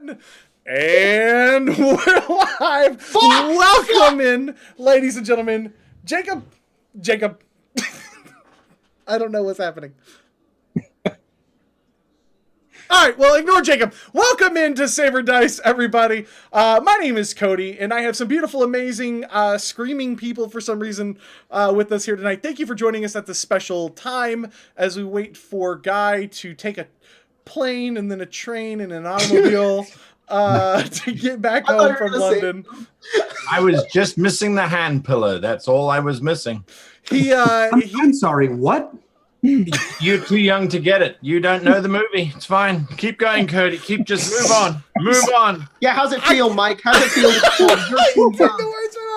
one. And we're live. Welcome in, ladies and gentlemen. Jacob. I don't know what's happening. All right, well, ignore Jacob. Welcome into Saber Dice, everybody. My name is Cody, and I have some beautiful, amazing, screaming people for some reason with us here tonight. Thank you for joining us at this special time as we wait for Guy to take a plane and then a train and an automobile to get back home from London. I was just missing the hand pillow. That's all I was missing. I'm sorry, what? You're too young to get it. You don't know the movie. It's fine. Keep going, Cody. Just move on. Move on. Yeah, how's it feel, Mike? How's it feel?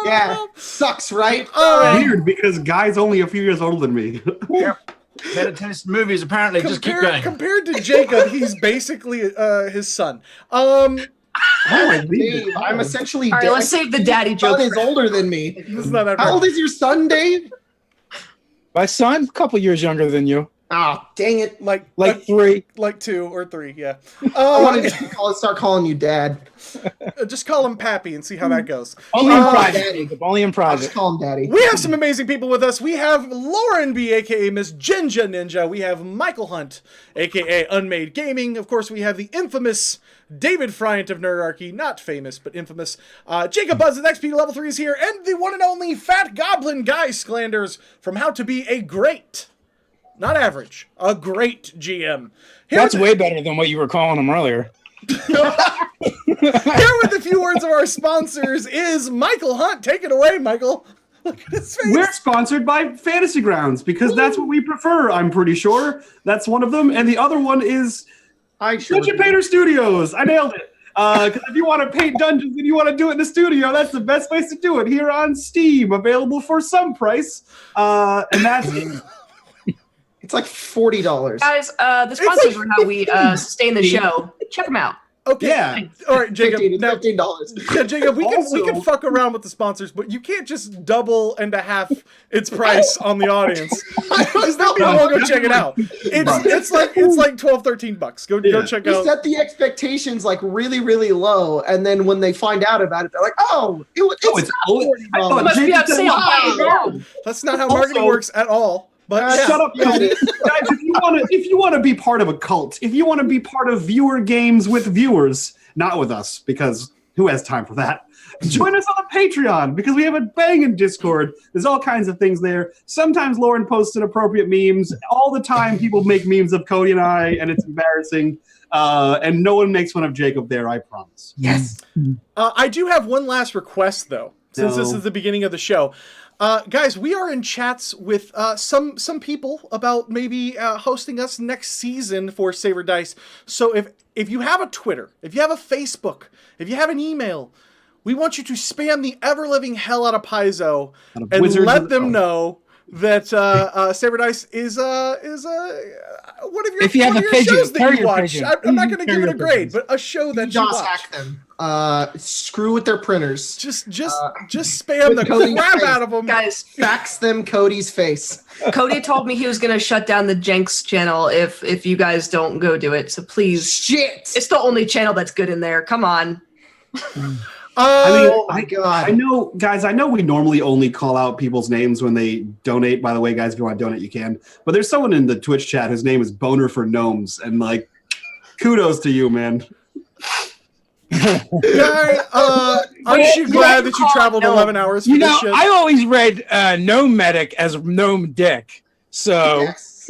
Yeah, sucks, right? Weird, because Guy's only a few years older than me. Yep. Better taste movies, apparently. Just keep going. Compared to Jacob, he's basically his son. Dave, I'm essentially. All right, let's save the daddy joke. Son is older than me. How old is your son, Dave? My son, a couple years younger than you. Oh, dang it! Like 3, like 2 or 3. Yeah. I wanted to start calling you Dad. Just call him Pappy and see how that goes. Only in private. Only in private. Just call him Daddy. We have some amazing people with us. We have Lauren B, aka xMsGinjaNinja. We have Michael Hunt, aka unMadeGaming. Of course, we have the infamous David Friant of Nerdarchy, not famous, but infamous. Jacob BUDZ of XP Level 3 is here, and the one and only Fat Goblin Guy SCLANDERS from How to Be a Great, not average, a great GM. That's way better than what you were calling him earlier. Here with a few words of our sponsors is Michael Hunt. Take it away, Michael. Look at his face. We're sponsored by Fantasy Grounds because that's what we prefer, I'm pretty sure. That's one of them. And the other one is Dungeon Painter Studios. I nailed it. Because if you want to paint dungeons and you want to do it in the studio, that's the best place to do it. Here on Steam, available for some price. And that's... It's like $40. Guys, the sponsors are how we sustain the show. Check them out. Okay. Yeah. All right, Jacob. $15. Yeah, Jacob. We can fuck around with the sponsors, but you can't just double and a half its price on the audience because then people won't go check it out. It's like $12-13. Go check out. You set the expectations like really, really low, and then when they find out about it, they're like, "Oh, it's $40." It must be on sale. Buy it now. That's not how marketing works at all. But shut up, Cody. Guys, if you want to be part of a cult, if you want to be part of viewer games with viewers, not with us, because who has time for that? Join us on Patreon, because we have a banging Discord. There's all kinds of things there. Sometimes Lauren posts inappropriate memes. All the time people make memes of Cody and I, and it's embarrassing. And no one makes fun of Jacob there, I promise. Yes. I do have one last request, though, since this is the beginning of the show. Guys, we are in chats with some people about maybe hosting us next season for Saber Dice. So if you have a Twitter, if you have a Facebook, if you have an email, we want you to spam the ever-living hell out of Paizo and let them know that Saber Dice is one of your, if you have a pigeon, shows that you watch. Pigeon. I'm not going to give it a grade, but a show that you watch. Hack them. Screw with their printers. Just spam the crap out of them. Guys, fax them Cody's face. Cody told me he was going to shut down the Jenks channel if you guys don't go do it. So please. Shit. It's the only channel that's good in there. Come on. Oh my God. I know, guys, I know we normally only call out people's names when they donate. By the way, guys, if you want to donate, you can. But there's someone in the Twitch chat whose name is Boner for Gnomes. And, like, kudos to you, man. Guy, aren't you glad that you traveled 11 hours for this shit? I always read Gnome Medic as Gnome Dick. So... Yes.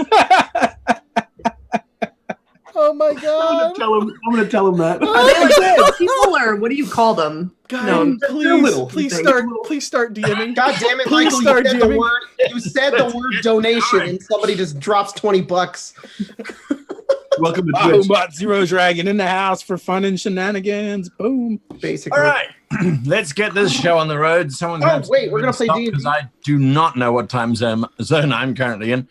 Oh my God! I'm gonna tell him that. Are they like people, or what do you call them? God, please start DMing. God damn it, Please Michael! start DMing. You said the word donation, and somebody just drops $20. Welcome to Boom, Twitch. but Zero Dragon in the house for fun and shenanigans. Boom. Basically. All right, let's get this show on the road. Someone's Oh wait, we're gonna play D&D. because I do not know what time zone I'm currently in.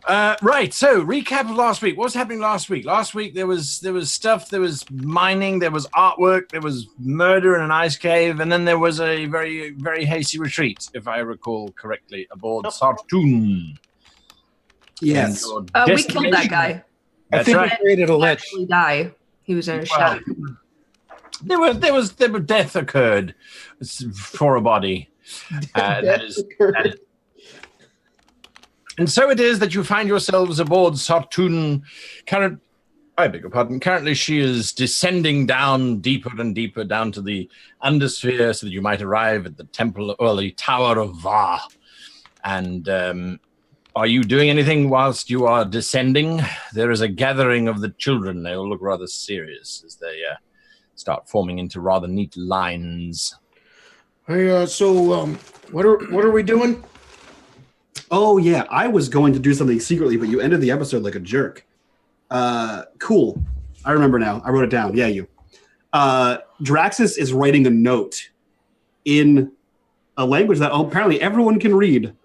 Right, so recap of last week. What was happening last week? Last week there was stuff, there was mining, there was artwork, there was murder in an ice cave, and then there was a very, very hasty retreat, if I recall correctly, aboard Sartoon. Yes. We killed that guy. I think we created a lich. Actually die. He was in a shadow. Death occurred for a body. That is. And so it is that you find yourselves aboard Sartun. I beg your pardon. Currently, she is descending down deeper and deeper down to the undersphere so that you might arrive at the temple or the Tower of Va. And are you doing anything whilst you are descending? There is a gathering of the children. They all look rather serious as they start forming into rather neat lines. Hey, what are we doing? Oh, yeah. I was going to do something secretly, but you ended the episode like a jerk. Cool. I remember now. I wrote it down. Yeah, you. Draxus is writing a note in a language that apparently everyone can read.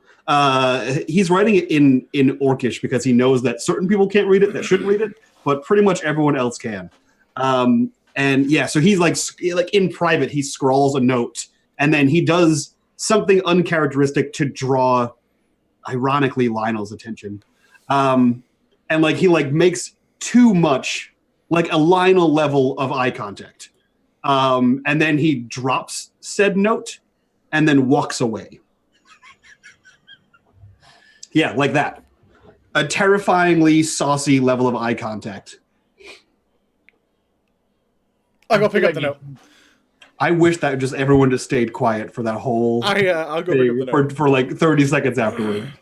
He's writing it in Orcish because he knows that certain people can't read it that shouldn't read it, but pretty much everyone else can. And yeah, so he's like in private, he scrawls a note, and then he does something uncharacteristic to draw, ironically, Lionel's attention. And like he like makes too much, like a Lionel level of eye contact. And then he drops said note and then walks away. Yeah, like that. A terrifyingly saucy level of eye contact. I'll go pick up the note. I wish that just everyone just stayed quiet for that whole I'll go pick up the note. for like 30 seconds afterward.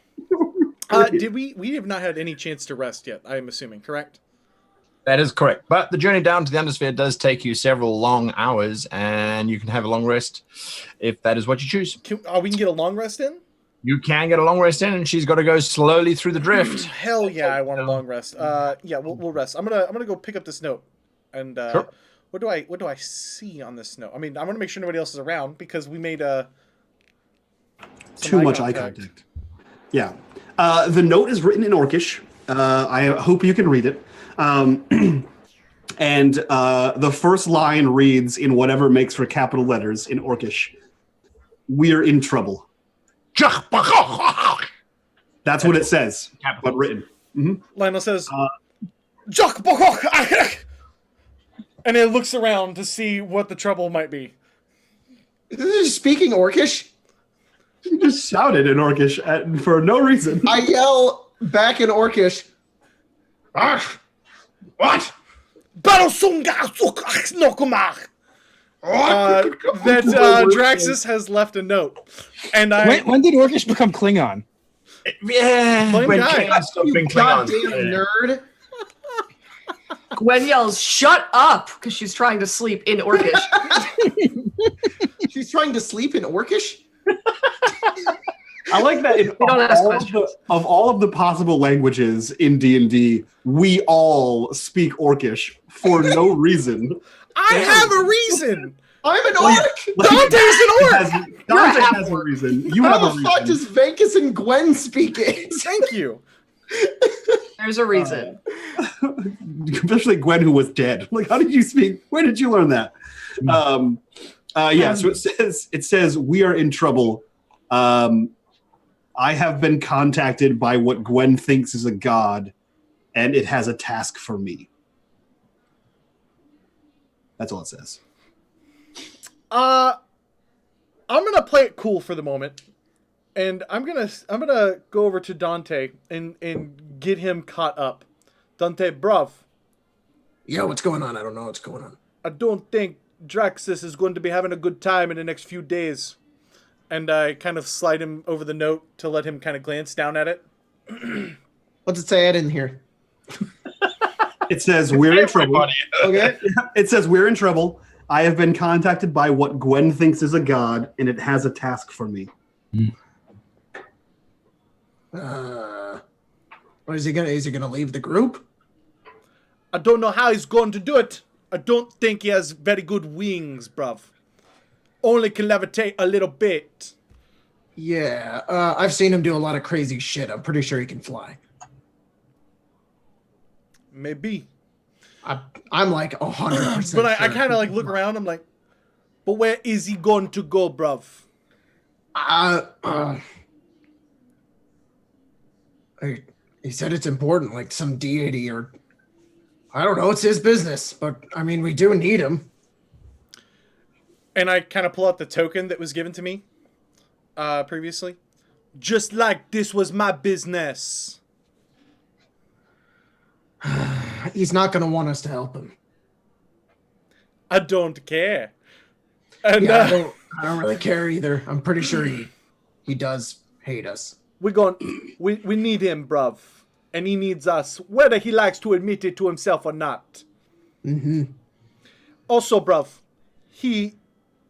Did we have not had any chance to rest yet, I'm assuming, correct? That is correct. But the journey down to the Undersphere does take you several long hours, and you can have a long rest if that is what you choose. We can get a long rest in? You can get a long rest in, and she's got to go slowly through the drift. Hell yeah, I want a long rest. Yeah, we'll rest. I'm gonna go pick up this note. And Sure. what do I see on this note? I mean, I want to make sure nobody else is around because we made Too much eye contact. Yeah. The note is written in Orcish. I hope you can read it. And the first line reads in whatever makes for capital letters in Orcish. We're in trouble. That's what it says, but written. Mm-hmm. Lionel says, and it looks around to see what the trouble might be. Is this speaking Orcish? You just shouted in Orcish for no reason. I yell back in Orcish. What? That Draxus has left a note, and When did Orcish become Klingon? Yeah. Plain When guy. Klingons stop being Goddamn Klingons. nerd. Gwen yells, "Shut up!" because she's trying to sleep in Orcish. She's trying to sleep in Orcish? I like that don't ask questions. of all of the possible languages in D&D, we all speak Orcish for no reason. I have a reason. I'm an orc! Dante's an orc. Dante has a reason. You have How a the fuck reason. does Vekas and Gwen speak it? Thank you. There's a reason. Especially Gwen, who was dead. Like, how did you speak? Where did you learn that? Yeah, so it says, we are in trouble. I have been contacted by what Gwen thinks is a god, and it has a task for me. That's all it says. I'm gonna play it cool for the moment, and I'm gonna go over to Dante and get him caught up. Dante, bruv. Yeah, what's going on? I don't know what's going on. I don't think Draxus is going to be having a good time in the next few days. And I kind of slide him over the note to let him kind of glance down at it. What's it say? I didn't hear. It says, we're in trouble. Okay. It says, we're in trouble. I have been contacted by what Gwen thinks is a god, and it has a task for me. What is he gonna? Is he gonna leave the group? I don't know how he's going to do it. I don't think he has very good wings, bruv. Only can levitate a little bit. Yeah, I've seen him do a lot of crazy shit. I'm pretty sure he can fly. Maybe. I'm like 100%. But I kind of like look around. I'm like, but where is he going to go, bruv? He said it's important, like some deity or I don't know. It's his business, but I mean, we do need him. And I kind of pull out the token that was given to me previously. Just like this was my business. He's not going to want us to help him. I don't care. And Yeah, I don't really care either. I'm pretty sure he does hate us. we need him, bruv. And he needs us, whether he likes to admit it to himself or not. Mm-hmm. Also, bruv, he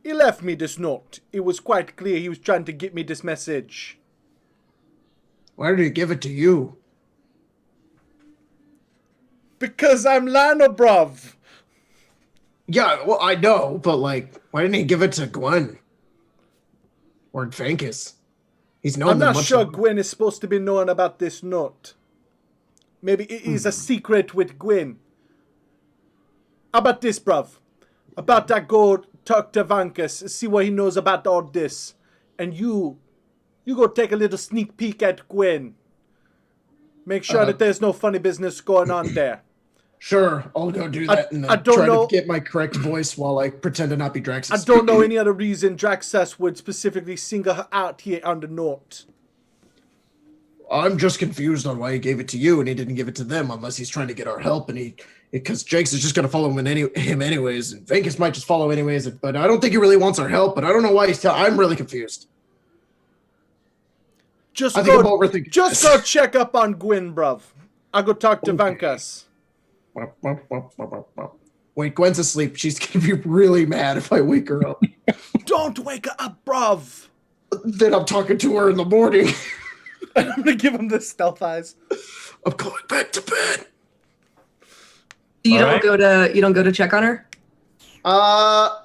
left me this note. It was quite clear he was trying to get me this message. Why did he give it to you? Because I'm Lionel, bruv. Yeah, well, I know, but like, why didn't he give it to Gwen? Or Vankus? He's known I'm them not much sure longer. Gwen is supposed to be knowing about this note. Maybe it is a secret with Gwen. How about this, bruv? About that go talk to Vankus, see what he knows about all this. And you go take a little sneak peek at Gwen. Make sure that there's no funny business going on there. Sure, I'll go do that and I then don't try know- to get my correct voice while I pretend to not be Drax. I don't know any other reason Draxus would specifically single her out here on the note. I'm just confused on why he gave it to you and he didn't give it to them unless he's trying to get our help and because Jakes is just going to follow him anyways and Vankus might just follow anyways, but I don't think he really wants our help, but I don't know why I'm really confused. Just I think I'm go, overthinking just this. go check up on Gwen, bruv. I'll go talk to Vankus. Wait, Gwen's asleep. She's going to be really mad if I wake her up. Don't wake her up, bruv. Then I'm talking to her in the morning. I'm gonna give him the stealth eyes. I'm going back to bed. You All don't go to check on her? I'll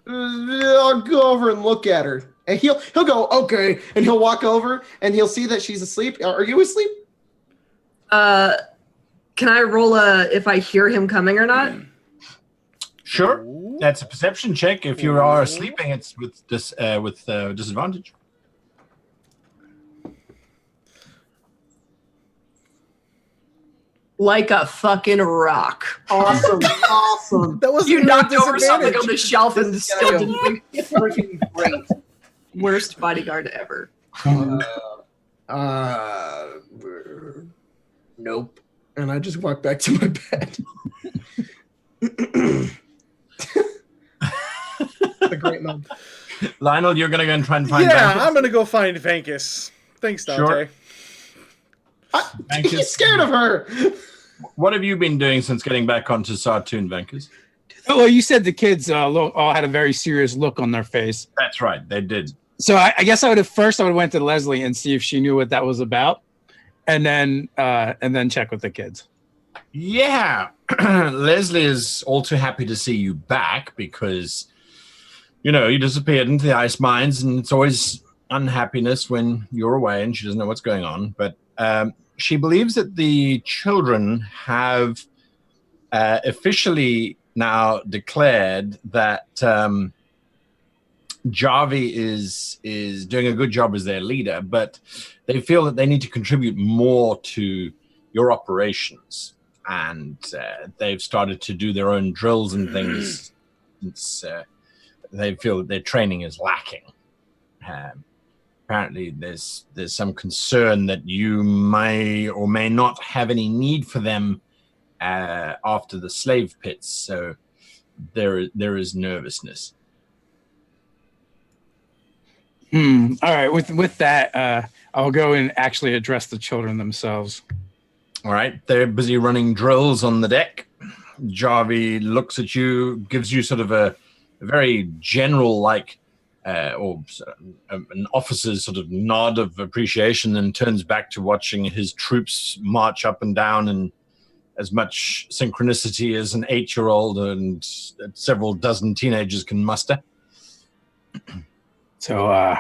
go over and look at her. And he'll go, okay, and he'll walk over and he'll see that she's asleep. Are you asleep? Can I roll if I hear him coming or not? Sure. That's a perception check. If you are sleeping, it's with disadvantage. Like a fucking rock. Awesome, awesome. That was You knocked over something disadvantage. on the shelf and This is still gonna didn't think Freaking great. worst bodyguard ever. Nope. And I just walk back to my bed. That's a great moment. Lionel, you're going to go and try and find Yeah, Vankus? I'm gonna go find Vankus. Thanks, Dante. Sure. He's scared of her. What have you been doing since getting back onto Sartoon, Vankus? Oh, well, you said the kids all had a very serious look on their face. That's right, they did. So I guess I would have went to Leslie and see if she knew what that was about, and then check with the kids. Yeah, Leslie is all too happy to see you back because, you disappeared into the ice mines, and it's always unhappiness when you're away and she doesn't know what's going on. But she believes that the children have officially now declared that Javi is doing a good job as their leader, but they feel that they need to contribute more to your operations. And they've started to do their own drills and things. They feel that their training is lacking. Apparently, there's some concern that you may or may not have any need for them after the slave pits. So there is nervousness. All right. With that, I'll go and actually address the children themselves. All right, they're busy running drills on the deck. Javi looks at you, gives you sort of a very general, or an officer's sort of nod of appreciation, and turns back to watching his troops march up and down in as much synchronicity as an 8-year-old and several dozen teenagers can muster. So,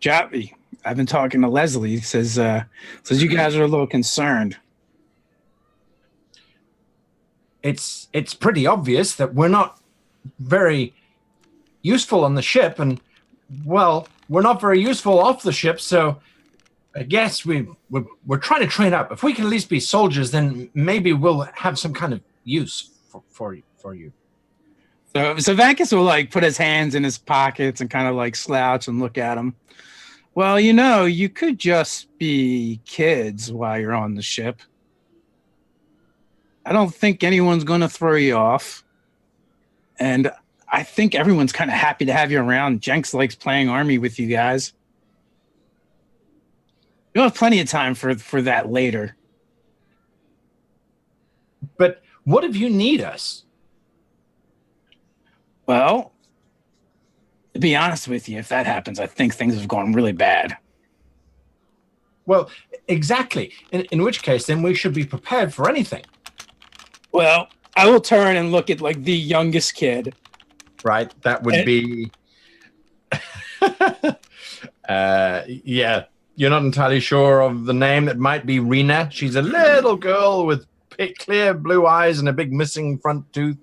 Javi, I've been talking to Leslie. Says you guys are a little concerned. It's pretty obvious that we're not very useful on the ship, and well, we're not very useful off the ship. So I guess we're trying to train up. If we can at least be soldiers, then maybe we'll have some kind of use for you. So Vankus will like put his hands in his pockets and kind of like slouch and look at him. Well, you could just be kids while you're on the ship. I don't think anyone's going to throw you off. And I think everyone's kind of happy to have you around. Jenks likes playing army with you guys. You'll have plenty of time for that later. But what if you need us? Well, to be honest with you, if that happens, I think things have gone really bad. Well, exactly. In which case, then we should be prepared for anything. Well, I will turn and look at like the youngest kid. Right? That would be... yeah. You're not entirely sure of the name. It might be Rena. She's a little girl with clear blue eyes and a big missing front tooth.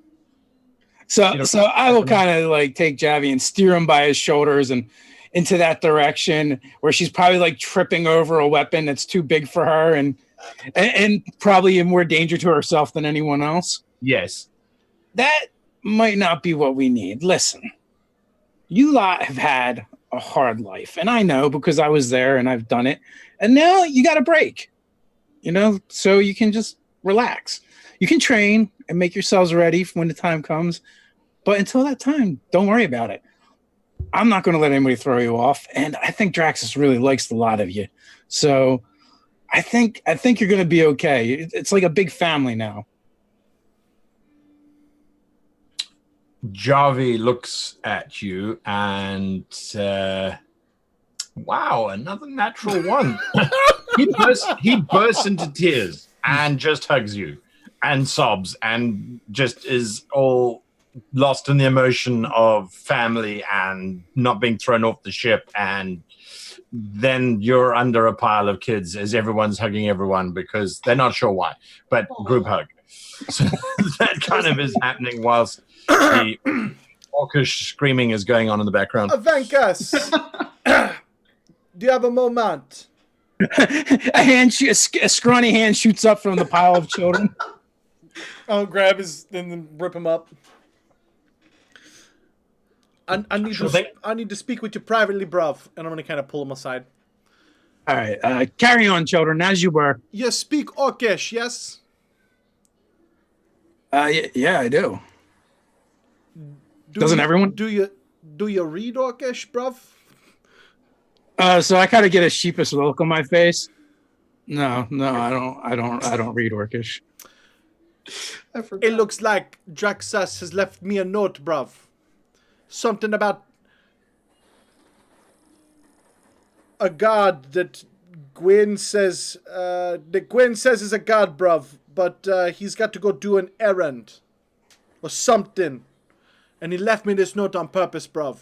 So I will kind of like take Javi and steer him by his shoulders and into that direction where she's probably like tripping over a weapon that's too big for her and probably in more danger to herself than anyone else. Yes. That might not be what we need. Listen, you lot have had a hard life, and I know because I was there and I've done it, and now you got a break, so you can just relax. You can train and make yourselves ready for when the time comes, but until that time, don't worry about it. I'm not going to let anybody throw you off, and I think Draxus really likes a lot of you, so I think you're going to be okay. It's like a big family now. Javi looks at you and wow, another natural one. he bursts into tears and just hugs you and sobs and just is all lost in the emotion of family and not being thrown off the ship. And then you're under a pile of kids as everyone's hugging everyone because they're not sure why, but group hug. So that kind of is happening whilst the orcish screaming is going on in the background. Vankus, do you have a moment? A scrawny hand shoots up from the pile of children. I'll grab his and then rip him up. I need to speak with you privately, bruv. And I'm gonna kind of pull him aside. All right, carry on, children, as you were. You speak Orcish, yes? Yeah, I do. Doesn't everyone? Do you read Orcish, bruv? So I kind of get a sheepish look on my face. No, I don't read Orcish. It looks like Draxus has left me a note, bruv. Something about a god that Gwen says is a god, bruv, but he's got to go do an errand or something. And he left me this note on purpose, bruv.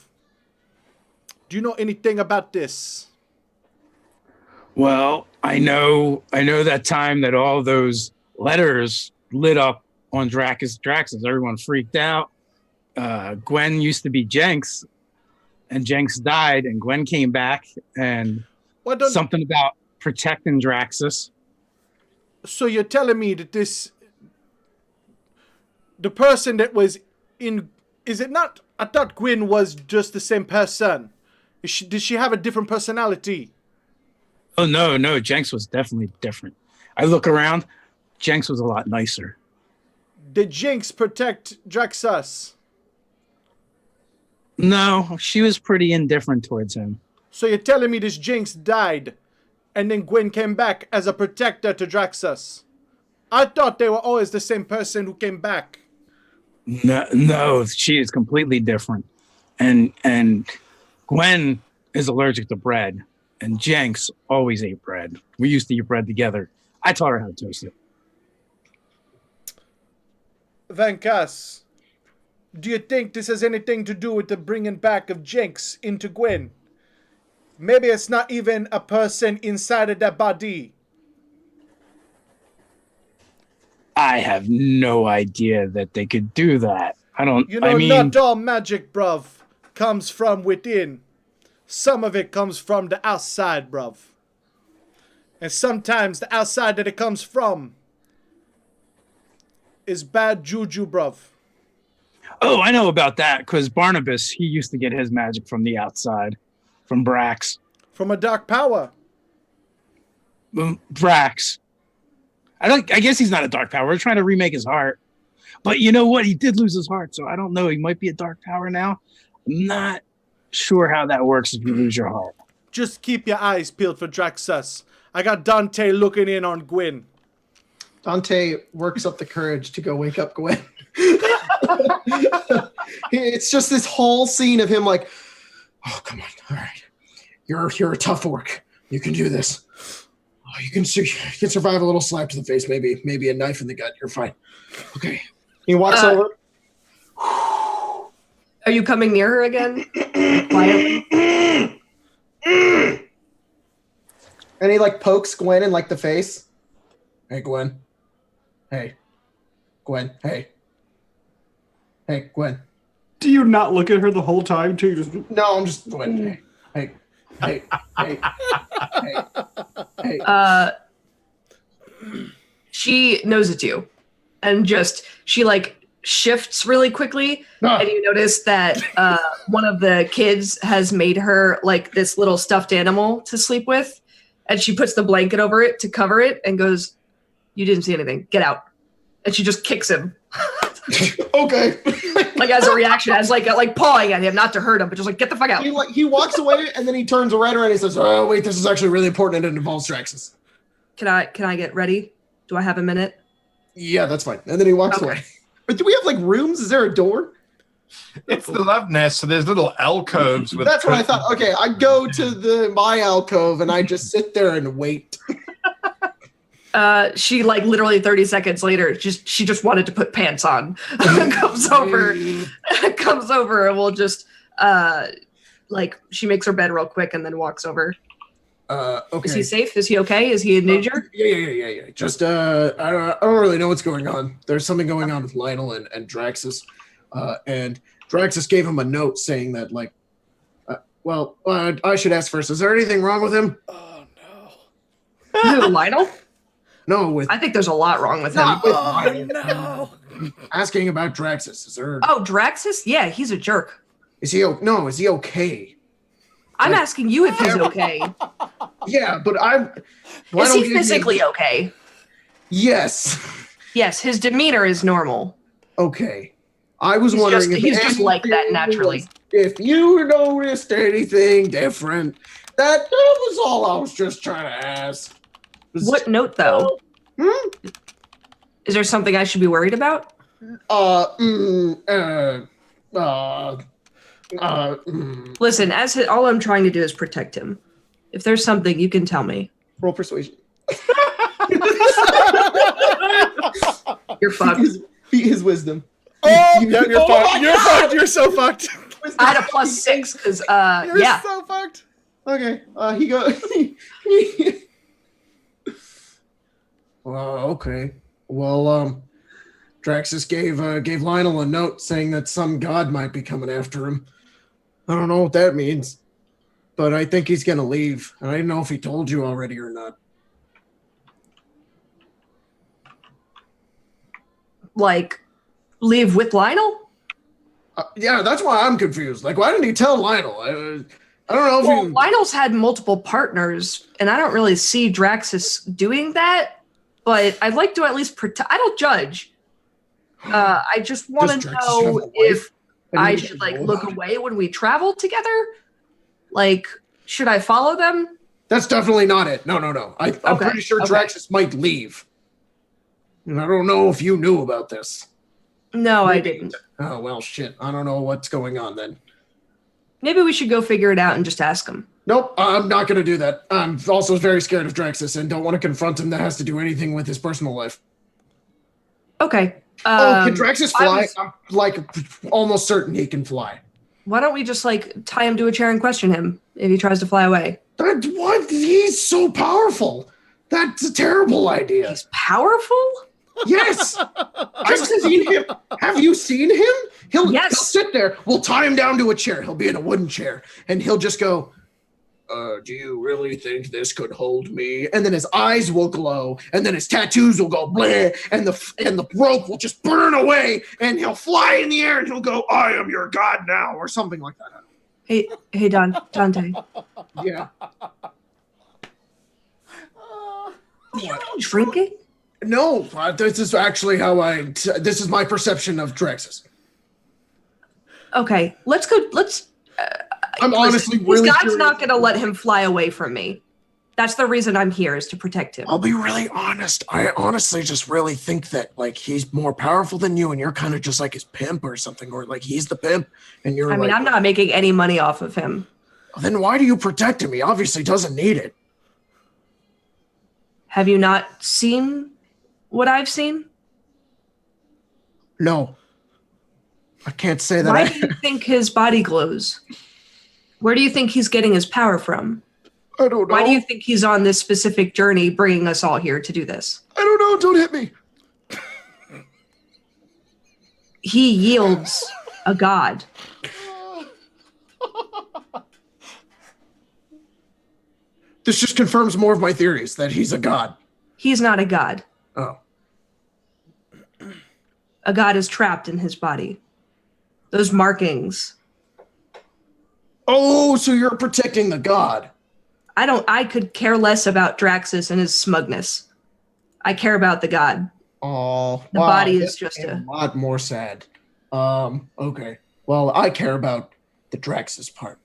Do you know anything about this? Well, I know that time that all those letters lit up on Draxus. Everyone freaked out. Gwen used to be Jenks, and Jenks died, and Gwen came back, and something about protecting Draxus. So you're telling me that the person that was in, is it not? I thought Gwen was just the same person. Did she have a different personality? Oh, no, Jenks was definitely different. I look around, Jenks was a lot nicer. Did Jinx protect Draxus? No, she was pretty indifferent towards him. So you're telling me this Jinx died, and then Gwen came back as a protector to Draxus? I thought they were always the same person who came back. No, she is completely different. And Gwen is allergic to bread, and Jenks always ate bread. We used to eat bread together. I taught her how to toast it. Vankus, do you think this has anything to do with the bringing back of Jinx into Gwen? Maybe it's not even a person inside of that body. I have no idea that they could do that. Not all magic, bruv, comes from within. Some of it comes from the outside, bruv. And sometimes the outside that it comes from is bad juju, bruv. Oh, I know about that because Barnabas, he used to get his magic from the outside, from Drax. From a dark power. Drax. I guess he's not a dark power. We're trying to remake his heart. But you know what? He did lose his heart, so I don't know. He might be a dark power now. I'm not sure how that works if you lose your heart. Just keep your eyes peeled for Draxus. I got Dante looking in on Gwen. Dante works up the courage to go wake up Gwen. It's just this whole scene of him like, Oh, come on. All right. You're a tough orc. You can do this. Oh, you can survive a little slap to the face, maybe a knife in the gut. You're fine. Okay. he walks over. Are you coming near her again? Quietly? And he like pokes Gwen in like the face. Hey, Gwen. Hey. Gwen. Hey. Hey, Gwen. Do you not look at her the whole time too? Just No, I'm just Gwen. Hey. Hey. Hey. Hey. Hey. She knows it's you. And just, she like shifts really quickly. Ah. And you notice that one of the kids has made her like this little stuffed animal to sleep with. And she puts the blanket over it to cover it and goes, "You didn't see anything. Get out." And she just kicks him. Okay. Like as a reaction, as like pawing at him, not to hurt him, but just like, get the fuck out. he walks away and then he turns right around and he says, Oh, wait, this is actually really important and it involves Draxus. Can I get ready? Do I have a minute? Yeah, that's fine. And then he walks away. "But do we have like rooms? Is there a door?" It's the love nest, so there's little alcoves with. That's what I thought. Okay, I go to my alcove and I just sit there and wait. She like literally 30 seconds later, she just wanted to put pants on. comes over and will just like she makes her bed real quick and then walks over. Okay. Is he safe? Is he okay? Is he in danger? Yeah. Just I don't really know what's going on. There's something going on with Lionel and Draxus. And Draxus gave him a note saying that like I should ask first. Is there anything wrong with him? Oh, no. Who, Lionel? No, with I think there's a lot wrong with him. Oh, no. asking about Draxus. Is there Oh, Draxus? Yeah, he's a jerk. is he okay? I'm asking you if he's okay. Yeah, but I'm Is he physically okay? Yes. Yes, his demeanor is normal. Okay. I was He's wondering if he's just like that anything naturally. was- If you noticed anything different, that was all I was just trying to ask. What note though? Is there something I should be worried about? Listen, all I'm trying to do is protect him. If there's something, you can tell me. Roll persuasion. You're fucked. Beat his wisdom. Oh, yeah, you're fucked. You're fucked. You're so fucked. I had a +6 because You're yeah. so fucked. Okay. He goes. Okay. Well, Draxus gave Lionel a note saying that some god might be coming after him. I don't know what that means, but I think he's gonna leave. And I didn't know if he told you already or not. Like, leave with Lionel? Yeah, that's why I'm confused. Like, why didn't he tell Lionel? I don't know if Well, you... Lionel's had multiple partners, and I don't really see Draxus doing that. But I'd like to at least protect. I don't judge. I just want Does to Draxus have a know wife? if And I you should should like know look about it? away when we travel together. Like, should I follow them? That's definitely not it. No. I'm Okay, pretty sure okay. Draxus might leave. And I don't know if you knew about this. No, I didn't. Oh, well, shit. I don't know what's going on then. Maybe we should go figure it out and just ask him. Nope, I'm not going to do that. I'm also very scared of Draxus and don't want to confront him that has to do anything with his personal life. Okay. Can Draxus I fly? was- I'm like almost certain he can fly. Why don't we just like tie him to a chair and question him if he tries to fly away? What? He's so powerful. That's a terrible idea. He's powerful? Yes. I've seen him. Have you seen him? He'll Yes. sit there. We'll tie him down to a chair. He'll be in a wooden chair and he'll just go, do you really think this could hold me? And then his eyes will glow, and then his tattoos will go bleh, and the rope will just burn away, and he'll fly in the air, and he'll go, I am your god now, or something like that. Hey, Dante. Yeah. Drinking? No, this is actually how this is my perception of Draxus. Okay, let's go. I'm honestly his really God's curious. not going to let him fly away from me. That's the reason I'm here, is to protect him. I'll be really honest. I honestly just really think that like he's more powerful than you, and you're kind of just like his pimp or something, or like he's the pimp, and you're. I mean, I'm not making any money off of him. Then why do you protect him? He obviously doesn't need it. Have you not seen what I've seen? No. I can't say that. Why do you think his body glows? Where do you think he's getting his power from? I don't know. Why do you think he's on this specific journey bringing us all here to do this? I don't know. Don't hit me. He yields a god. This just confirms more of my theories that he's a god. He's not a god. Oh. A god is trapped in his body. Those markings. Oh, so you're protecting the god. I could care less about Draxus and his smugness. I care about the god. Oh, The body is just a lot more sad. Okay. Well, I care about the Draxus part.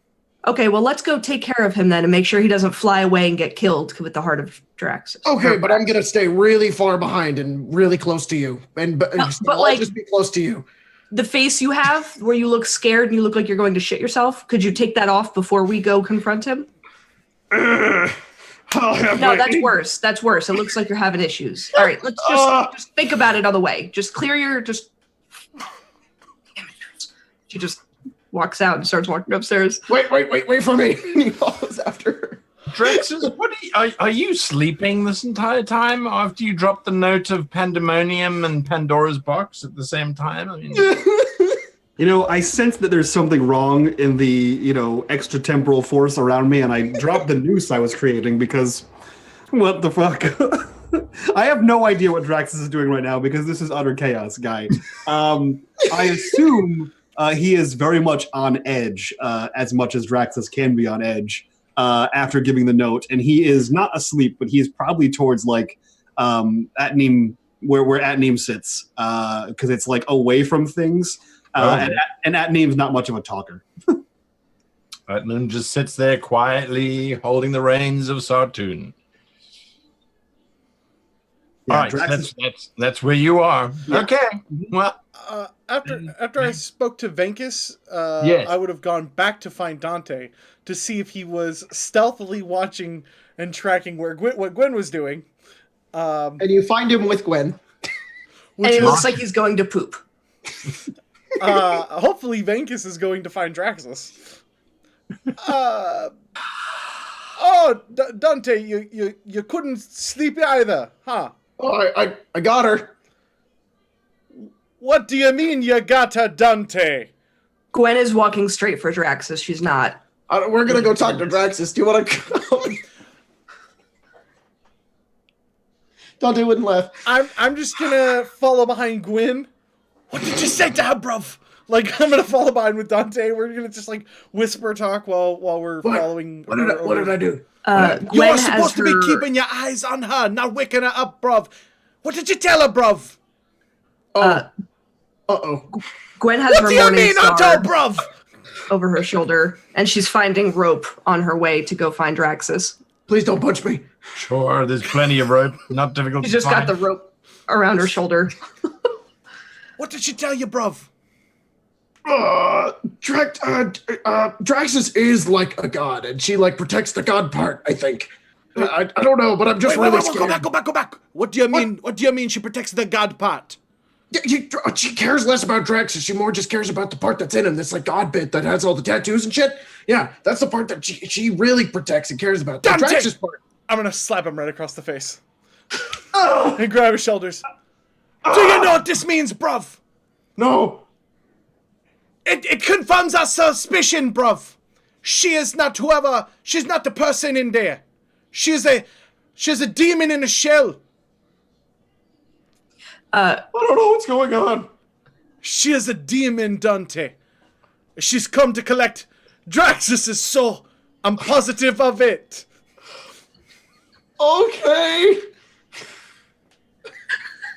Okay, well, let's go take care of him then and make sure he doesn't fly away and get killed with the heart of Draxus. Okay, but I'm gonna stay really far behind and really close to you, but I'll like- just be close to you. The face you have, where you look scared and you look like you're going to shit yourself, could you take that off before we go confront him? No, that's worse. That's worse. It looks like you're having issues. All right, let's just think about it on the way. Just clear your She just walks out and starts walking upstairs. Wait for me. He follows after her. Draxus, are you sleeping this entire time after you dropped the note of Pandemonium and Pandora's box at the same time? I mean, You know, I sense that there's something wrong in the, extratemporal force around me, and I dropped the noose I was creating because, what the fuck? I have no idea what Draxus is doing right now because this is utter chaos, guy. I assume he is very much on edge, as much as Draxus can be on edge after giving the note, and he is not asleep, but he's probably towards Atneem, where Atneem sits, because it's like away from things. And Atneem's not much of a talker. Atneem just sits there quietly holding the reins of Sartoon. Yeah, All right, Draxus, that's where you are. Yeah. Okay. Well, After I spoke to Venkus, Yes. I would have gone back to find Dante to see if he was stealthily watching and tracking what Gwen was doing. And you find him with Gwen. And it looks like he's going to poop. Hopefully Venkus is going to find Draxus. Dante, you couldn't sleep either, huh? Oh, I got her. What do you mean you got her, Dante? Gwen is walking straight for Draxus. She's not. We're gonna go talk to Draxus. Do you want to go? Dante wouldn't laugh. I'm just gonna follow behind Gwen. What did you say to her, bruv? Like, I'm gonna follow behind with Dante. We're gonna just whisper talk while we're following. What did I do? Gwen You're has supposed to be her- keeping your eyes on her, not waking her up, bruv. What did you tell her, bruv? Uh-oh. Gwen has What her do you morning mean, star Otto, bruv? over her shoulder, and she's finding rope on her way to go find Draxus. Please don't punch me. sure, there's plenty of rope. Not difficult She's to just got find. the rope around her shoulder. What did she tell you, bruv? Draxus is like a god, and she protects the god part, I think. I don't know, but I'm just Wait, really scared. go back. What do you mean? What do you mean she protects the god part? She cares less about Draxus. She more just cares about the part that's in him, this god bit that has all the tattoos and shit. Yeah, that's the part that she really protects and cares about. The Dante! Draxus part. I'm gonna slap him right across the face. And grab his shoulders. Do you know what this means, bruv? No. It confirms our suspicion, bruv. She is not whoever. She's not the person in there. She's a demon in a shell. I don't know what's going on. She is a demon, Dante. She's come to collect Drax's soul. I'm positive of it. Okay.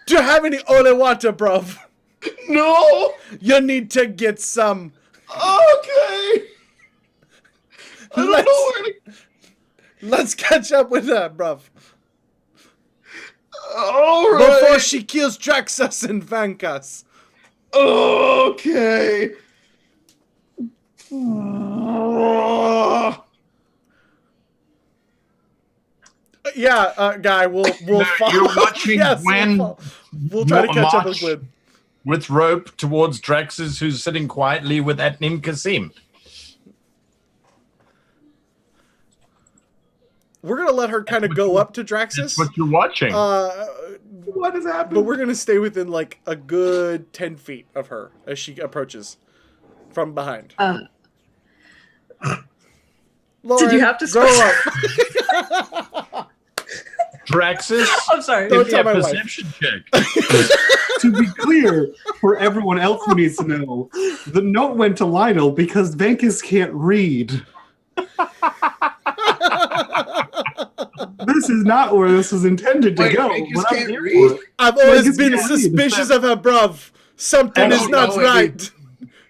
Do you have any holy water, bruv? No. You need to get some. Okay. I don't know where to... Let's catch up with her, bruv. All right. Before she kills Draxus and Vankas. Okay. Guy, we'll follow. You're watching Gwen. We'll try to catch up with march Gwen. with rope towards Draxus, who's sitting quietly with Atnim Kasim. We're gonna let her kind of go up to Draxus. That's what you're watching. What has happened? But we're gonna stay within like a good 10 feet of her as she approaches from behind. Lauren, Did you have to grow up? Draxus, I'm sorry. Don't give me tell a my wife. perception check. To be clear, for everyone else who needs to know, the note went to Lionel because Vankus can't read. This is not where this was intended to Wait, go. Vankus but I'm can't here read? for it. I've always Like, been it's- suspicious of her, bruv. Something I is don't not know, right.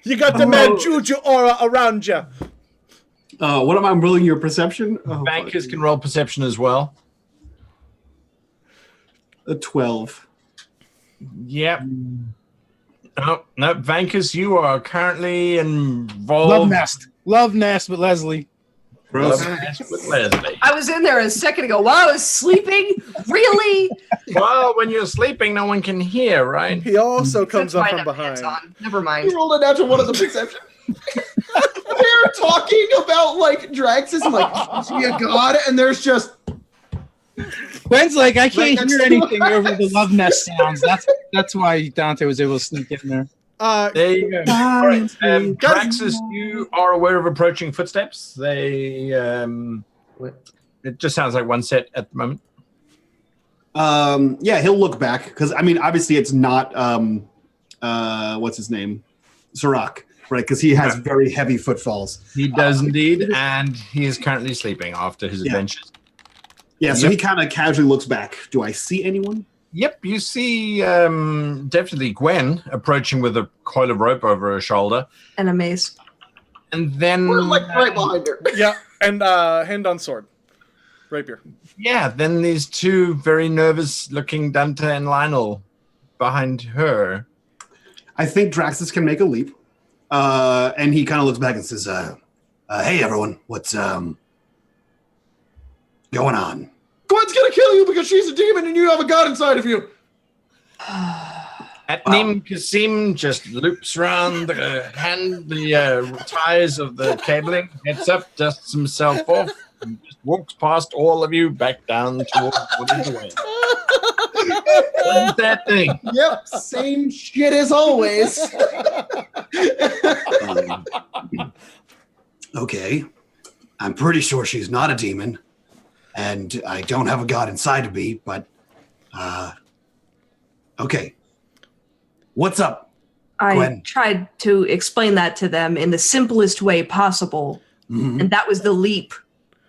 You got the mad juju aura around you. What am I rolling your perception? Oh, Bankers can roll perception as well. a 12. Yep. No, Vankus, you are currently involved. Love nest with Leslie. Gross. Love nest with Leslie. I was in there a second ago while I was sleeping. Really? Well, when you're sleeping, no one can hear, right? He also comes That's up why I from have pants behind. on. Never mind. You rolled a natural one of the perception. We're talking about like Draxus and like, is he a god? And there's just Gwen's like, I Right can't next hear to anything over the love nest sounds. That's why Dante was able to sneak in there. There you go. All right, Draxus, you are aware of approaching footsteps. They, it just sounds like one set at the moment. Yeah, he'll look back because I mean, obviously, it's not what's his name, Sirach, right? Because he has very heavy footfalls. He does indeed, and he is currently sleeping after his adventures. Yeah, so he kind of casually looks back. Do I see anyone? Yep, you see definitely Gwen approaching with a coil of rope over her shoulder. And a mace. And then... we're like right behind her. Yeah, and hand on sword. Rapier. Yeah, then these two very nervous-looking Dante and Lionel behind her. I think Draxus can make a leap. And he kind of looks back and says, hey, everyone, what's going on? Gwen's gonna kill you because she's a demon and you have a god inside of you. Atnim Kasim just loops around the ties of the cabling, gets up, dusts himself off, and just walks past all of you back down towards the way. What's that thing? Yep, same shit as always. Okay, I'm pretty sure she's not a demon, and I don't have a god inside of me, but, okay. What's up, I Gwen? tried to explain that to them in the simplest way possible. Mhm. And that was the leap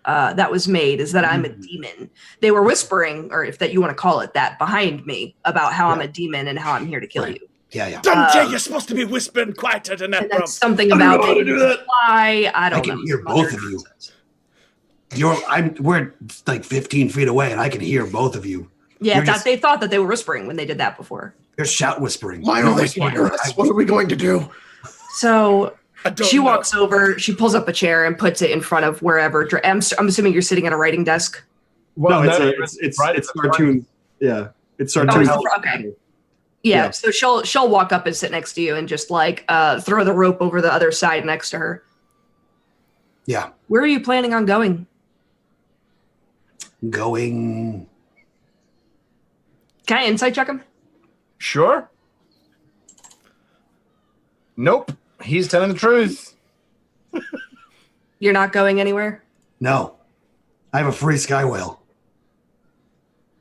that was made, is that I'm a demon. They were whispering, or if that you want to call it that, behind me about how I'm a demon and how I'm here to kill you. Yeah. Dante, you're supposed to be whispering quieter than that, And bro. that's something I don't about know how to do that. why I don't I can know. hear both of you. We're like 15 feet away, and I can hear both of you. Yeah, You're just- they thought that they were whispering when they did that before. You're shout whispering. Lionel, You're they hear us. What are we going to do? So I don't she know. walks over, she pulls up a chair and puts it in front of wherever. I'm assuming you're sitting at a writing desk. No, Well, it's right at the front. cartoon. Yeah, it's Oh, cartoon. it's okay. Yeah, so she'll walk up and sit next to you and just like throw the rope over the other side next to her. Yeah, Where are you planning on going? going. Can I insight check him? Sure. Nope. He's telling the truth. You're not going anywhere? No. I have a free sky whale.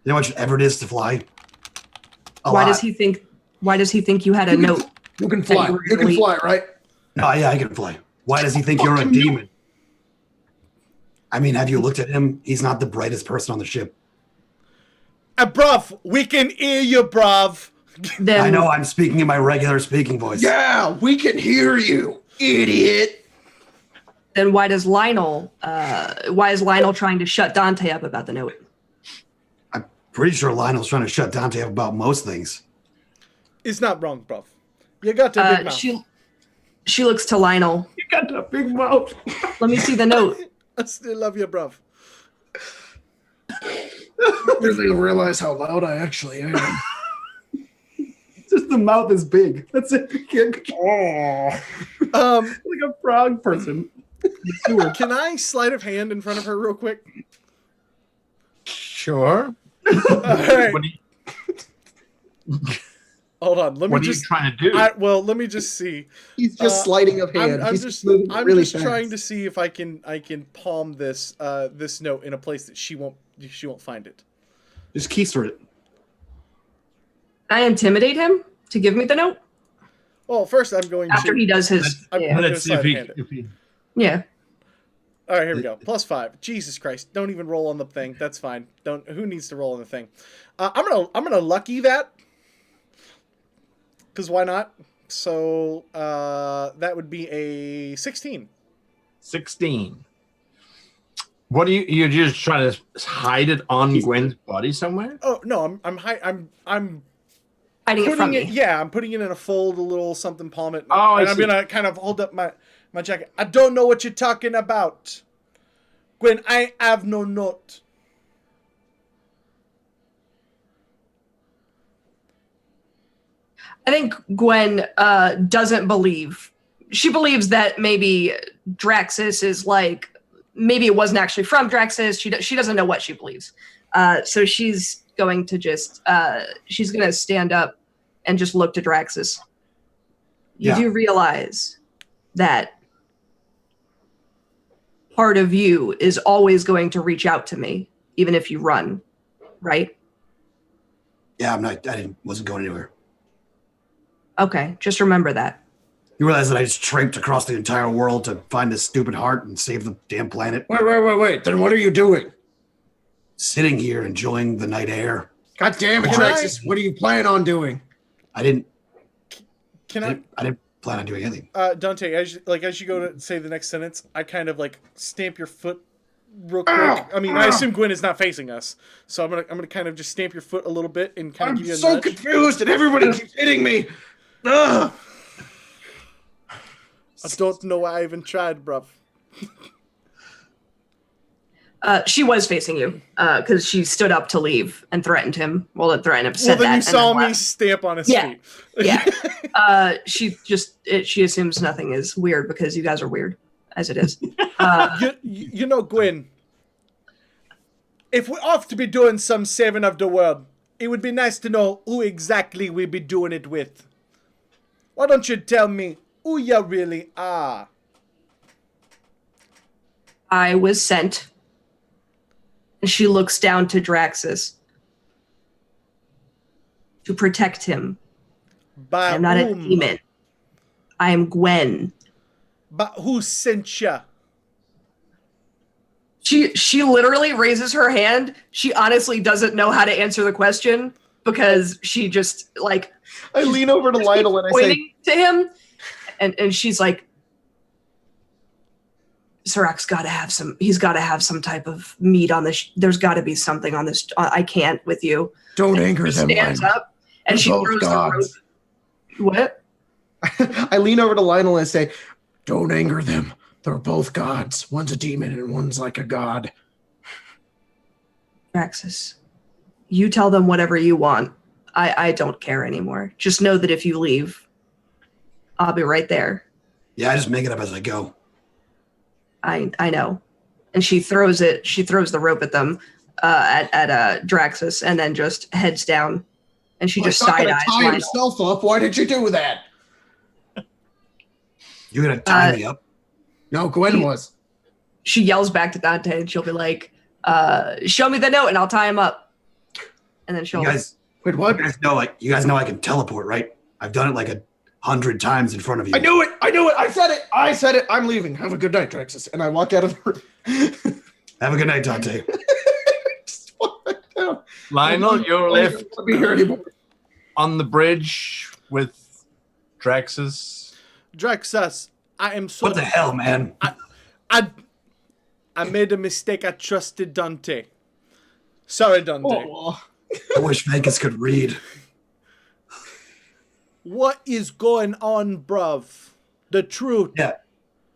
You know how much ever it is to fly? Why does he think you had a note? You can fly. You can fly, right? No, yeah, I can fly. Why does he think you're a demon? I mean, have you looked at him? He's not the brightest person on the ship. Bruv, we can hear you, bruv. Then, I know I'm speaking in my regular speaking voice. Yeah, we can hear you, idiot. Then why is Lionel trying to shut Dante up about the note? I'm pretty sure Lionel's trying to shut Dante up about most things. It's not wrong, bruv. You got a big mouth. She looks to Lionel. You got that big mouth. Let me see the note. I still love you, bruv. Really realize how loud I actually am. Just the mouth is big. That's it. Like a frog person. Can I sleight of hand in front of her real quick? Sure. All right. Hold on. What are you trying to do? Let me just see. He's just sleighting of hand. I'm He's just moving really fast. trying to see if I can palm this this note in a place that she won't find it. Just keister it. I intimidate him to give me the note? Well, first I'm going after to... he does his... Let's see if he... Yeah. All right, here we go. +5. Jesus Christ! Don't even roll on the thing. That's fine. Don't. Who needs to roll on the thing? I'm gonna lucky that. Because why not? So that would be a 16. 16. What are you're just trying to hide it on Gwen's body somewhere? Oh no, I'm hiding putting it from it. me. Yeah, I'm putting it in a fold, a little something, palm it. Oh, and I I'm see. gonna kind of hold up my jacket. I don't know what you're talking about, Gwen. I have no note. I think Gwen doesn't believe. She believes that maybe Draxus is like, maybe it wasn't actually from Draxus. She doesn't know what she believes. So she's going to just, she's going to stand up and just look to Draxus. You do realize that part of you is always going to reach out to me, even if you run, right? Yeah, wasn't going anywhere. Okay, just remember that. You realize that I just traipsed across the entire world to find this stupid heart and save the damn planet? Wait. Then what are you doing? Sitting here enjoying the night air. God damn it, Draxus. What are you planning on doing? I didn't Can I didn't plan on doing anything. Dante, as you go to say the next sentence, I kind of like stamp your foot real quick. I mean, I assume Gwen is not facing us, so I'm gonna kind of just stamp your foot a little bit and kind of give you a so nudge. confused and everybody keeps hitting me. Ugh. I don't know why I even tried, bruv. She was facing you because she stood up to leave and threatened him. Well, didn't threaten him. Said Well, then that you and saw me left. stamp on his Yeah. feet. Yeah. She assumes nothing is weird because you guys are weird as it is. You know, Gwen, if we're off to be doing some saving of the world, it would be nice to know who exactly we be doing it with. Why don't you tell me who you really are? I was sent. And she looks down to Draxus to protect him. By I'm not a whom? demon. I am Gwen. But who sent ya? She literally raises her hand. She honestly doesn't know how to answer the question because she just like I lean over to Lionel and I say, pointing to him, and she's like, Sirach's got to have some. He's got to have some type of meat on this. There's got to be something on this. I can't with you. Don't And anger she them. stands up and she both throws the gods. rope. What? I lean over to Lionel and I say, Don't anger them. They're both gods. One's a demon and one's like a god. Draxus, you tell them whatever you want. I don't care anymore. Just know that if you leave, I'll be right there. Yeah, I just make it up as I go. I know. And she throws the rope at them, at Draxus, and then just heads down. And she just side eyes tie Lionel. himself up. Why did you do that? You're gonna tie me up? No, Gwen was. she yells back to Dante, and she'll be like, "Show me the note, and I'll tie him up." And then she'll. Wait, what? You guys know I can teleport, right? I've done it like 100 times in front of you. I knew it. I said it. I'm leaving. Have a good night, Draxus. And I walk out of the room. Have a good night, Dante. Just walk back down. Lionel, you're I don't left want to be here anymore. on the bridge with Draxus. Draxus, I am so. What the hell, man? I made a mistake. I trusted Dante. Sorry, Dante. Oh, I wish Vegas could read. What is going on, bruv? The truth.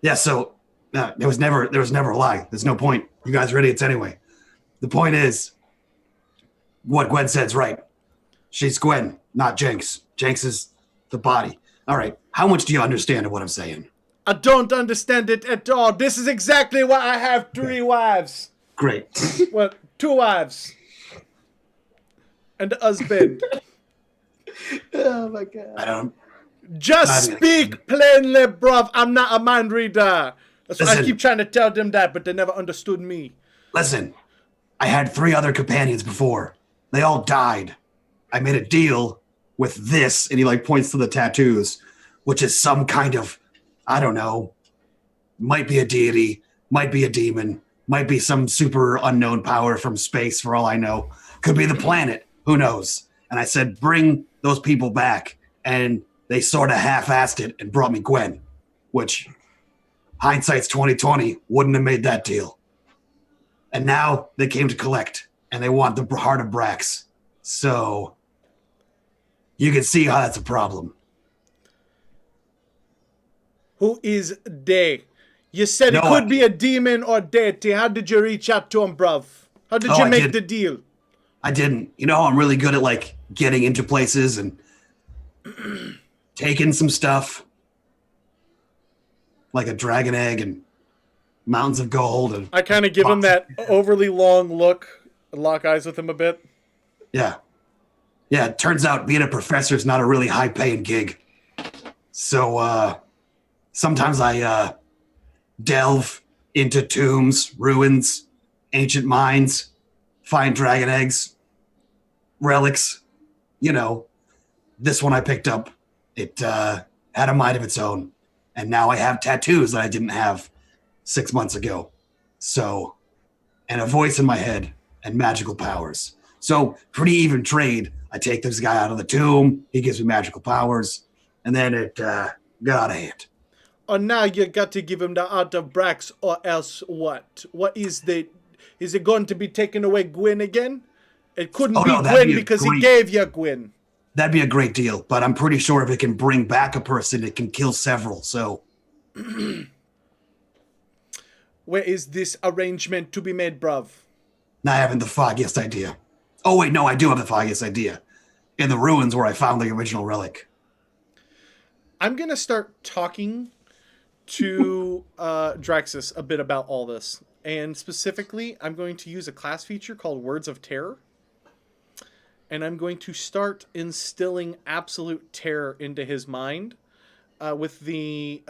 Yeah. So there was never a lie. There's no point. You guys are idiots anyway. The point is, what Gwen said's right. She's Gwen, not Jinx. Jinx is the body. All right. How much do you understand of what I'm saying? I don't understand it at all. This is exactly why I have 3 wives. Great. Well, 2 wives. And a husband. oh my god. I don't. Just speak plainly, bruv. I'm not a mind reader. That's why I Listen. keep trying to tell them that, but they never understood me. Listen, I had 3 other companions before. They all died. I made a deal with this, and he like points to the tattoos, which is some kind of, I don't know, might be a deity, might be a demon, might be some super unknown power from space for all I know. Could be the planet, who knows? And I said, bring those people back. And they sort of half-assed it and brought me Gwen, which hindsight's 2020, wouldn't have made that deal. And now they came to collect, and they want the heart of Brax. So you can see how that's a problem. Who is they? You said it could be a demon or deity. How did you reach out to him, bruv? How did you make the deal? I didn't. You know, I'm really good at like getting into places and taking some stuff. Like a dragon egg and mountains of gold. And I kind of give him that overly long look and lock eyes with him a bit. Yeah. Yeah, it turns out being a professor is not a really high-paying gig. So, sometimes I delve into tombs, ruins, ancient mines, find dragon eggs, relics. You know, this one I picked up, it had a mind of its own. And now I have tattoos that I didn't have 6 months ago. So, and a voice in my head and magical powers. So, pretty even trade. I take this guy out of the tomb, he gives me magical powers, and then it got out of hand. Oh, now you got to give him the art of Brax, or else what? What is is it going to be taking away Gwen again? It couldn't be Gwen because he gave you Gwen. That'd be a great deal, but I'm pretty sure if it can bring back a person, it can kill several, so... Where is this arrangement to be made, bruv? I haven't the foggiest idea. Oh, wait, no, I do have the foggiest idea. In the ruins where I found the original relic. I'm going to start talking to Draxus a bit about all this. And specifically, I'm going to use a class feature called Words of Terror. And I'm going to start instilling absolute terror into his mind with the...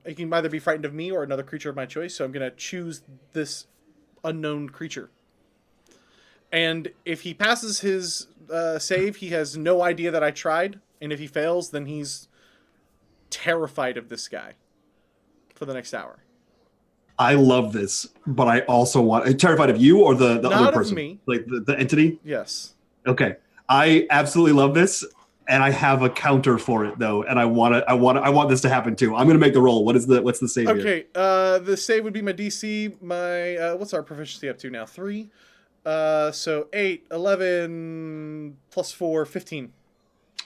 he can either be frightened of me or another creature of my choice. So I'm going to choose this unknown creature. And if he passes his save, he has no idea that I tried. And if he fails, then he's terrified of this guy for the next hour. I love this, but I also want... Terrified of you or the other person? Not of me. Like the entity? Yes. Okay. I absolutely love this, and I have a counter for it though, and I want this to happen too. I'm gonna make the roll. What's the save here? Okay, the save would be my DC. My what's our proficiency up to now? 3. So 8, 11 plus 4, 15.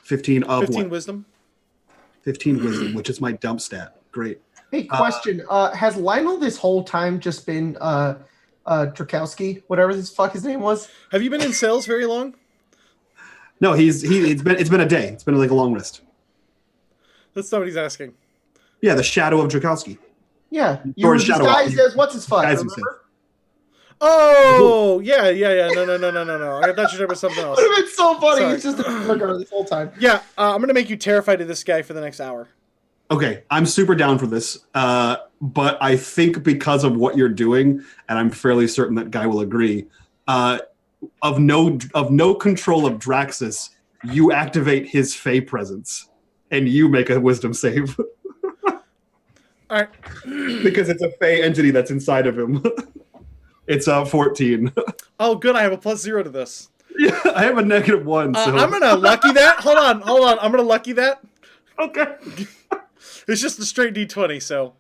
15 of 15 what? wisdom. 15 wisdom, which is my dump stat. Great. Hey, question. Has Lionel this whole time just been Drakowski, whatever the fuck his name was? Have you been in sales very long? No, it's been a day. It's been like a long rest. That's not what he's asking. Yeah, the shadow of Drakowski. Yeah, you were disguised as what's his fuck, remember? Oh, yeah. No. I thought you were talking about something else. Would have been so funny. Sorry. It's just a this whole time. Yeah, I'm going to make you terrified of this guy for the next hour. Okay, I'm super down for this, but I think because of what you're doing, and I'm fairly certain that Guy will agree, of no control of Draxus, you activate his Fey presence, and you make a Wisdom save. All right. Because it's a Fey entity that's inside of him. It's 14. Oh, good. I have a +0 to this. Yeah, I have a -1. So I'm gonna lucky that. Hold on. I'm gonna lucky that. okay. It's just a straight D20, so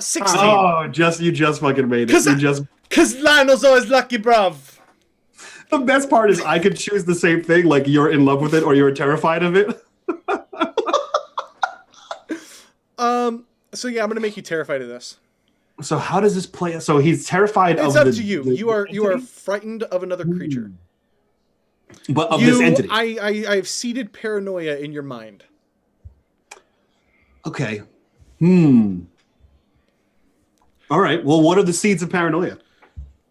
16. Oh, you just fucking made it. Cause Lionel's always lucky, bruv. The best part is I could choose the same thing, like you're in love with it or you're terrified of it. So yeah, I'm gonna make you terrified of this. So how does this play? So he's terrified of It's up to you. You are frightened of another creature. But of this entity. I've seeded paranoia in your mind. Okay. All right. Well, what are the seeds of paranoia?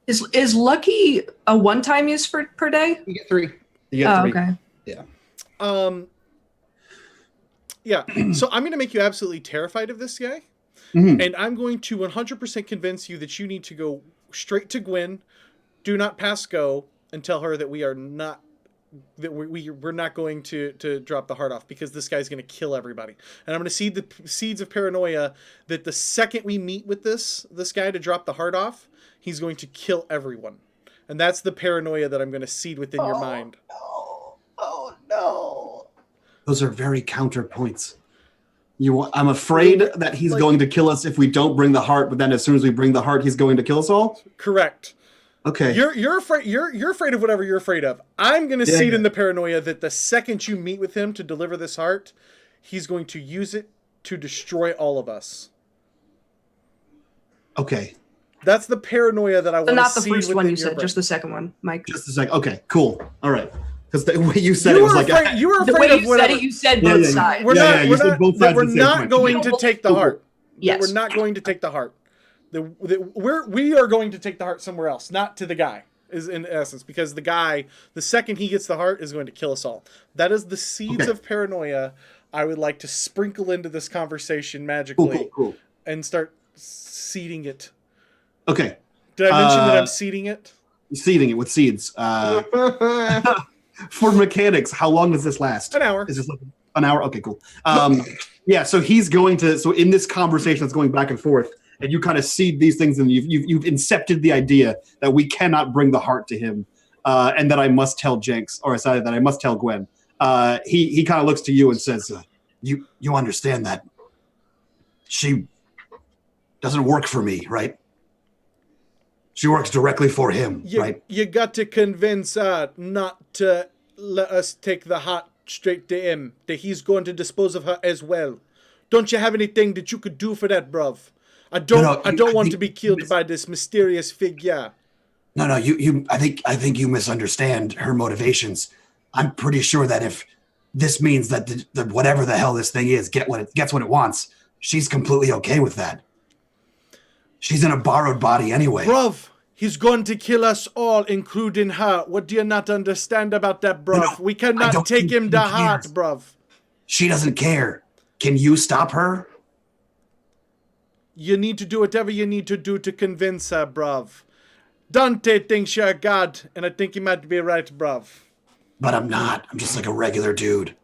Is lucky a one-time use per day? You get 3. You get 3. Okay. Yeah. Yeah. So I'm going to make you absolutely terrified of this guy. And I'm going to 100% convince you that you need to go straight to Gwen, do not pass go, and tell her that we're not going to drop the heart off because this guy's going to kill everybody. And I'm going to seed the seeds of paranoia that the second we meet with this guy to drop the heart off, he's going to kill everyone. And that's the paranoia that I'm going to seed within your mind. No. Oh no. Those are very counterpoints. I'm afraid that he's going to kill us if we don't bring the heart, but then as soon as we bring the heart, he's going to kill us all? Correct. Okay. You're afraid of whatever you're afraid of. I'm going to seed in the paranoia that the second you meet with him to deliver this heart, he's going to use it to destroy all of us. Okay. That's the paranoia that I want to Not seed the first one you said, brain. just the second one, Mike. Just a second. Okay, cool. All right. Because the way you said it was like... You were The afraid way of you whatever. said it, you said both sides. We're not going point. to take the heart. Yes. We're not going to take the heart. We are going to take the heart somewhere else, not to the guy, is in essence, because the guy, the second he gets the heart, is going to kill us all. That is the seeds of paranoia I would like to sprinkle into this conversation magically Cool. and start seeding it. Okay. Did I mention that I'm seeding it? Seeding it with seeds. For mechanics, how long does this last? An hour. Is this like an hour? Okay, cool. Yeah, so he's going to... So in this conversation that's going back and forth, and you kind of seed these things, and you've incepted the idea that we cannot bring the heart to him, and that I must tell Jenks, or sorry, that I must tell Gwen. He kind of looks to you and says, "You understand that she doesn't work for me, right? She works directly for him, right? You got to convince her not to let us take the heart straight to him. That he's going to dispose of her as well. Don't you have anything that you could do for that, bruv? I don't want to be killed by this mysterious figure." No, I think you misunderstand her motivations. I'm pretty sure that if this means that the whatever the hell this thing is gets what it wants, she's completely okay with that. She's in a borrowed body anyway. Bruv, he's going to kill us all, including her. What do you not understand about that, bruv? No, we cannot take him to heart, bruv. She doesn't care. Can you stop her? You need to do whatever you need to do to convince her, bruv. Dante thinks you're a god, and I think he might be right, bruv. But I'm not. I'm just like a regular dude.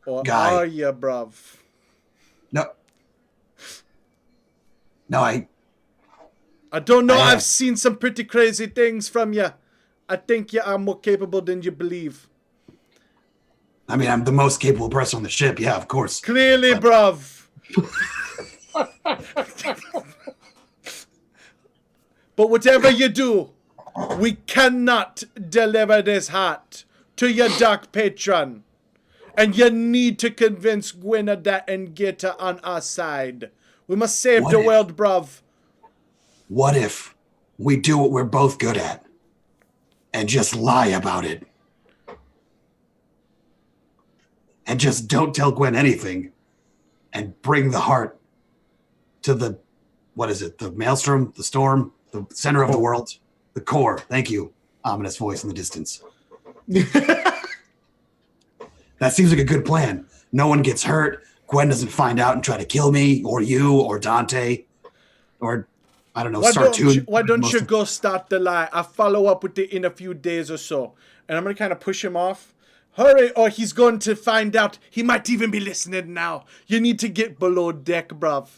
Or Guy. are you, bruv? No, I don't know. I've seen some pretty crazy things from you. I think you are more capable than you believe. I mean, I'm the most capable person on the ship. Yeah, of course. Clearly, bruv. But whatever you do, we cannot deliver this heart to your dark patron. And you need to convince Gwen of that and get her on our side. We must save the world, bruv. What if we do what we're both good at and just lie about it? And just don't tell Gwen anything and bring the heart to the, what is it, the maelstrom, the storm, the center of the world, the core. Thank you, ominous voice in the distance. That seems like a good plan. No one gets hurt. Gwen doesn't find out and try to kill me or you or Dante or I don't know, why don't you go start the lie? I'll follow up with it in a few days or so. And I'm going to kind of push him off. Hurry, or he's going to find out. He might even be listening now. You need to get below deck, bruv.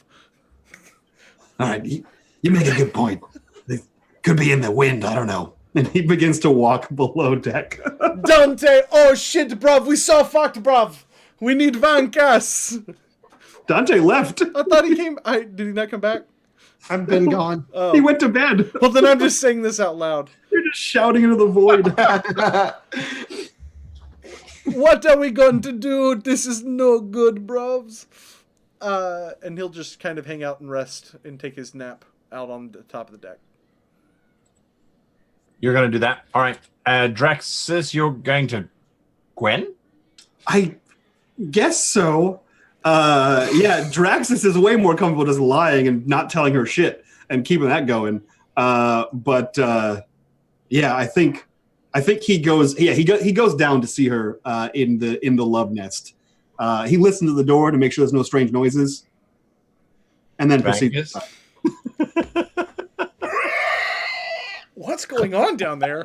All right, you make a good point. They could be in the wind, I don't know. And he begins to walk below deck. Dante, oh shit, bruv, we so fucked, bruv. We need Vankas. Dante left. I thought he came. Did he not come back? I've been gone. He went to bed. Well, then I'm just saying this out loud. You're just shouting into the void. What are we going to do? This is no good, bruvs. And he'll just kind of hang out and rest and take his nap out on the top of the deck. You're going to do that? All right. Drax says you're going to Gwen? I guess so. Yeah, Draxus is way more comfortable just lying and not telling her shit and keeping that going. But yeah, I think he goes. Yeah, he goes down to see her in the love nest. He listens to the door to make sure there's no strange noises, and then proceeds. What's going on down there?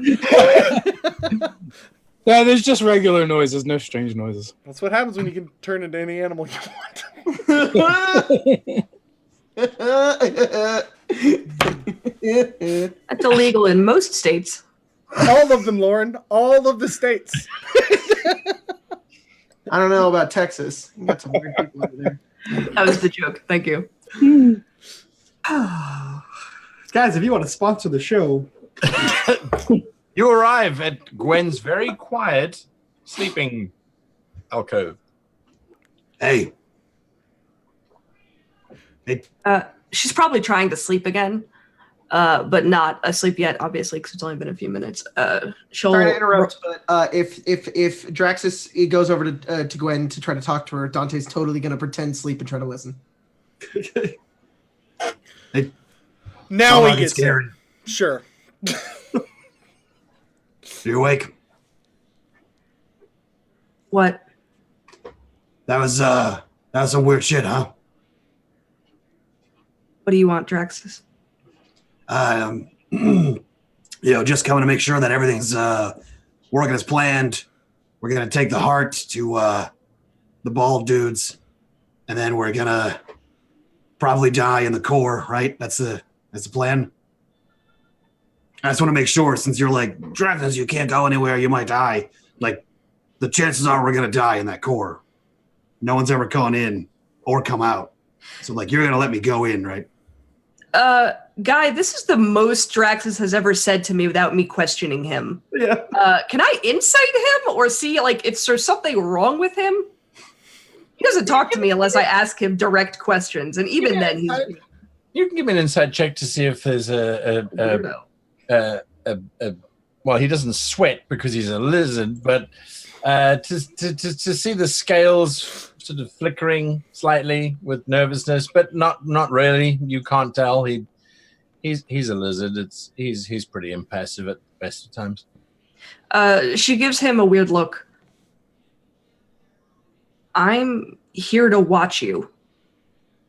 No, there's just regular noises, no strange noises. That's what happens when you can turn into any animal you want. That's illegal in most states. All of them, Lauren. All of the states. I don't know about Texas. You got some weird people over there. That was the joke. Thank you. Guys, if you want to sponsor the show. You arrive at Gwen's very quiet sleeping alcove. Hey. She's probably trying to sleep again, but not asleep yet, obviously, because it's only been a few minutes. She'll Sorry to interrupt, but if Draxus goes over to Gwen to try to talk to her, Dante's totally going to pretend sleep and try to listen. Now he gets scary. Sure. You awake? What? That was some weird shit, huh? What do you want, Draxus? Just coming to make sure that everything's working as planned. We're gonna take the heart to the bald dudes, and then we're gonna probably die in the core, right? That's the plan. I just want to make sure, since you're like, Draxus, you can't go anywhere, you might die. Like, the chances are we're gonna die in that core. No one's ever gone in or come out. So, like, you're gonna let me go in, right? Guy, this is the most Draxus has ever said to me without me questioning him. Yeah. Can I insight him or see, like, if there's something wrong with him? He doesn't talk to me unless I ask him direct questions, and even then, he's... You can give me an insight check to see if there's well, he doesn't sweat because he's a lizard, but to see the scales sort of flickering slightly with nervousness, but not really. You can't tell. He's a lizard. He's pretty impassive at the best of times. She gives him a weird look. I'm here to watch you.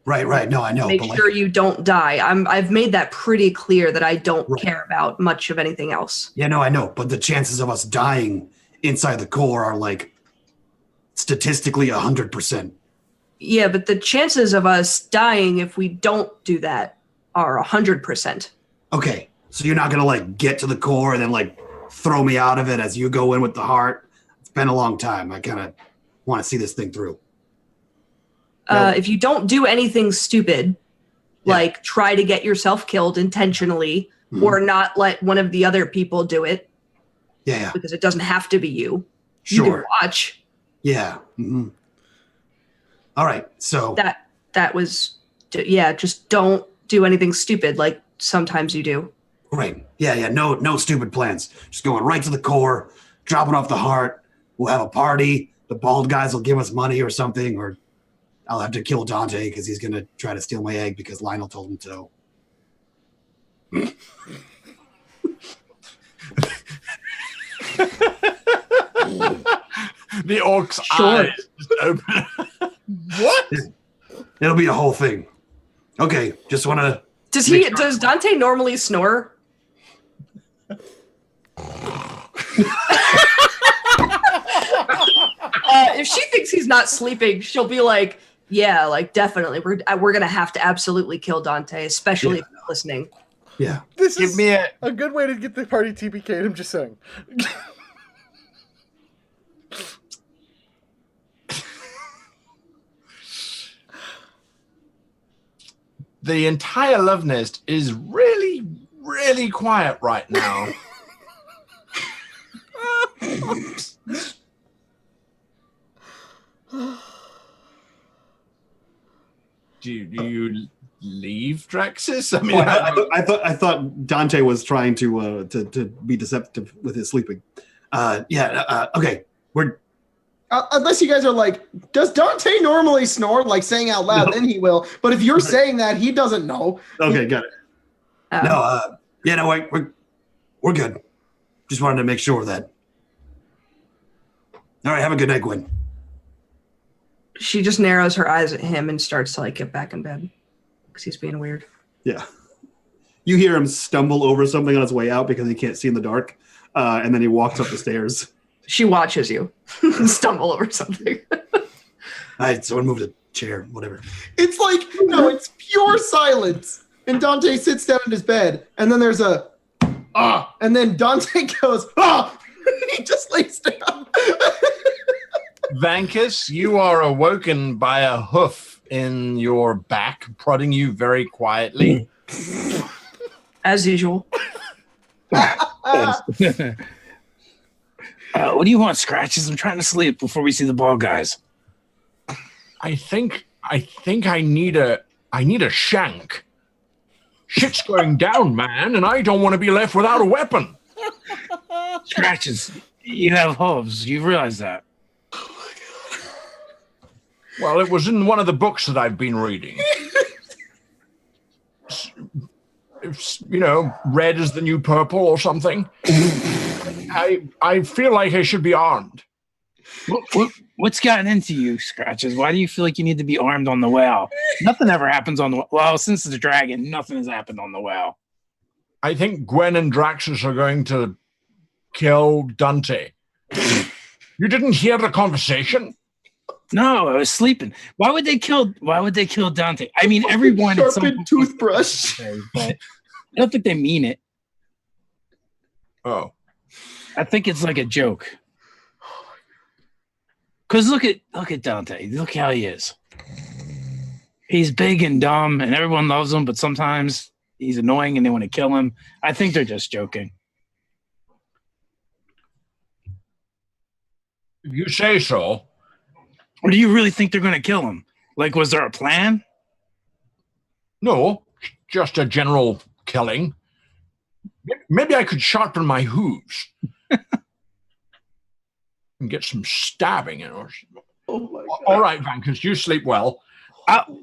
Right. No, I know. Make sure you don't die. I've made that pretty clear that I don't care about much of anything else. Yeah, no, I know. But the chances of us dying inside the core are like statistically 100%. Yeah, but the chances of us dying if we don't do that are 100%. Okay, so you're not gonna like get to the core and then like throw me out of it as you go in with the heart. It's been a long time. I kind of want to see this thing through. If you don't do anything stupid, like try to get yourself killed intentionally, or not let one of the other people do it. Yeah. Because it doesn't have to be you. Sure. You can watch. Yeah. Mm-hmm. All right. So that was, just don't do anything stupid like sometimes you do. Right. Yeah. No stupid plans. Just going right to the core, dropping off the heart. We'll have a party. The bald guys will give us money or something, or I'll have to kill Dante because he's going to try to steal my egg because Lionel told him to. The orc's eyes just open. What? It'll be a whole thing. Okay, just want to. Does Dante normally snore? If she thinks he's not sleeping, she'll be like, "Yeah, like definitely, we're gonna have to absolutely kill Dante, especially if you're listening." Yeah. This Give is me a good way to get the party TPK'd, I'm just saying. The entire Love Nest is really, really quiet right now. Do you leave, Draxus? I mean, I thought Dante was trying to be deceptive with his sleeping. Okay. We're Unless you guys are like, does Dante normally snore? Like saying out loud, then he will. But if you're saying that, he doesn't know. Okay, got it. we're good. Just wanted to make sure that. All right, have a good night, Gwen. She just narrows her eyes at him and starts to like get back in bed because he's being weird. Yeah. You hear him stumble over something on his way out because he can't see in the dark, and then he walks up the stairs. She watches you stumble over something. All right, someone move the chair, whatever. It's like, no, it's pure silence. And Dante sits down in his bed, and then there's a, and then Dante goes, he just lays down. Vankus, you are awoken by a hoof in your back, prodding you very quietly. As usual. What do you want, Scratches? I'm trying to sleep before we see the ball guys. I think I need a shank. Shit's going down, man, and I don't want to be left without a weapon. Scratches, you have hooves. You realize that. Well, it was in one of the books that I've been reading. It's, red is the new purple or something. I feel like I should be armed. What's gotten into you, Scratches? Why do you feel like you need to be armed on the well? Nothing ever happens on the well. Since the dragon, nothing has happened on the well. I think Gwen and Draxus are going to kill Dante. You didn't hear the conversation? No, I was sleeping. Why would they kill Dante? I mean, everyone Sharpened toothbrush. But I don't think they mean it. Oh. I think it's like a joke. Because look at Dante. Look how he is. He's big and dumb, and everyone loves him, but sometimes he's annoying and they want to kill him. I think they're just joking. If you say so. Or do you really think they're going to kill him? Like, was there a plan? No, just a general killing. Maybe I could sharpen my hooves. And get some stabbing in. Oh my God. All right, Vankus, you sleep well.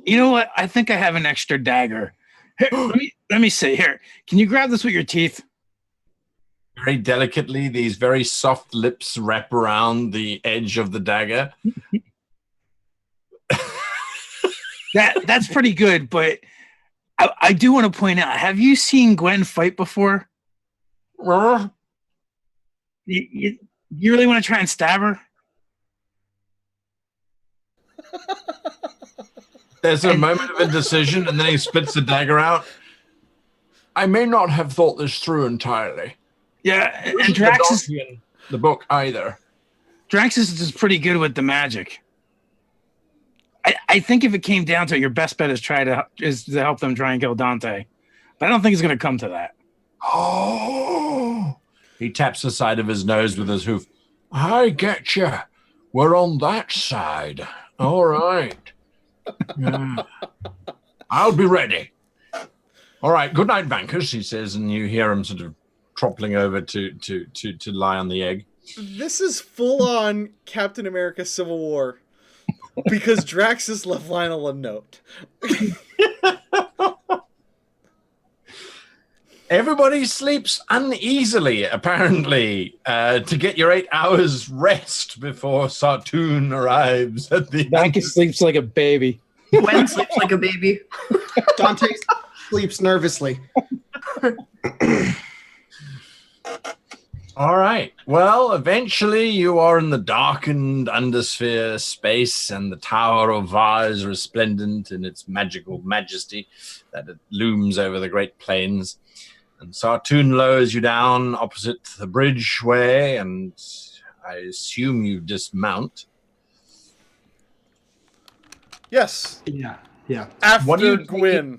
You know what? I think I have an extra dagger. Here, let me see. Here, can you grab this with your teeth? Very delicately, these very soft lips wrap around the edge of the dagger. That's pretty good, but I do want to point out, have you seen Gwen fight before? You really want to try and stab her? There's a moment of indecision, and then he spits the dagger out. I may not have thought this through entirely. Yeah, and Drax is in the book either. Drax is pretty good with the magic. I think if it came down to it, your best bet is to help them try and kill Dante. But I don't think it's going to come to that. Oh! He taps the side of his nose with his hoof. I get you. We're on that side. All right. Yeah. I'll be ready. All right. Good night, Bankers, he says, and you hear him sort of troppling over to lie on the egg. This is full-on Captain America Civil War. Because Draxus left Lionel a note. Everybody sleeps uneasily, apparently, to get your 8 hours rest before Sartoon arrives at the Danke sleeps like a baby. Gwen sleeps like a baby. Dante sleeps nervously. All right. Well, eventually you are in the darkened undersphere space, and the Tower of Va is resplendent in its magical majesty that it looms over the Great Plains. And Sartoon lowers you down opposite the bridgeway, and I assume you dismount. Yes. Yeah. Yeah. After What do you Gwen.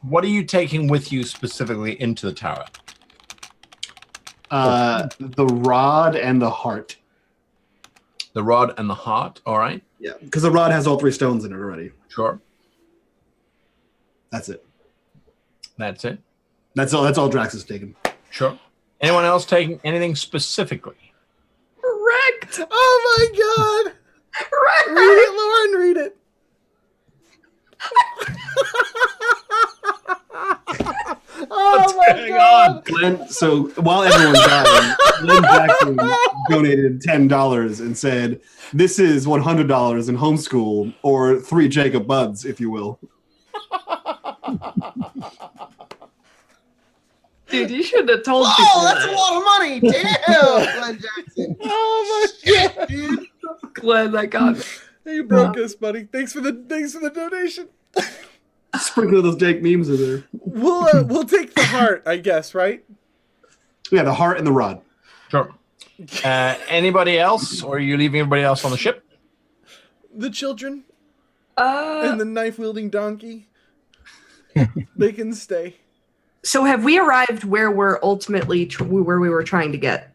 What are you taking with you specifically into the tower? The rod and the heart. The rod and the heart, all right? Yeah, because the rod has all 3 stones in it already. Sure. That's it. That's it. That's all Drax is taking. Sure. Anyone else taking anything specifically? Wrecked. Oh my god! Wrecked. Read it, Lauren, read it. Oh my god! Glenn, so while everyone's dying, Glenn Jackson donated $10 and said, "This is $100 in homeschool, or 3 Jacob BUDZ, if you will." Dude, you shouldn't have told people Oh, that's that. a lot of money. Damn, Glenn Jackson. Oh my god! Dude. Glenn, that got me. You broke us, buddy. Thanks for the donation. Sprinkle those Jake memes in there. We'll take the heart, I guess, right? Yeah, the heart and the rod. Sure. Anybody else, or are you leaving everybody else on the ship? The children and the knife-wielding donkey. They can stay. So have we arrived where we're ultimately where we were trying to get?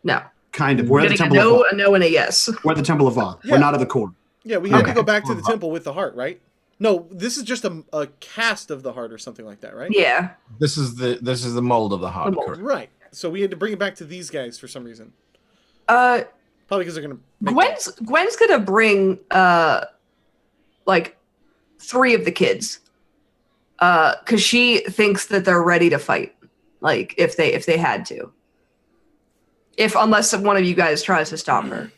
No. Kind of. We're at the Getting a Temple no, of Va. a no, and a yes. We're at the Temple of Va. Yeah. We're not at the core. Yeah, we have to Okay. go back to the temple with the heart, right? No, this is just a cast of the heart or something like that, right? Yeah. This is the mold of the heart. The mold. correct. Right. So we had to bring it back to these guys for some reason. Uh, Probably because they're gonna. Make Gwen's gonna bring like 3 of the kids, because she thinks that they're ready to fight. Like if they had to. Unless one of you guys tries to stop her.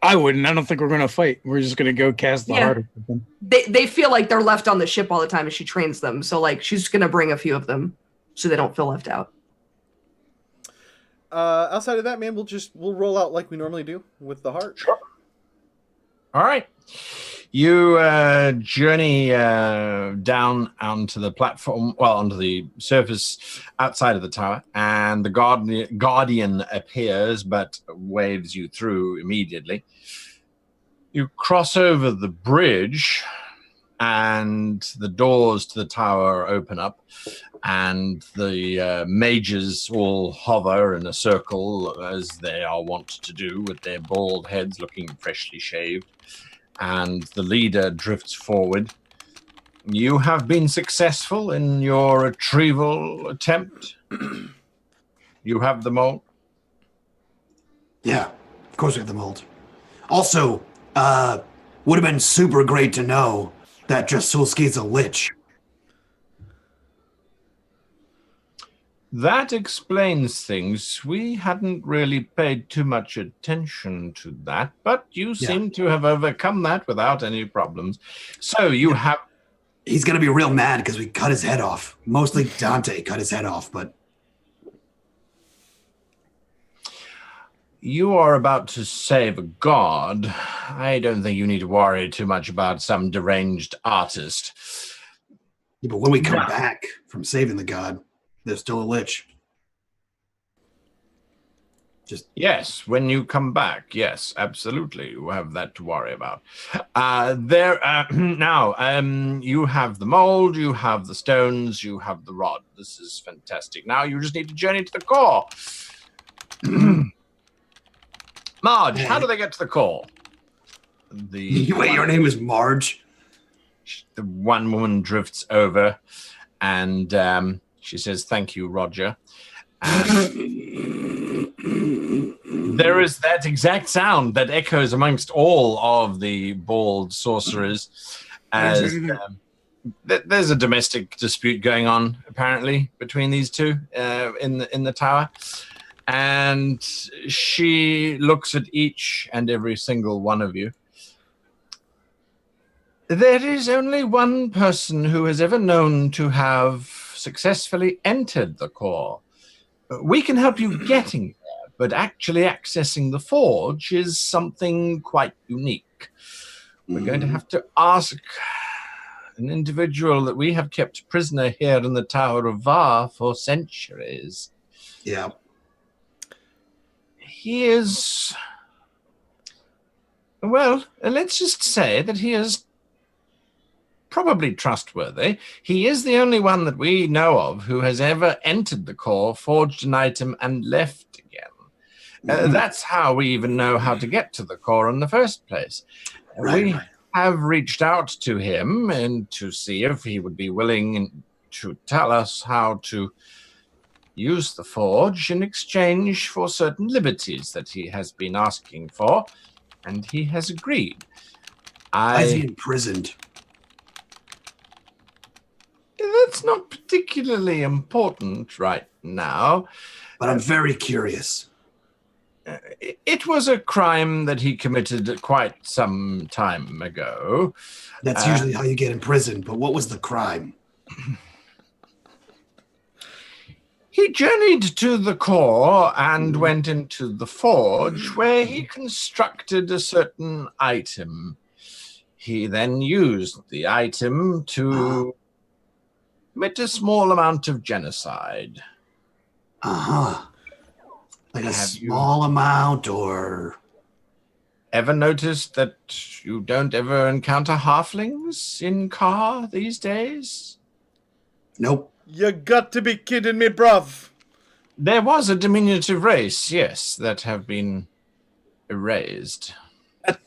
I wouldn't. I don't think we're going to fight. We're just going to go cast the Yeah. heart or something. They feel like they're left on the ship all the time as she trains them. So like she's gonna bring a few of them so they don't feel left out. outside of that, man, we'll roll out like we normally do with the heart. Sure. All right. You journey down onto the platform, onto the surface outside of the tower, and the guardian appears but waves you through immediately. You cross over the bridge, and the doors to the tower open up, and the mages all hover in a circle, as they are wont to do, with their bald heads looking freshly shaved. And the leader drifts forward. You have been successful in your retrieval attempt. You have the mold. Yeah, of course we have the mold. Also, would have been super great to know that Jasulski's a lich. That explains things. We hadn't really paid too much attention to that, but you seem to have overcome that without any problems. So you have... He's going to be real mad because we cut his head off. Mostly Dante cut his head off, but... You are about to save a god. I don't think you need to worry too much about some deranged artist. Yeah, but when we come back from saving the god, there's still a lich. Yes, when you come back, yes, absolutely, you have that to worry about. Now, you have the mold, you have the stones, you have the rod. This is fantastic. Now you just need to journey to the core. Marge, how do they get to the core? Wait, your name is Marge? The one woman drifts over, and she says, "Thank you, Roger." There is that exact sound that echoes amongst all of the bald sorcerers as there's a domestic dispute going on, apparently, between these two in the tower. And she looks at each and every single one of you. There is only one person who has ever known to have successfully entered the core. We can help you getting there, but actually accessing the forge is something quite unique. We're going to have to ask an individual that we have kept prisoner here in the Tower of Var for centuries. Yeah. He is... Well, let's just say that he is probably trustworthy. He is the only one that we know of who has ever entered the core, forged an item, and left again. That's how we even know how to get to the core in the first place. We have reached out to him and to see if he would be willing to tell us how to use the forge in exchange for certain liberties that he has been asking for, and he has agreed. Is he imprisoned? That's not particularly important right now. But I'm very curious. It was a crime that he committed quite some time ago. That's usually how you get imprisoned, but what was the crime? He journeyed to the core and went into the forge where he constructed a certain item. He then used the item to commit a small amount of genocide. Like a small amount, or... Ever noticed that you don't ever encounter halflings in Car these days? Nope. You got to be kidding me, bruv. There was a diminutive race, yes, that have been erased.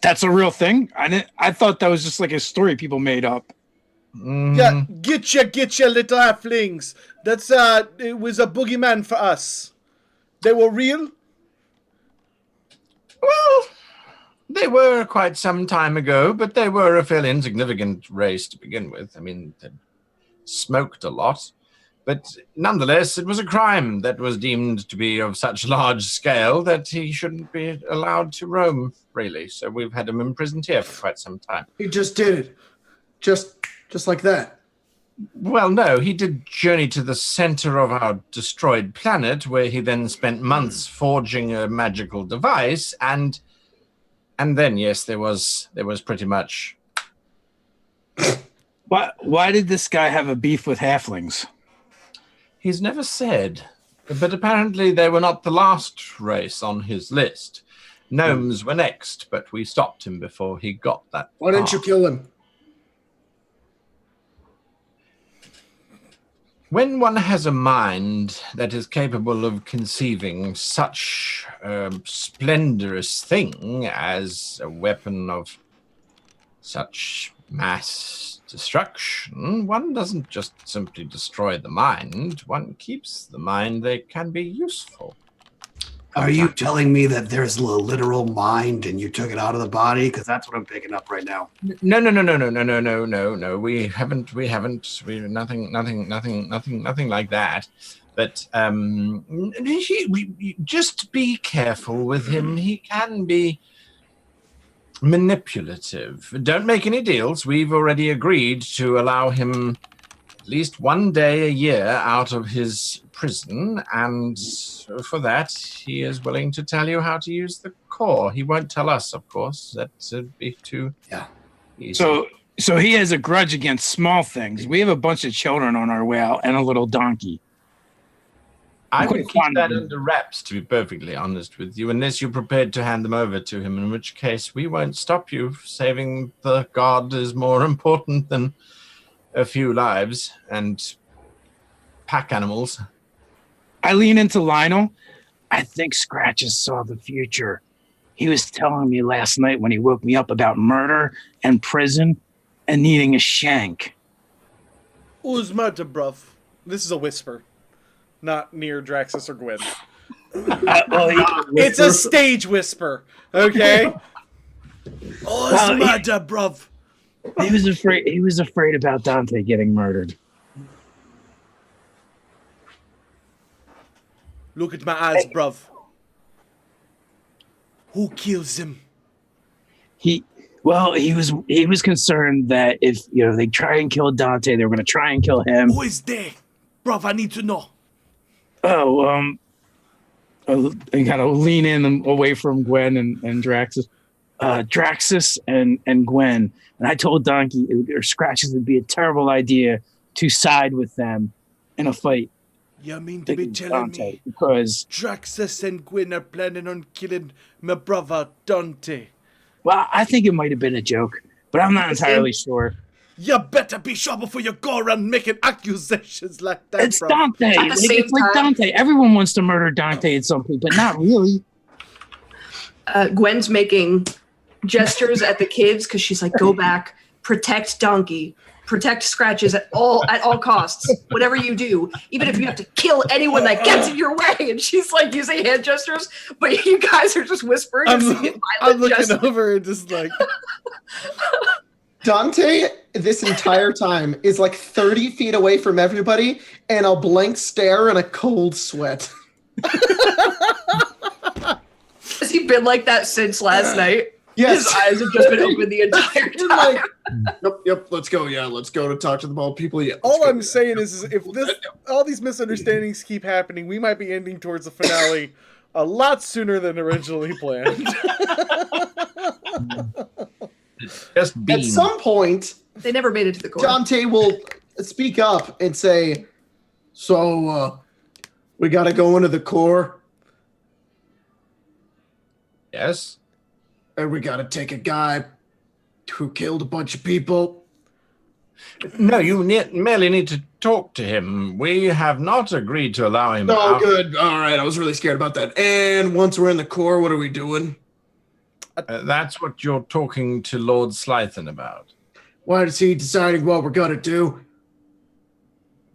That's a real thing? I thought that was just like a story people made up. Yeah, get ya, little halflings. That's it was a boogeyman for us. They were real? Well, they were quite some time ago, but they were a fairly insignificant race to begin with. I mean, they smoked a lot. But nonetheless, it was a crime that was deemed to be of such large scale that he shouldn't be allowed to roam freely. So we've had him imprisoned here for quite some time. He just did it. Just like that. Well, no, he did journey to the center of our destroyed planet, where he then spent months forging a magical device, and then, yes, there was pretty much... Why did this guy have a beef with halflings? He's never said, but apparently they were not the last race on his list. Gnomes were next, but we stopped him before he got that Why didn't you kill him? When one has a mind that is capable of conceiving such a splendorous thing as a weapon of such mass destruction, one doesn't just simply destroy the mind, one keeps the mind that can be useful. Are you telling me that there's a literal mind and you took it out of the body? Because that's what I'm picking up right now. No. We haven't. Nothing like that. But just be careful with him. He can be manipulative. Don't make any deals. We've already agreed to allow him at least one day a year out of his prison, and for that he is willing to tell you how to use the core. He won't tell us, of course. That would be too easy. So he has a grudge against small things. We have a bunch of children on our way out and a little donkey. I would keep that under wraps, to be perfectly honest with you, unless you're prepared to hand them over to him, in which case we won't stop you. Saving the god is more important than a few lives and pack animals. I lean into Lionel. I think Scratches saw the future. He was telling me last night when he woke me up about murder and prison and needing a shank. Who's murder, bruv? This is a whisper. not near Draxus or Gwen. Well, It's a stage whisper, okay? Oh, what's the matter, bruv? he was afraid. He was afraid about Dante getting murdered. Look at my eyes, bruv. Who kills him? He was concerned that if they try and kill Dante, they were going to try and kill him. Who is there? Bruv, I need to know. Oh, and kind of lean in and away from Gwen and Draxus. Draxus and Gwen. And I told Donkey or Scratches would be a terrible idea to side with them in a fight. You mean to be against telling Dante, me because Draxus and Gwen are planning on killing my brother Dante? well, I think it might have been a joke, but I'm not entirely sure. You better be sure before you go around making accusations like that, It's bro. Dante. At the same It's like time- Dante. Everyone wants to murder Dante at some point, but not really. Gwen's making gestures at the kids because she's like, "Go back, protect Donkey, protect Scratches at all costs. Whatever you do, even if you have to kill anyone that gets in your way." And she's like using hand gestures, but you guys are just whispering. I'm violent looking gestures. over and just like, Dante, this entire time, is like 30 feet away from everybody, and a blank stare and a cold sweat. Has he been like that since last night? Yes. His eyes have just been open the entire You're time. like, Yep, let's go. Yeah, let's go to talk to the bald people. Yeah. let's all go. I'm saying is if all these misunderstandings keep happening, we might be ending towards the finale a lot sooner than originally planned. Just at beam. some point, They never made it to the core. Dante will speak up and say, "So, we got to go into the core, Yes. And we got to take a guy who killed a bunch of people. No, you merely need to talk to him. We have not agreed to allow him Oh, out. good. All right. I was really scared about that. And once we're in the core, what are we doing? That's what you're talking to Lord Slythen about. Why is he deciding what we're going to do?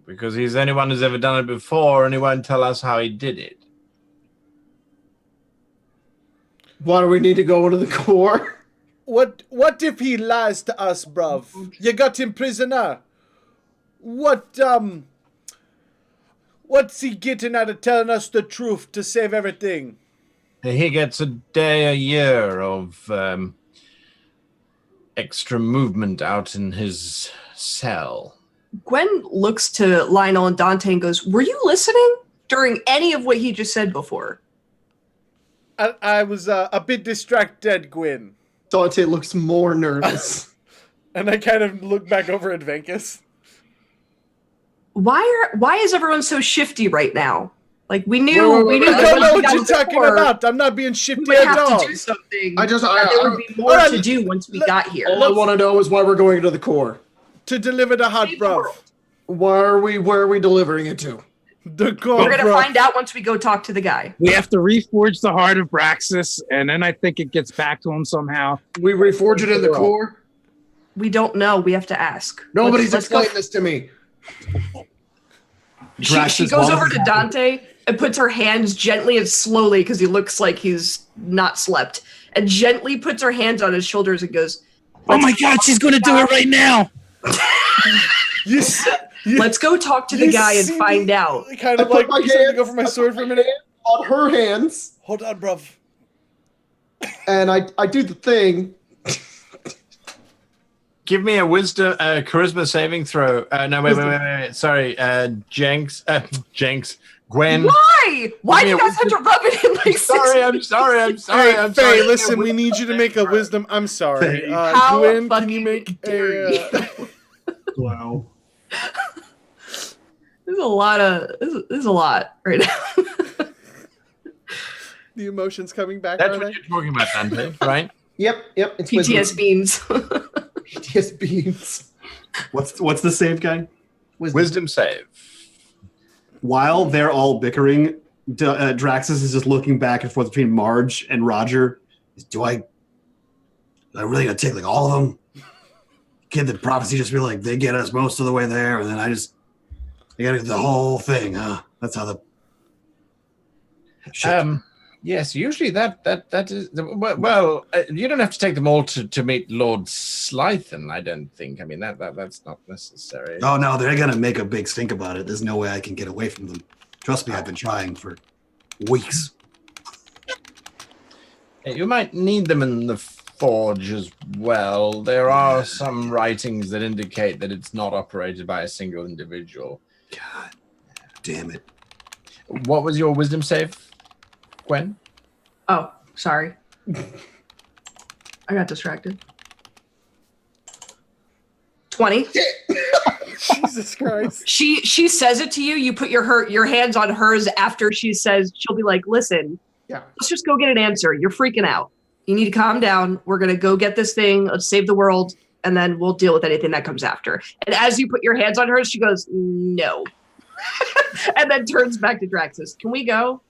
Because he's the only one who's ever done it before, and he won't tell us how he did it. why do we need to go into the core?" What if he lies to us, bruv? You got him prisoner. What's he getting out of telling us the truth to save everything? He gets a day a year of extra movement out in his cell. Gwen looks to Lionel and Dante and goes, "Were you listening during any of what he just said before?" I was a bit distracted, Gwen. Dante looks more nervous. And I kind of look back over at Venkus. Why is everyone so shifty right now? Like we knew I don't know once we what got you're to the talking core, about. I'm not being we shifty would at have all. to do something. I just- that there would be more Alright, to do once we got here. All I want to know is why we're going into the core. To deliver the hot Save the bruv. world. Where are we delivering it to? The core, We're gonna bruv. find out once we go talk to the guy. We have to reforge the heart of Braxis, and then I think it gets back to him somehow. We reforge it in the core? We don't know. We have to ask. Nobody's Let's go. explained this to me. She Draxus goes walks over to Dante and puts her hands gently and slowly, because he looks like he's not slept, and gently puts her hands on his shoulders and goes, Oh my God, she's going to do it right now. You s- you- "Let's go talk to the you guy and see find me out." Kind of I put like my you said to hands- go for my I sword put for a my minute. hands on her hands, Hold on, bruv. and I do the thing. Give me a wisdom, charisma saving throw. No, wait. Sorry, Jenks. Gwen. Why? Why do you Give me a guys have to rub it in like Sorry, I'm sorry. Hey, I'm Faye, sorry. listen, we need you to make a wisdom. I'm sorry. Faye. How Gwen, can fucking you make dare a... Wow. There's a lot right now. the emotions coming back, That's are what they? you're talking about, Dante, right? Yep. It's PTS beans. PTS beans. What's the save guy? Wisdom save. While they're all bickering, Draxus is just looking back and forth between Marge and Roger. Do I really gotta take like all of them? Can the prophecy just be like they get us most of the way there, and then I just You gotta do the whole thing, huh? That's how the. Shit. Yes, usually that is well. You don't have to take them all to meet Lord Slythen. I don't think. I mean that's not necessary. Oh no, they're gonna make a big stink about it. There's no way I can get away from them. Trust me, I've been trying for weeks. You might need them in the forge as well. There are some writings that indicate that it's not operated by a single individual. God damn it. What was your wisdom save, Gwen? Oh, sorry. I got distracted. 20. Jesus Christ. She says it to you. You put your hands on hers after she says, she'll be like, listen, let's just go get an answer. You're freaking out. You need to calm down. We're going to go get this thing. Let's save the world. And then we'll deal with anything that comes after. And as you put your hands on hers, she goes, no. And then turns back to Draxus. Can we go?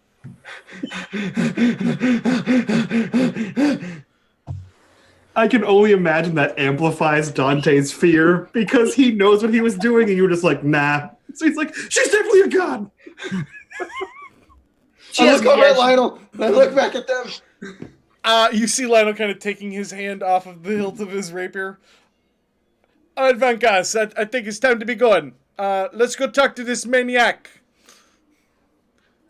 I can only imagine that amplifies Dante's fear because he knows what he was doing and you were just like, nah. So he's like, she's definitely a god. I look over at Lionel and I look back at them. You see Lionel kind of taking his hand off of the hilt of his rapier. All right, Vankas, I think it's time to be going. Let's go talk to this maniac.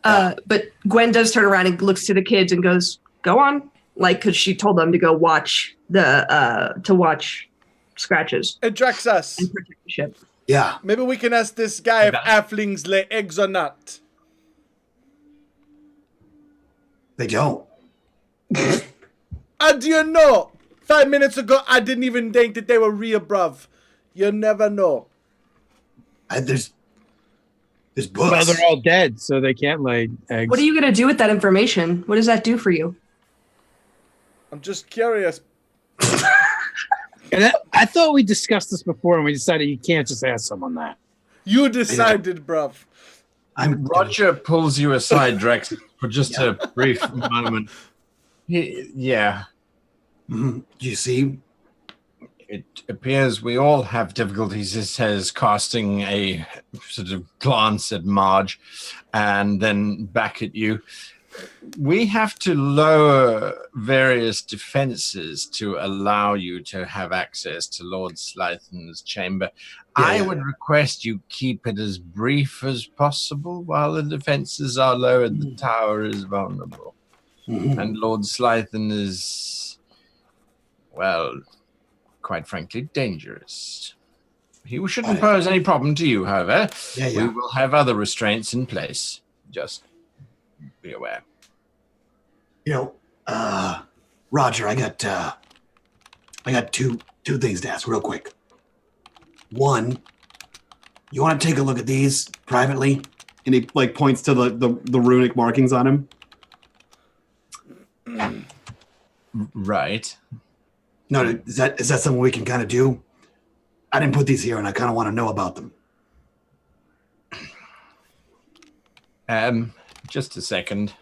But Gwen does turn around and looks to the kids and goes, go on. Like, because she told them to go watch watch Scratches. And Draxus. And protect the ship. Yeah. Maybe we can ask this guy if halflings lay eggs or not. They don't. How do you know? 5 minutes ago, I didn't even think that they were real, bruv. You never know. There's books. Well, they're all dead, so they can't lay eggs. What are you going to do with that information? What does that do for you? I'm just curious. And I thought we discussed this before, and we decided you can't just ask someone that. You decided, bruv. Roger pulls you aside, Drax, for just a brief moment. Yeah. Mm-hmm. Do you see? It appears we all have difficulties, he says, casting a sort of glance at Marge and then back at you. We have to lower various defenses to allow you to have access to Lord Slythen's chamber. I would request you keep it as brief as possible while the defenses are lowered. The tower is vulnerable. Mm-hmm. And Lord Slythen is, well, quite frankly, dangerous. He shouldn't pose any problem to you, however. We will have other restraints in place. Just be aware. You know, Roger, I got two things to ask real quick. One, you want to take a look at these privately? And he like points to the runic markings on him. Right. No, is that something we can kind of do? I didn't put these here, and I kind of want to know about them. Just a second.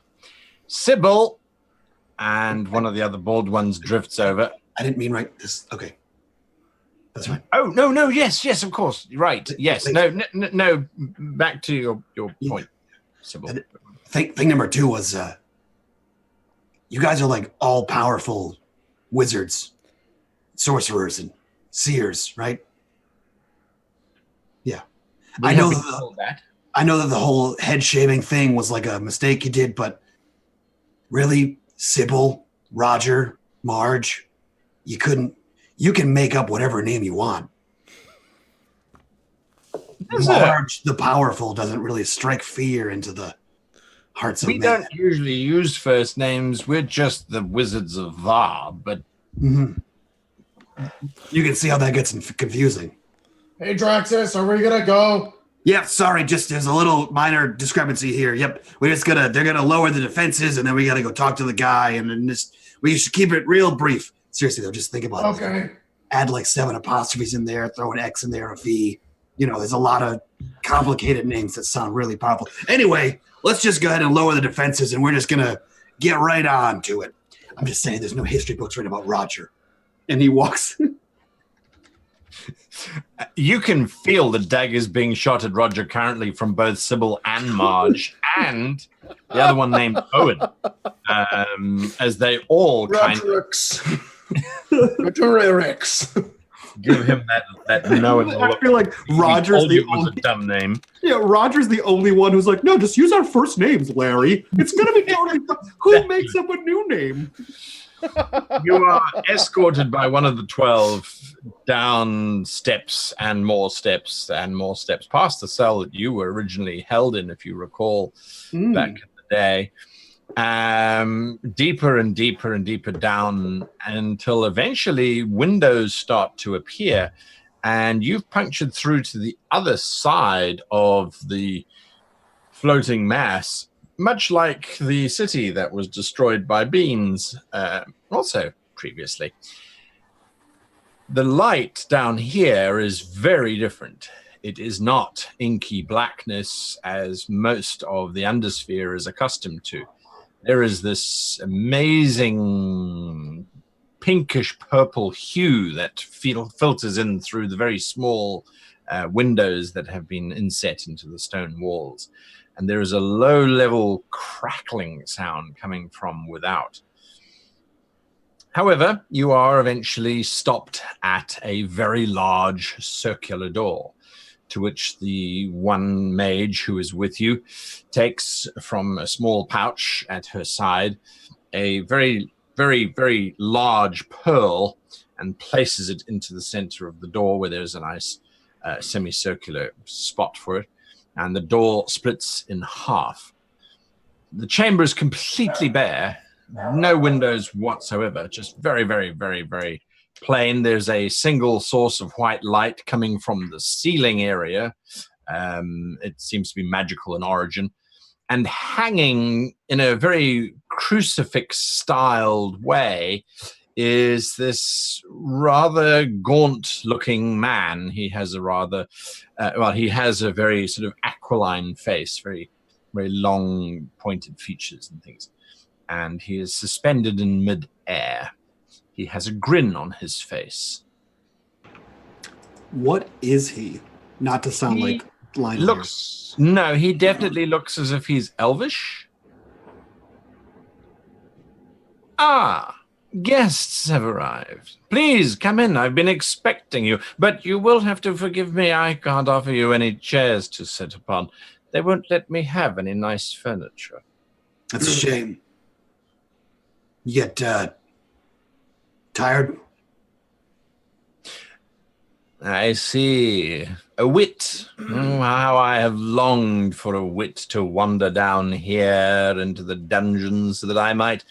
Sybil, and one of the other bald ones drifts over. I didn't mean right this. Okay. That's right. Oh, no, yes, of course. Right, yes. No, back to your point, Sybil. Thing number two was, you guys are like all-powerful wizards, sorcerers, and seers, right? Yeah. I know that the whole head shaving thing was like a mistake you did, but really, Sybil, Roger, Marge, you can make up whatever name you want. Marge, the powerful, doesn't really strike fear into the hearts of men. We don't usually use first names. We're just the Wizards of Var, but... Mm-hmm. You can see how that gets confusing. Hey, Draxus, are we gonna go? Yeah, sorry, just there's a little minor discrepancy here. Yep, they're gonna lower the defenses, and then we gotta go talk to the guy, and then we should keep it real brief. Seriously though, just think about it. Okay. Add like 7 apostrophes in there, throw an X in there, a V. You know, there's a lot of complicated names that sound really powerful. Anyway, let's just go ahead and lower the defenses, and we're just gonna get right on to it. I'm just saying, there's no history books written about Roger. And he walks. You can feel the daggers being shot at Roger currently from both Sybil and Marge, and the other one named Owen, as they all kind of Rex. give him that knowing I look. feel like Roger's Told the you it was only a dumb name. Yeah, Roger's the only one who's like, no, just use our first names, Larry. It's gonna be totally who makes up a new name? You are escorted by one of the 12 down steps and more steps past the cell that you were originally held in, if you recall, back in the day. Deeper and deeper and deeper down until eventually windows start to appear, and you've punctured through to the other side of the floating mass, much like the city that was destroyed by Beans also previously. The light down here is very different. It is not inky blackness as most of the Undersphere is accustomed to. There is this amazing pinkish purple hue that filters in through the very small windows that have been inset into the stone walls. And there is a low-level crackling sound coming from without. However, you are eventually stopped at a very large circular door, to which the one mage who is with you takes from a small pouch at her side a very, very, very large pearl and places it into the center of the door where there's a nice semicircular spot for it. And the door splits in half. The chamber is completely bare, no windows whatsoever, just very, very, very, very plain. There's a single source of white light coming from the ceiling area. It seems to be magical in origin. And hanging in a very crucifix-styled way is this rather gaunt-looking man. He has a rather, he has a very sort of aquiline face, very, very long, pointed features and things. And he is suspended in mid-air. He has a grin on his face. What is he? Not to sound like blind. No, he definitely looks as if he's elvish. Ah, guests have arrived. Please come in. I've been expecting you, but you will have to forgive me. I can't offer you any chairs to sit upon. They won't let me have any nice furniture. That's a shame. You get tired? I see. A wit. Oh, how I have longed for a wit to wander down here into the dungeons so that I might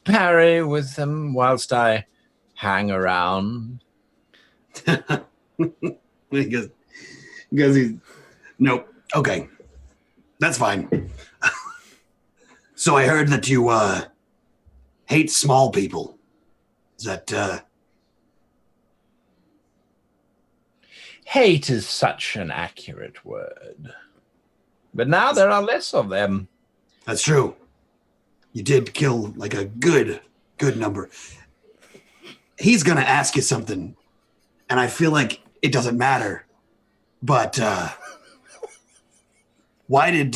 parry with them whilst I hang around. Because he's... Nope. Okay. That's fine. So I heard that you hate small people. Is that... Hate is such an accurate word. But now there are less of them. That's true. You did kill like a good number. He's going to ask you something, and I feel like it doesn't matter. But why'd you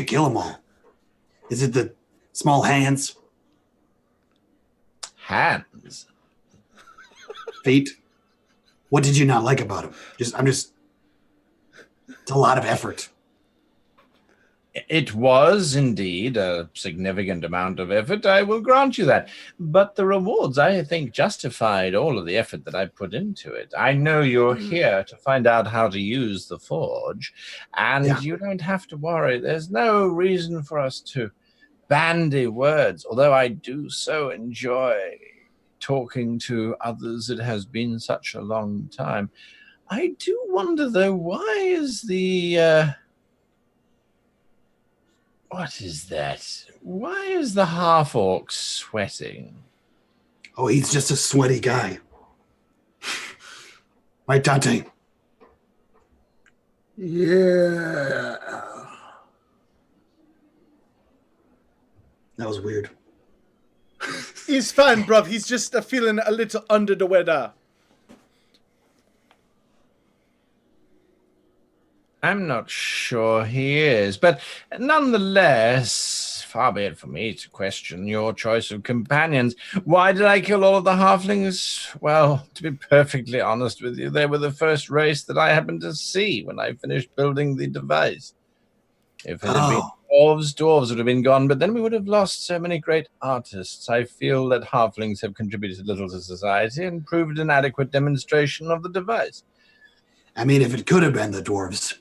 kill them all? Is it the small hands? Hands? Feet? What did you not like about him? It's a lot of effort. It was indeed a significant amount of effort, I will grant you that. But the rewards, I think, justified all of the effort that I put into it. I know you're here to find out how to use the forge, and you don't have to worry. There's no reason for us to bandy words, although I do so enjoy talking to others. It has been such a long time. I do wonder, though, why is the... what is that? Why is the half-orc sweating? Oh, he's just a sweaty guy. Right, Dante? Yeah. That was weird. He's fine, bruv. He's just feeling a little under the weather. I'm not sure he is, but nonetheless, far be it from me to question your choice of companions. Why did I kill all of the halflings? Well, to be perfectly honest with you, they were the first race that I happened to see when I finished building the device. If it had been dwarves would have been gone, but then we would have lost so many great artists. I feel that halflings have contributed little to society and proved an adequate demonstration of the device. I mean, if it could have been the dwarves,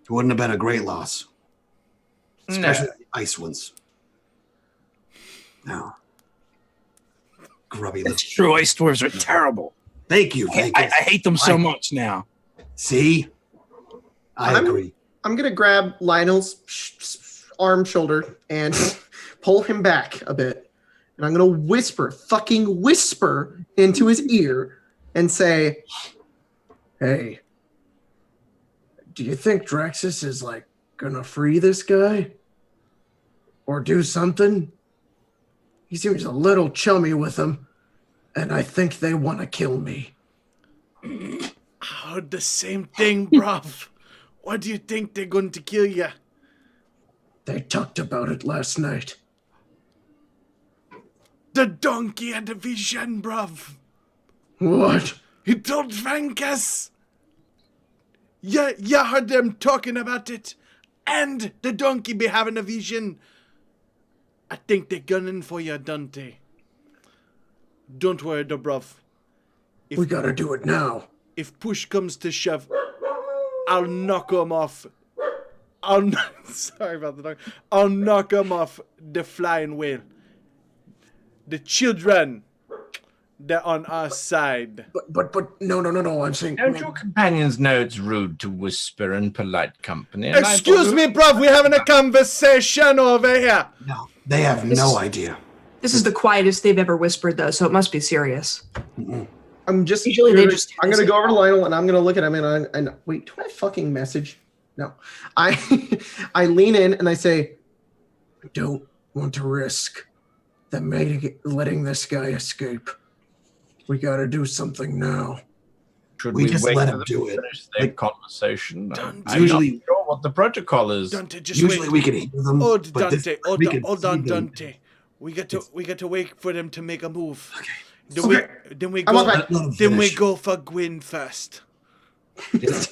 it wouldn't have been a great loss. Especially the ice ones. No. Grubby. It's true. Ice dwarves are terrible. Thank you. I hate them so much now. See? I agree. I'm going to grab Lionel's arm shoulder and pull him back a bit. And I'm going to fucking whisper into his ear and say, hey, do you think Draxus is like going to free this guy? Or do something? He seems a little chummy with them. And I think they want to kill me. I heard the same thing, bruv. Why do you think they're going to kill you? They talked about it last night. The donkey had a vision, bruv. What? He told Vankas. Yeah, you heard them talking about it. And the donkey be having a vision. I think they're gunning for you, Dante. Don't worry, though, bruv. We gotta do it now. If push comes to shove, I'll knock him off. Sorry about the dog. I'll knock him off the flying whale. The children, they're on our side. But no. I'm saying. Don't your companions know it's rude to whisper in polite company? Excuse me, bruv. We're having a conversation over here. No, they have no idea. This is the quietest they've ever whispered, though, so it must be serious. Mm-mm. I'm just Usually they just. I'm gonna go over to Lionel and I'm gonna look at him and wait. Do I fucking message? No. I lean in and I say, I don't want to risk them letting this guy escape. We gotta do something now. Should We just wait let for him them do to it. finish their conversation? Dante. I'm Usually- not sure what the protocol is. Dante, just Usually wait. we can hear them. Hold, but Dante. we can Hold see on, them. Dante. We got to wait for them to make a move. Okay. Then we I'm go. up back. Let them Then we finish. go for Gwen first. They Because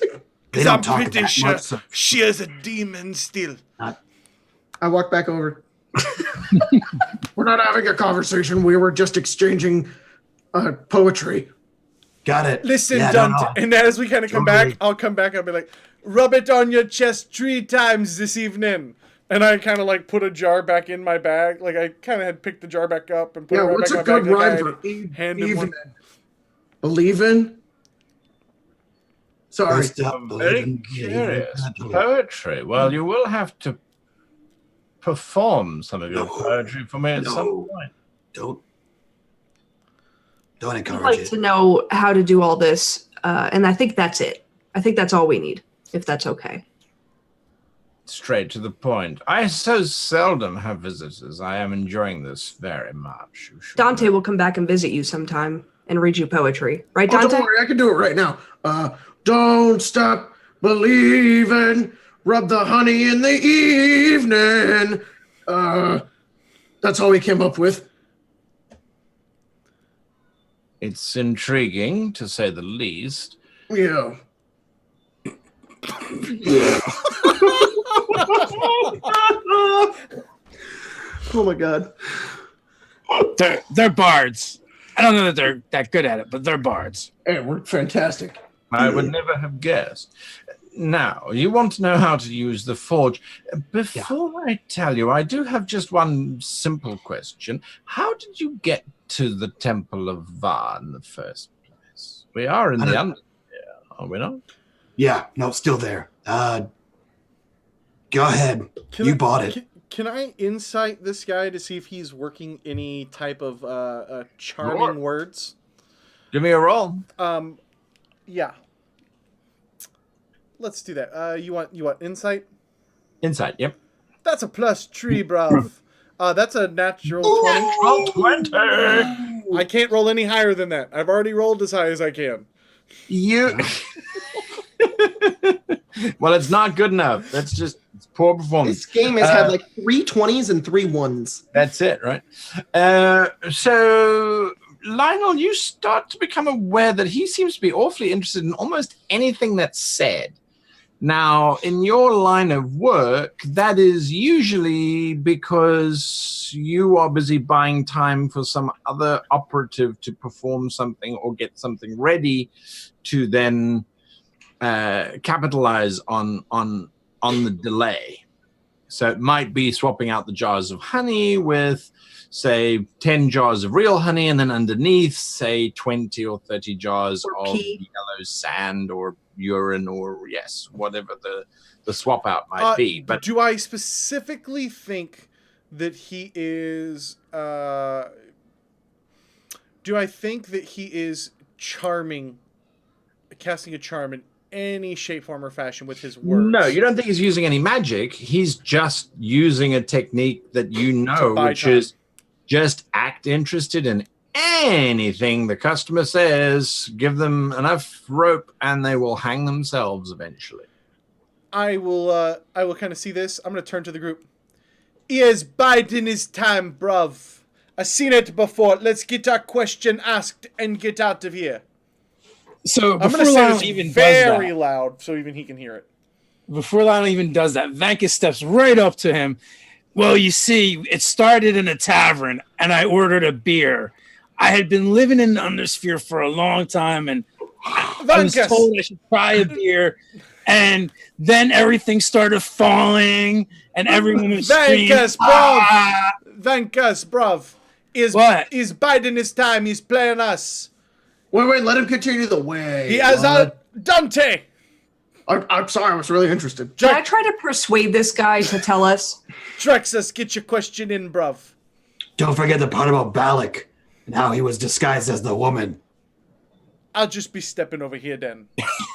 don't I'm talk pretty that sure much, so she is a demon still. I walk back over. We're not having a conversation. We were just exchanging poetry. got it. Listen, Yeah, Dante. no. And as we kind of come Totally. back, I'll come back. I'll be like, rub it on your chest 3 times this evening. And I kind of like put a jar back in my bag. Like I kind of had picked the jar back up and put it right What's back a in my good bag. rhyme Like, for hand him one. Believe in? Sorry. First up, Very believe in- curious. Poetry. Well, you will have to perform some of your No. poetry for me at some No. point. Don't I'd encourage like it. to know how to do all this, and I think that's it. I think that's all we need, if that's okay. Straight to the point. I so seldom have visitors. I am enjoying this very much. You should Dante know. will come back and visit you sometime and read you poetry. Right, Oh, Dante? don't worry, I can do it right now. Don't stop believing. Rub the honey in the evening. That's all we came up with. It's intriguing, to say the least. Yeah. Oh my god. They're bards. I don't know that they're that good at it, but they're bards. Hey, we're fantastic. I would never have guessed. Now, you want to know how to use the forge. Before I tell you, I do have just one simple question. How did you get to the Temple of Va in the first place? We are in I the don't- under are we not? Yeah, no, still there. Go ahead. Can You I- bought it. Can I insight this guy to see if he's working any type of charming Sure. words? Give me a roll. Yeah. Let's do that. You want insight? Insight, yep. That's a +3, bruv. That's a natural 20. Roll 20! I can't roll any higher than that. I've already rolled as high as I can. You Well, it's not good enough. That's just poor performance. This game has had like 3 20s and 3 1s. That's it, right? So, Lionel, you start to become aware that he seems to be awfully interested in almost anything that's said. Now, in your line of work, that is usually because you are busy buying time for some other operative to perform something or get something ready to then capitalize on the delay. So it might be swapping out the jars of honey with, say, 10 jars of real honey, and then underneath, say, 20 or 30 jars of yellow sand or urine or, yes, whatever the swap out might be. But do I specifically think that he is... do I think that he is charming, casting a charm in any shape, form, or fashion with his words? No, you don't think he's using any magic. He's just using a technique that you know, which is just act interested in anything the customer says. Give them enough rope and they will hang themselves eventually. I will kind of see this. I'm going to turn to the group. He is biding his time, bruv. I seen it before. Let's get our question asked and get out of here. So I'm going to say this even very loud so even he can hear it. Before Lionel even does that, Vankus steps right up to him. Well, you see, it started in a tavern, and I ordered a beer. I had been living in the Undersphere for a long time, and I was told I should try a beer. And then everything started falling, and everyone was screaming. Vankus, bruv! Vankus, bruv. Is Biden his time? He's playing us. Wait, let him continue the way. He has a Dante. I'm sorry, I was really interested. Can I try to persuade this guy to tell us? Draxus, get your question in, bruv. Don't forget the part about Balak and how he was disguised as the woman. I'll just be stepping over here then.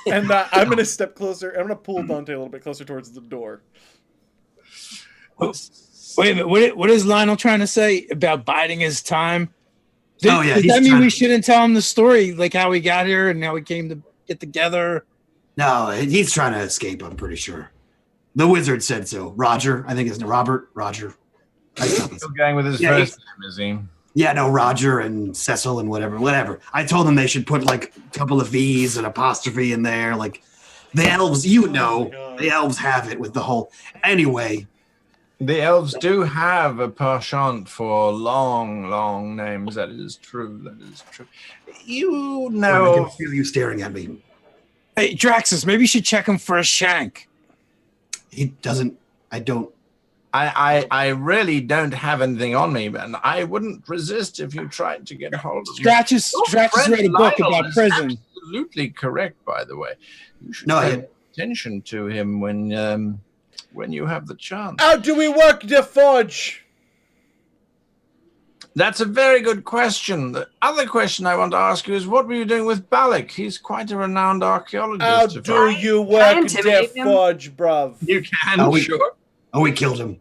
And I'm going to step closer. I'm going to pull Dante a little bit closer towards the door. Wait a minute. What is Lionel trying to say about biding his time? Does that mean we shouldn't tell him the story, like how we got here and how we came to get together? No, he's trying to escape, I'm pretty sure. The wizard said so. Roger, I think it's Robert. Roger. Still going with his first name, is he? Yeah, no, Roger and Cecil and whatever. I told them they should put like a couple of V's and apostrophe in there. Like the elves, the elves have it with the whole. Anyway. The elves do have a penchant for long names. That is true. You know. I can feel you staring at me. Hey, Draxus, maybe you should check him for a shank. He doesn't. I don't. I really don't have anything on me, man. I wouldn't resist if you tried to get a hold of me. Draxus wrote a book about prison. Absolutely correct, by the way. You should pay attention to him when you have the chance. How do we work the forge? That's a very good question. The other question I want to ask you is, what were you doing with Balak? He's quite a renowned archaeologist. How do you work the forge, bruv? You can, sure. Oh, we killed him.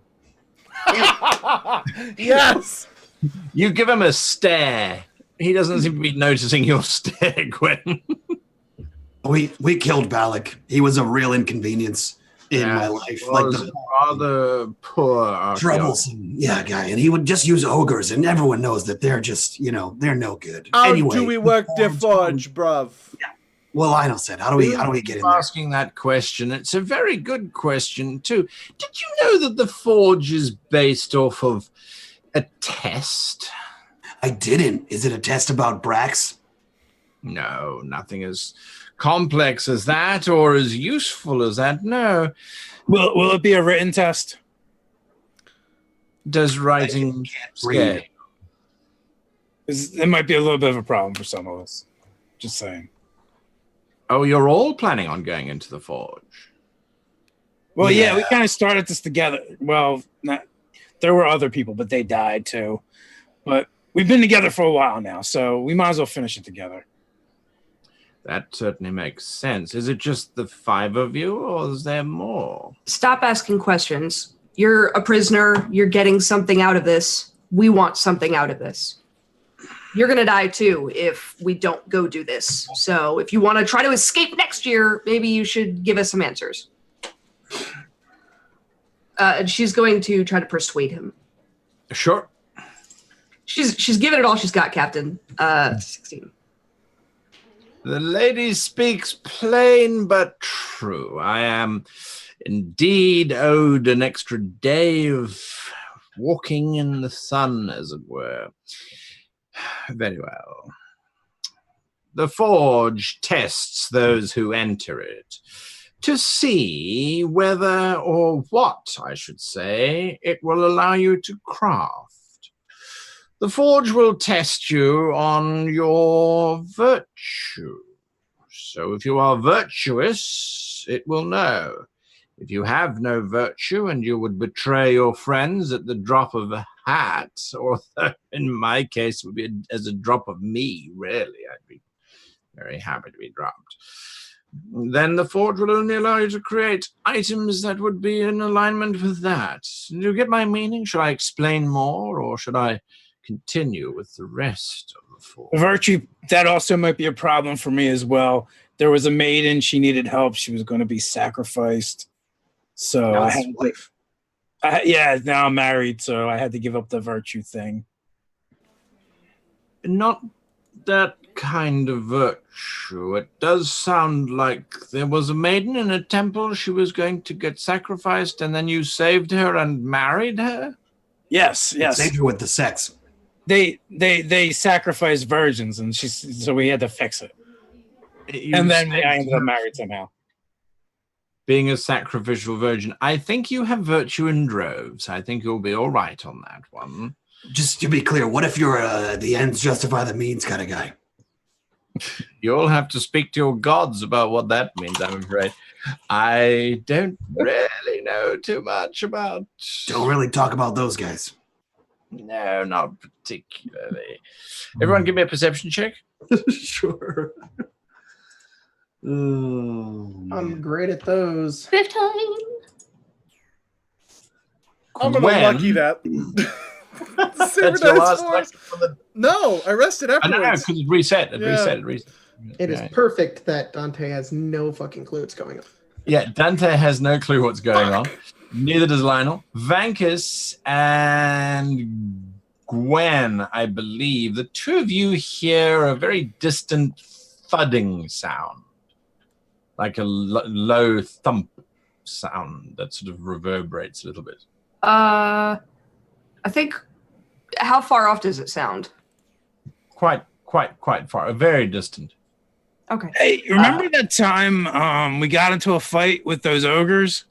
Yes. You give him a stare. He doesn't seem to be noticing your stare, Gwen. We killed Balak. He was a real inconvenience in my life. Like the rather poor, troublesome, guy, and he would just use ogres, and everyone knows that they're just, they're no good. How anyway, do we work the forge, bruv? Yeah. Well, Lionel said, how do we get in there? Asking that question, it's a very good question too. Did you know that the forge is based off of a test? I didn't. Is it a test about Drax? No, nothing as complex as that or as useful as that. No. Will it be a written test? Does writing scare you? It might be a little bit of a problem for some of us. Just saying. Oh, you're all planning on going into the forge? Well, yeah, we kind of started this together. Well, there were other people, but they died too. But we've been together for a while now, so we might as well finish it together. That certainly makes sense. Is it just the 5 of you, or is there more? Stop asking questions. You're a prisoner. You're getting something out of this. We want something out of this. You're going to die too if we don't go do this. So if you want to try to escape next year, maybe you should give us some answers. And she's going to try to persuade him. Sure. She's given it all she's got, Captain. 16. The lady speaks plain but true. I am indeed owed an extra day of walking in the sun, as it were. Very well. The forge tests those who enter it to see whether, or what, I should say, it will allow you to craft. The forge will test you on your virtue. So if you are virtuous, it will know. If you have no virtue and you would betray your friends at the drop of a hat, or in my case, it would be as a drop of me, really, I'd be very happy to be dropped. Then the forge will only allow you to create items that would be in alignment with that. Do you get my meaning? Should I explain more, or should I continue with the rest of the forge? Virtue, that also might be a problem for me as well. There was a maiden, she needed help. She was going to be sacrificed. So I had wife. Now I'm married, so I had to give up the virtue thing. Not that kind of virtue. It does sound like there was a maiden in a temple. She was going to get sacrificed, and then you saved her and married her? Yes. Saved her with the sex. They sacrificed virgins, and so we had to fix it. And then I ended up married somehow. Being a sacrificial virgin, I think you have virtue in droves. I think you'll be all right on that one. Just to be clear, what if you're the ends justify the means kind of guy? You'll have to speak to your gods about what that means, I'm afraid. I don't really know too much about... Don't really talk about those guys. No, not particularly. Everyone give me a perception check. Sure. I'm great at those. 15. I'm gonna When? lucky that. That's your last lucky for the... No, I rested I know, afterwards. because it reset. It Yeah. reset. It is perfect that Dante has no fucking clue what's going on. Yeah, Dante has no clue what's going on. Neither does Lionel. Vankus and Gwen, I believe, the two of you hear a very distant thudding sound, like a low thump sound that sort of reverberates a little bit. I think, how far off does it sound? Quite far. Very distant. Okay. Hey, remember that time we got into a fight with those ogres?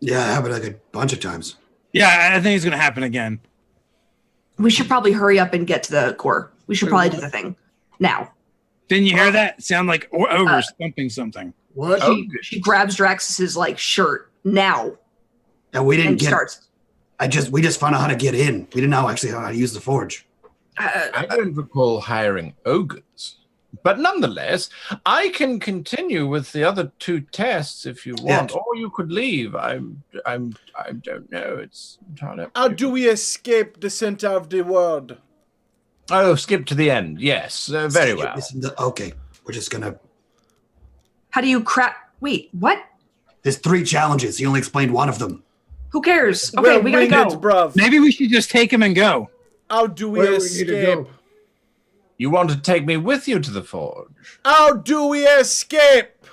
Yeah, it happened like a bunch of times. Yeah, I think it's going to happen again. We should probably hurry up and get to the core. We should probably do the thing now. Didn't you hear that? It sounded like ogres thumping something. What? She grabs Draxus's like shirt now And we didn't and get. starts. We just found out how to get in. We didn't know actually how to use the forge. I don't recall hiring ogres. But nonetheless, I can continue with the other two tests if you want, or you could leave. I don't know. It's entirely up to How you. do we escape the center of the world? Oh, skip to the end. Yes, very well. Okay, we're just gonna. How do you Wait, what? There's 3 challenges. You only explained one of them. Who cares? Okay, we gotta winged, go. bruv. Maybe we should just take him and go. How do we Where do we need to escape? go? You want to take me with you to the forge? How do we escape?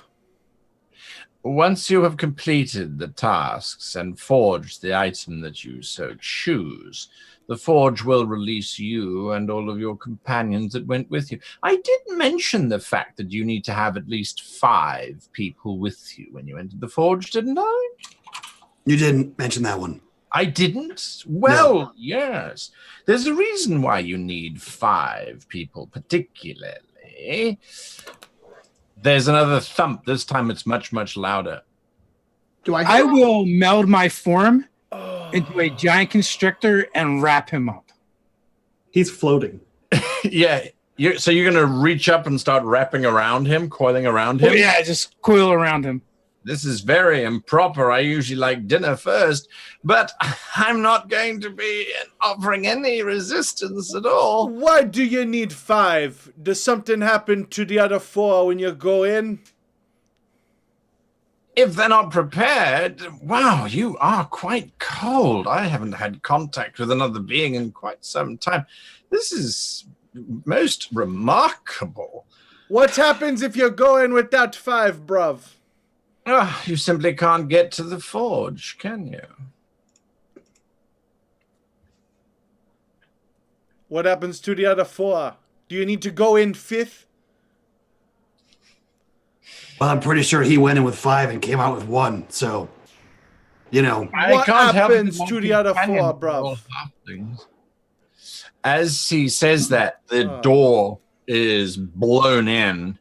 Once you have completed the tasks and forged the item that you so choose, the forge will release you and all of your companions that went with you. I did mention the fact that you need to have at least 5 people with you when you entered the forge, didn't I? You didn't mention that one. I didn't? Well, yes. There's a reason why you need 5 people, particularly. There's another thump. This time it's much, much louder. Do I will meld my form into a giant constrictor and wrap him up. He's floating. Yeah. So you're going to reach up and start wrapping around him, coiling around him? Oh, yeah, just coil around him. this is very improper. I usually like dinner first, but I'm not going to be offering any resistance at all. Why do you need 5? Does something happen to the other 4 when you go in? If they're not prepared, wow, you are quite cold. I haven't had contact with another being in quite some time. This is most remarkable. What happens if you go in without 5, bruv? Oh, you simply can't get to the forge, can you? What happens to the other 4? Do you need to go in 5th? Well, I'm pretty sure he went in with 5 and came out with 1. So, you know. What happens to the other 4, bruv? As he says that, the door is blown in,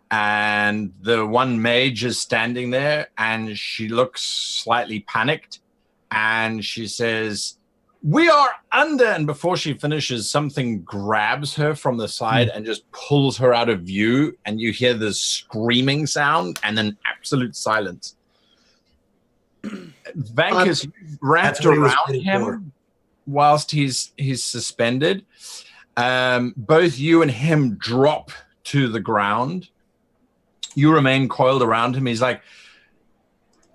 and the one mage is standing there, and she looks slightly panicked, and she says, "We are under," and before she finishes, something grabs her from the side and just pulls her out of view, and you hear this screaming sound and then absolute silence. Vankus, you've wrapped around him whilst he's suspended. Both you and him drop to the ground. You remain coiled around him. He's like,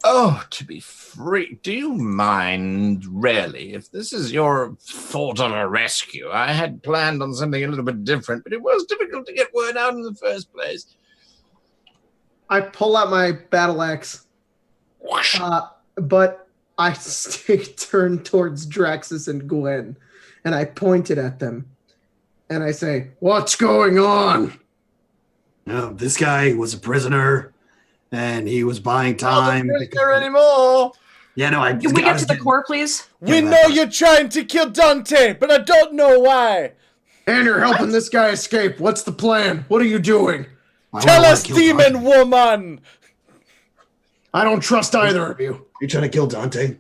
"Oh, to be free. Do you mind, really? If this is your thought of a rescue, I had planned on something a little bit different, but it was difficult to get word out in the first place." I pull out my battle axe, but I turn towards Draxus and Gwen, and I point it at them, and I say, "What's going on?" No, this guy was a prisoner, and he was buying time. Not a prisoner anymore. Yeah, no, Can we get to the core, please? We know you're trying to kill Dante, but I don't know why. And you're helping this guy escape. What's the plan? What are you doing? Tell us, demon woman. I don't trust either of you. You trying to kill Dante?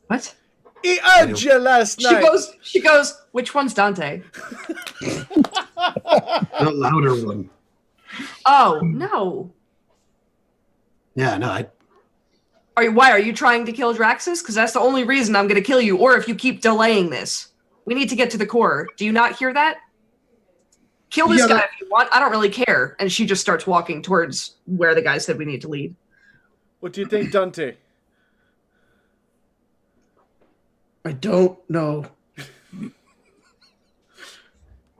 What? He urged you last night. She goes, which one's Dante? The louder one. Oh, no. Yeah, no, Why are you trying to kill Draxus? Because that's the only reason I'm going to kill you, or if you keep delaying this. We need to get to the core. Do you not hear that? Kill this guy if you want. I don't really care. And she just starts walking towards where the guy said we need to lead. What do you think, Dante? I don't know.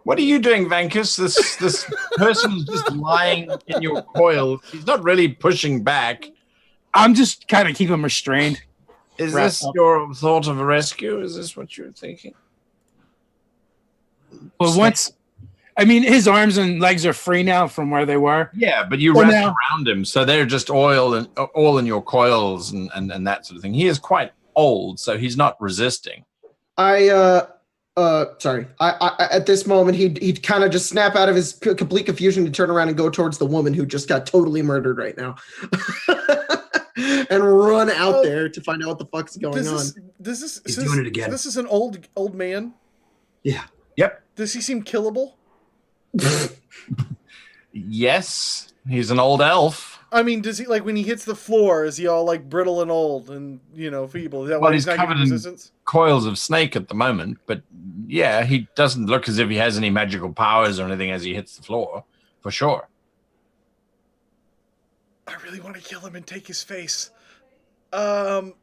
What are you doing, Vankus? This person is just lying in your coil. He's not really pushing back. I'm just kind of keeping him restrained. Is this your thought of a rescue? Is this what you're thinking? Well, his arms and legs are free now from where they were. Yeah, but you wrapped around him, so they're just all in your coils and that sort of thing. He is quite old, so he's not resisting. Sorry. I at this moment, he'd kind of just snap out of his complete confusion to turn around and go towards the woman who just got totally murdered right now. And run out there to find out what the fuck's going on. He's doing it again. This is an old man? Yeah. Yep. Does he seem killable? Yes, he's an old elf. I mean, does he, like, when he hits the floor, is he all, like, brittle and old and, feeble? Is that why he's not covered getting in resistance? coils of snake at the moment, but yeah, he doesn't look as if he has any magical powers or anything as he hits the floor, for sure. I really want to kill him and take his face. That's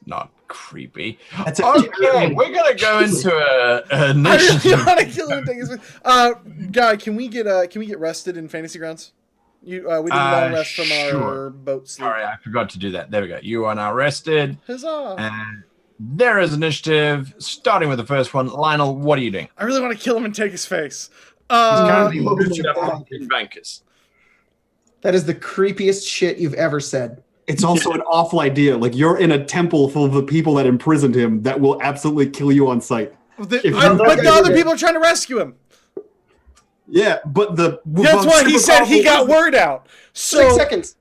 not creepy. That's okay, we're gonna go into a initiative. I really want to kill him and take his face. Guy, can we get rested in Fantasy Grounds? We did a long rest from our boat sleep. Sorry, I forgot to do that. There we go. You are now rested. Huzzah! And there is initiative, starting with the first one. Lionel, what are you doing? I really want to kill him and take his face. Bankers. That is the creepiest shit you've ever said. It's also an awful idea. Like, you're in a temple full of the people that imprisoned him that will absolutely kill you on sight. But the other people are trying to rescue him. Yeah, but that's why he said he got word out. So 6 seconds.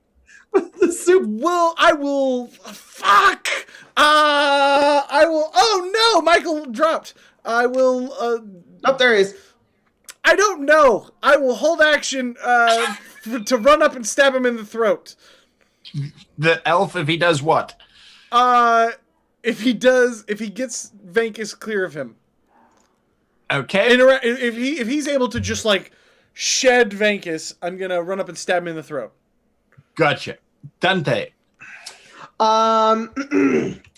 The soup. Well, I will. Fuck. I will. Oh no, Michael dropped. I will. Oh, there he is. I don't know. I will hold action to run up and stab him in the throat. The elf, if he does what? If he gets Venkus clear of him. Okay. If he's able to just like shed Venkus, I'm gonna run up and stab him in the throat. Gotcha. Dante. I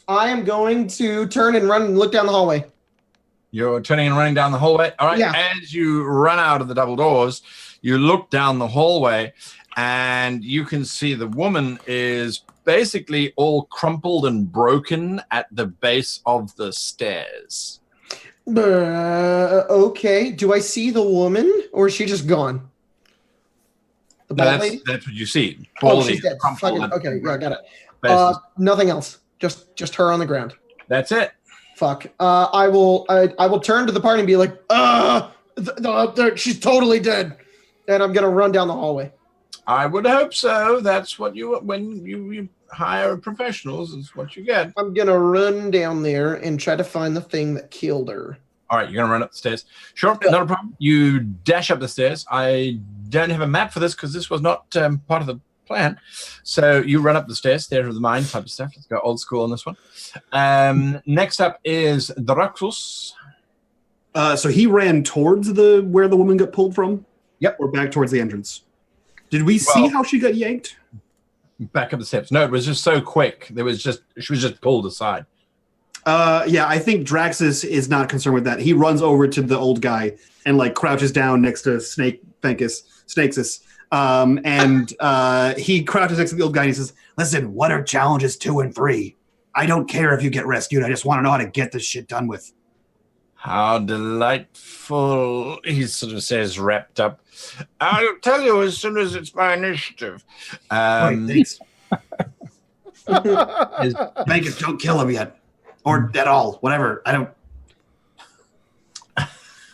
am going to turn and run and look down the hallway. You're turning and running down the hallway. All right. Yeah. As you run out of the double doors, you look down the hallway, and you can see the woman is basically all crumpled and broken at the base of the stairs. Okay. Do I see the woman, or is she just gone? The bald lady? That's what you see. Oh, she's dead. Okay, yeah, I got it. Nothing else. Just her on the ground. That's it. Fuck. I will turn to the party and be like, she's totally dead, and I'm gonna run down the hallway. I would hope so. That's what when you hire professionals, is what you get. I'm gonna run down there and try to find the thing that killed her. All right, you're gonna run up the stairs. Sure, not a problem. You dash up the stairs. I don't have a map for this because this was not part of the plan. So you run up the stairs, theater of the mind type of stuff. Let's go old school on this one. Next up is Drax. So he ran towards where the woman got pulled from? Yep. Or back towards the entrance? Did we see how she got yanked? Back up the steps. No, it was just so quick. She was just pulled aside. Yeah, I think Drax is not concerned with that. He runs over to the old guy and like crouches down next to Snakes. And he crouches next to the old guy and he says, Listen, what are challenges 2 and 3? I don't care if you get rescued. I just want to know how to get this shit done with. How delightful, he sort of says, wrapped up. I'll tell you as soon as it's my initiative. Thanks. Vegas, don't kill him yet. Or at all. Whatever. I don't.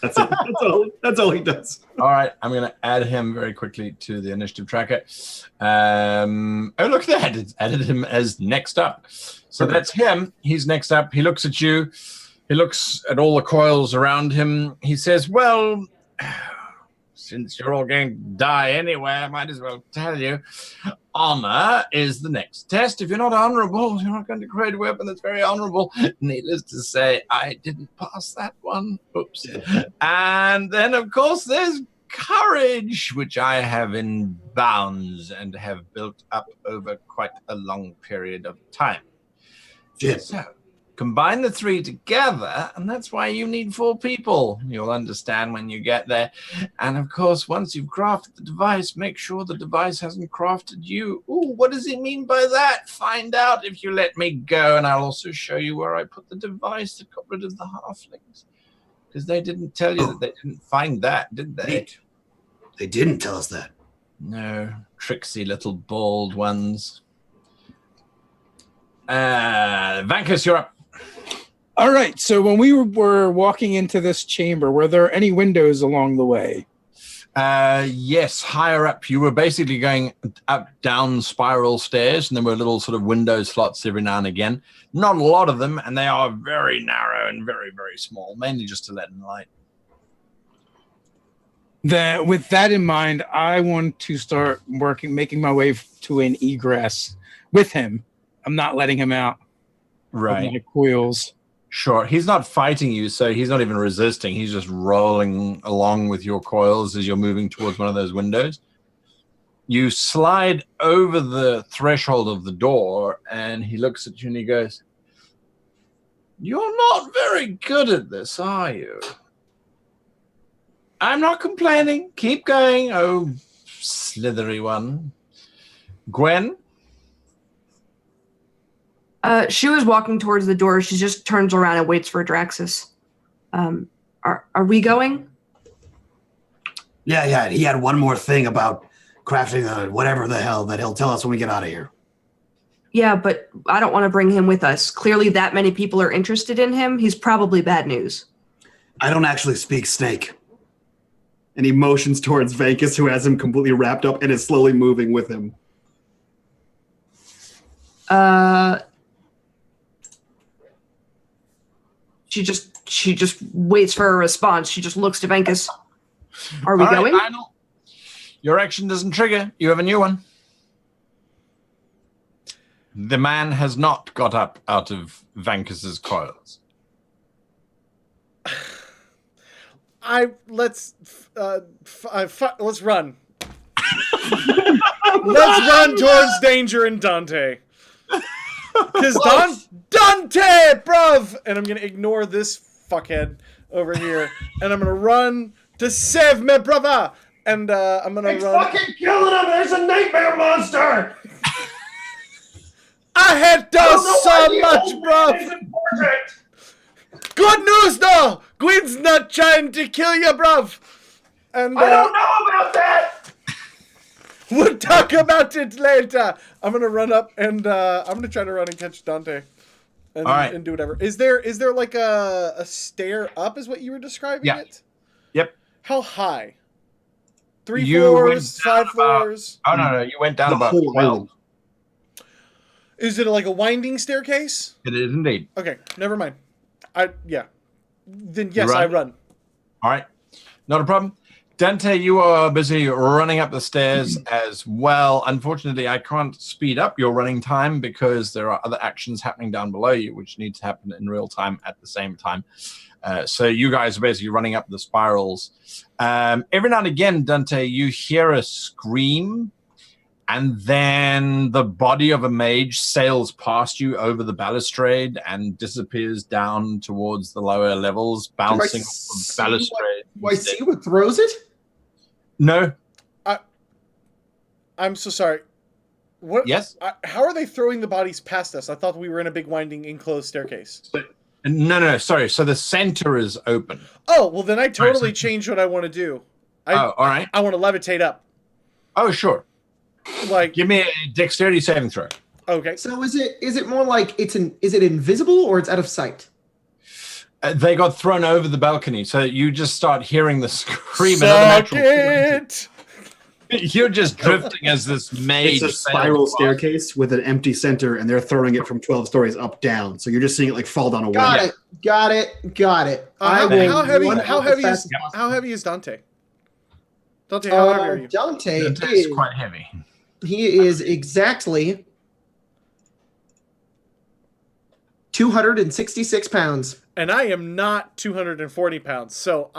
That's it. That's all he does. All right, I'm going to add him very quickly to the initiative tracker. Oh, look at that. It's added him as next up. So that's him. He's next up. He looks at you. He looks at all the coils around him. He says, well, since you're all going to die anyway, I might as well tell you. Honor is the next test. If you're not honorable, you're not going to create a weapon that's very honorable. Needless to say, I didn't pass that one. Oops. And then, of course, there's courage, which I have in bounds and have built up over quite a long period of time. Shit. So, combine the 3 together, and that's why you need 4 people. You'll understand when you get there. And, of course, once you've crafted the device, make sure the device hasn't crafted you. Ooh, what does he mean by that? Find out if you let me go, and I'll also show you where I put the device that got rid of the halflings. Because they didn't tell you that they didn't find that, did they? Wait. They didn't tell us that. No, tricksy little bald ones. Vankus, you're up. All right. So when we were walking into this chamber, were there any windows along the way? Yes, higher up. You were basically going up, down spiral stairs, and there were little sort of window slots every now and again. Not a lot of them, and they are very narrow and very, very small, mainly just to let in light. With that in mind, I want to start making my way to an egress with him. I'm not letting him out. Right. Of my coils. Sure. He's not fighting you, so he's not even resisting. He's just rolling along with your coils as you're moving towards one of those windows. You slide over the threshold of the door, and he looks at you and he goes, "You're not very good at this, are you?" "I'm not complaining. Keep going, oh slithery one." Gwen? She was walking towards the door. She just turns around and waits for Draxus. Are we going? Yeah. He had one more thing about crafting whatever the hell that he'll tell us when we get out of here. Yeah, but I don't want to bring him with us. Clearly that many people are interested in him. He's probably bad news. I don't actually speak snake. And he motions towards Vekas, who has him completely wrapped up and is slowly moving with him. She just waits for a response. She just looks to Venkus. Are we All right, going? Lionel. Your action doesn't trigger. You have a new one. The man has not got up out of Vankus's coils. Let's run. Let's run towards Danger and Dante. Because Dante, bruv! And I'm going to ignore this fuckhead over here. And I'm going to run to save my brother. And I'm going to run. Fucking killing him! There's a nightmare monster! I hate those so much, bruv! Good news, though! Gwen's not trying to kill you, bruv! And I don't know about that! We'll talk about it later. I'm gonna run up and I'm gonna try to run and catch Dante, and, all right. and do whatever. Is there like a stair up? Is what you were describing it? Yep. How high? 3 You floors, went 5 floors. Oh no, you went down about 12. Is it like a winding staircase? It is indeed. Okay, never mind. Then yes, run? I run. All right, not a problem. Dante, you are busy running up the stairs as well. Unfortunately, I can't speed up your running time because there are other actions happening down below you, which need to happen in real time at the same time. So you guys are basically running up the spirals. Every now and again, Dante, you hear a scream, and then the body of a mage sails past you over the balustrade and disappears down towards the lower levels, bouncing off the balustrade. Do I see what throws it? No. I'm so sorry. What? Yes? How are they throwing the bodies past us? I thought we were in a big winding enclosed staircase. No, sorry. So the center is open. Oh, well then I totally changed what I want to do. All right. I want to levitate up. Oh, sure. Like, give me a dexterity saving throw. Okay. So is it more like is it invisible or it's out of sight? They got thrown over the balcony, so you just start hearing the scream. Suck it! You're just drifting as this mage. It's a spiral staircase with an empty center, and they're throwing it from 12 stories up down. So you're just seeing it like fall down a wall. Got it. How heavy is Dante? Dante, how heavy are you? Dante is quite heavy. He is exactly 266 pounds. And I am not 240 pounds. So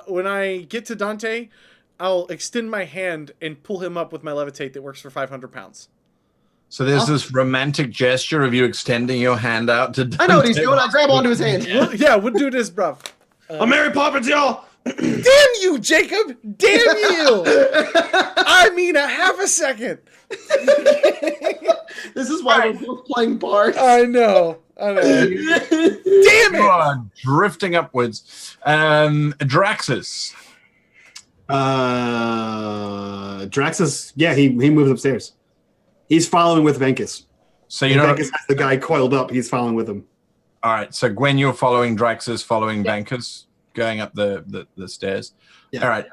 when I get to Dante, I'll extend my hand and pull him up with my levitate that works for 500 pounds. So there's this romantic gesture of you extending your hand out to Dante. I know what he's doing. I'll grab onto his hand. We'll do this, bruv. I'm Mary Poppins, y'all! Damn you, Jacob! Damn you! I mean, a half a second. This is why we're both playing bards. I know. Damn it! You are drifting upwards. Draxus. Draxus, yeah, he moves upstairs. He's following with Venkus. So you know Venkus has the guy coiled up. He's following with him. All right. So Gwen, you're following Draxus, following Venkus, going up the stairs. Yeah. All right.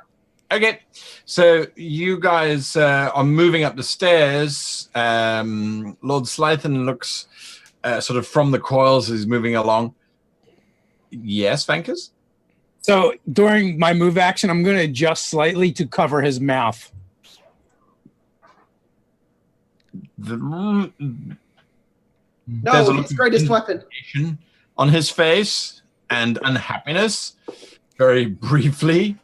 Okay. So you guys are moving up the stairs. Lord Slythen looks sort of from the coils as he's moving along. Yes, Venkus? So during my move action, I'm going to adjust slightly to cover his mouth. No, his greatest weapon. On his face and unhappiness, very briefly.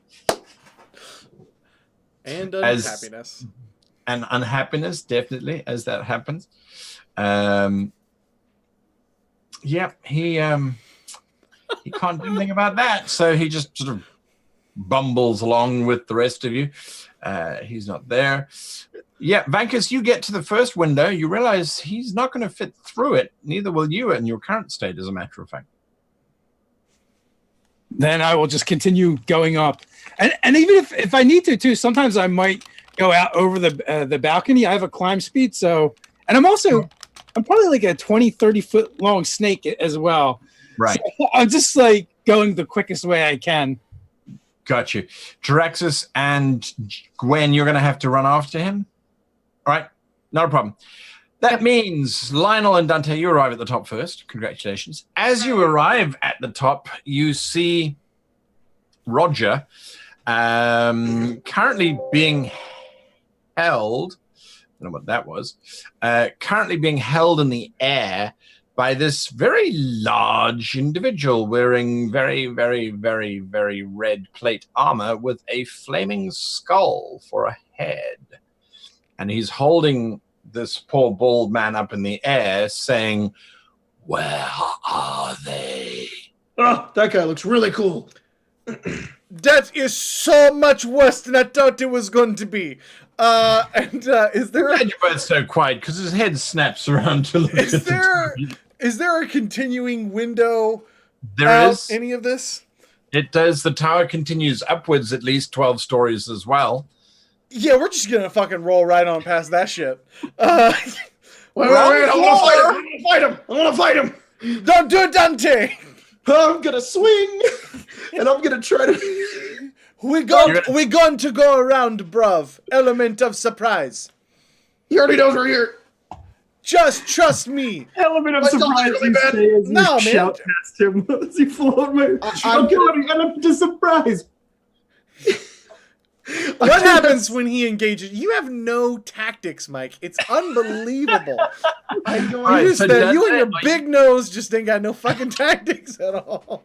And unhappiness. And unhappiness, definitely, as that happens. He can't do anything about that, so he just sort of bumbles along with the rest of you. He's not there. Yeah, Vankus, you get to the first window. You realize he's not going to fit through it. Neither will you in your current state, as a matter of fact. Then I will just continue going up. And even if I need to, too, sometimes I might go out over the balcony. I have a climb speed, so... And I'm probably like a 20, 30-foot long snake as well. Right. So I'm just like going the quickest way I can. Got you. Draxus and Gwen, you're going to have to run after him. All right. Not a problem. That means Lionel and Dante, you arrive at the top first. Congratulations. As you arrive at the top, you see Roger Currently being held. I don't know what that was. Currently being held in the air by this very large individual wearing very, very, very, very red plate armor with a flaming skull for a head. And he's holding this poor bald man up in the air saying, "Where are they?" Oh, that guy looks really cool. That is so much worse than I thought it was going to be. Is there I'm glad you're both so quiet because his head snaps around to look at the is there a continuing window? There is. Any of this? It does. The tower continues upwards at least 12 stories as well. Yeah, we're just gonna fucking roll right on past that shit. Wait, I want to fight him. Don't do it, Dante. I'm gonna swing, and I'm gonna try to. We're going to go around, bruv. Element of surprise. He already knows we're here. Just trust me. Element of My dog's surprise. really You bad. say as you No, man. shout past him as you float me. I'm going element of surprise. What happens when he engages? You have no tactics, Mike. It's unbelievable. You and your big nose just ain't got no fucking tactics at all.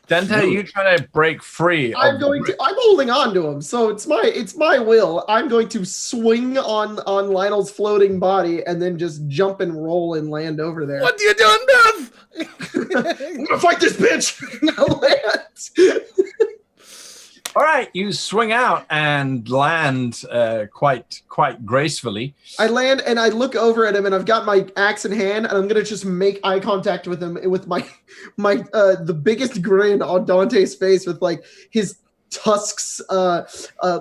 Dante, you try to break free. I'm holding on to him, so it's my will. I'm going to swing on Lionel's floating body and then just jump and roll and land over there. What are you doing, Bev? I'm gonna fight this bitch. Now land. All right, you swing out and land quite gracefully. I land and I look over at him and I've got my axe in hand and I'm gonna just make eye contact with him with my the biggest grin on Dante's face with like his tusks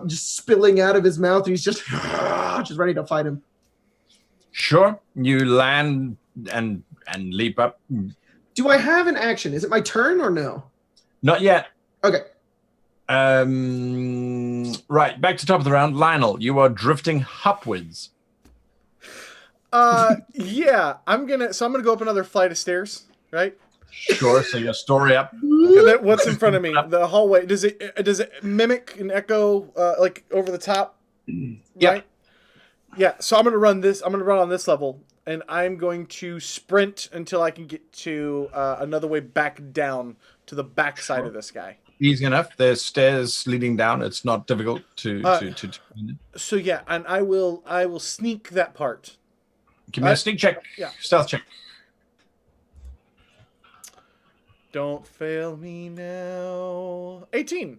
just spilling out of his mouth. He's just ready to fight him. Sure, you land and leap up. Do I have an action? Is it my turn or no? Not yet. Okay. Right, back to top of the round. Lionel, you are drifting upwards. Yeah, I'm gonna go up another flight of stairs, right? Sure, so your story up. And then what's in front of me? The hallway. Does it mimic an echo like over the top? Yeah. Right? Yeah, so I'm gonna run on this level, and I'm going to sprint until I can get to another way back down to the back side of this guy. Easy enough. There's stairs leading down. It's not difficult to. So yeah, and I will sneak that part. Give me a sneak check. Yeah. Stealth check. Don't fail me now. 18.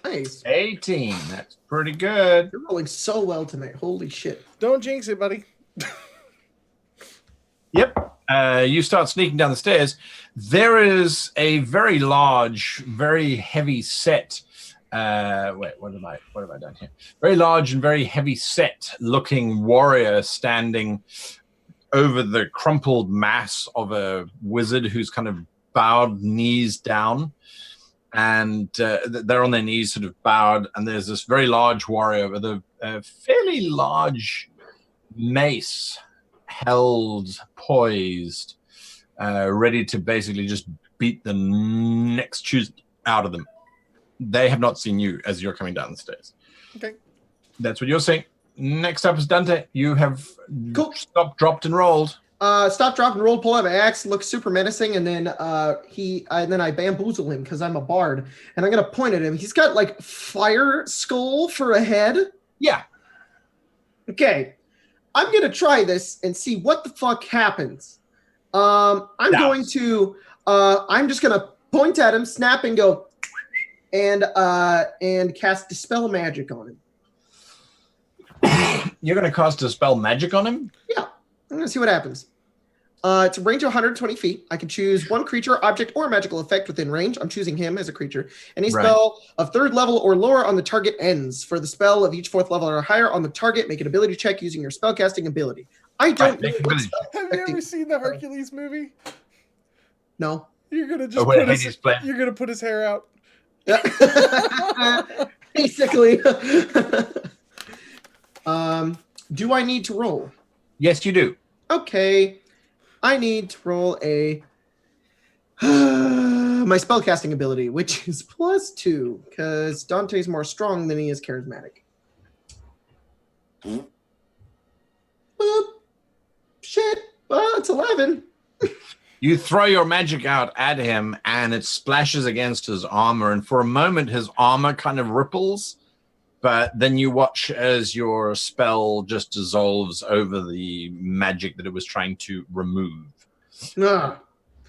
Nice. 18. That's pretty good. You're rolling so well tonight. Holy shit. Don't jinx it, buddy. Yep. You start sneaking down the stairs. There is a very large, very heavy set. Wait, what have I done here? Very large and very heavy set looking warrior standing over the crumpled mass of a wizard who's kind of bowed knees down. And they're on their knees, sort of bowed. And there's this very large warrior with a fairly large mace held, poised, ready to basically just beat the next choose out of them. They have not seen you as you're coming down the stairs. Okay. That's what you're saying. Next up is Dante. You have stopped, dropped, and rolled. Stop, drop, and roll. Pull out my axe. Looks super menacing, and then I bamboozle him because I'm a bard, and I'm gonna point at him. He's got like fire skull for a head. Yeah. Okay. I'm gonna try this and see what the fuck happens. I'm just gonna point at him, snap, and go, and cast Dispel Magic on him. You're gonna cast Dispel Magic on him? Yeah, I'm gonna see what happens. It's a range of 120 feet. I can choose one creature, object, or magical effect within range. I'm choosing him as a creature. Any spell of 3rd level or lower on the target ends. For the spell of each 4th level or higher on the target, make an ability check using your spellcasting ability. I don't know what spell. Have you ever seen the Hercules movie? No. You're gonna just you're gonna put his hair out. Basically. Do I need to roll? Yes, you do. Okay. I need to roll a My spellcasting ability, which is +2, because Dante's more strong than he is charismatic. Boop. Shit. Well, it's 11. You throw your magic out at him, and it splashes against his armor. And for a moment, his armor kind of ripples. But then you watch as your spell just dissolves over the magic that it was trying to remove.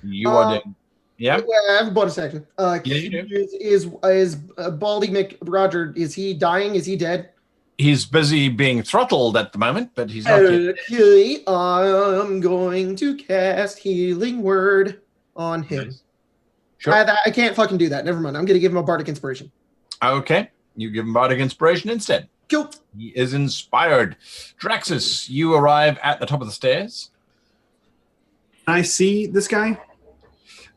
You are doing... Yeah? I have a bonus action. Yeah, you do. Is Baldy McRoger, is he dying? Is he dead? He's busy being throttled at the moment, but he's not yet. Okay, I'm going to cast Healing Word on him. Nice. Sure. I can't fucking do that. Never mind. I'm going to give him a Bardic Inspiration. Okay. You give him Bardic Inspiration instead. Cool. He is inspired. Draxus, you arrive at the top of the stairs. Can I see this guy?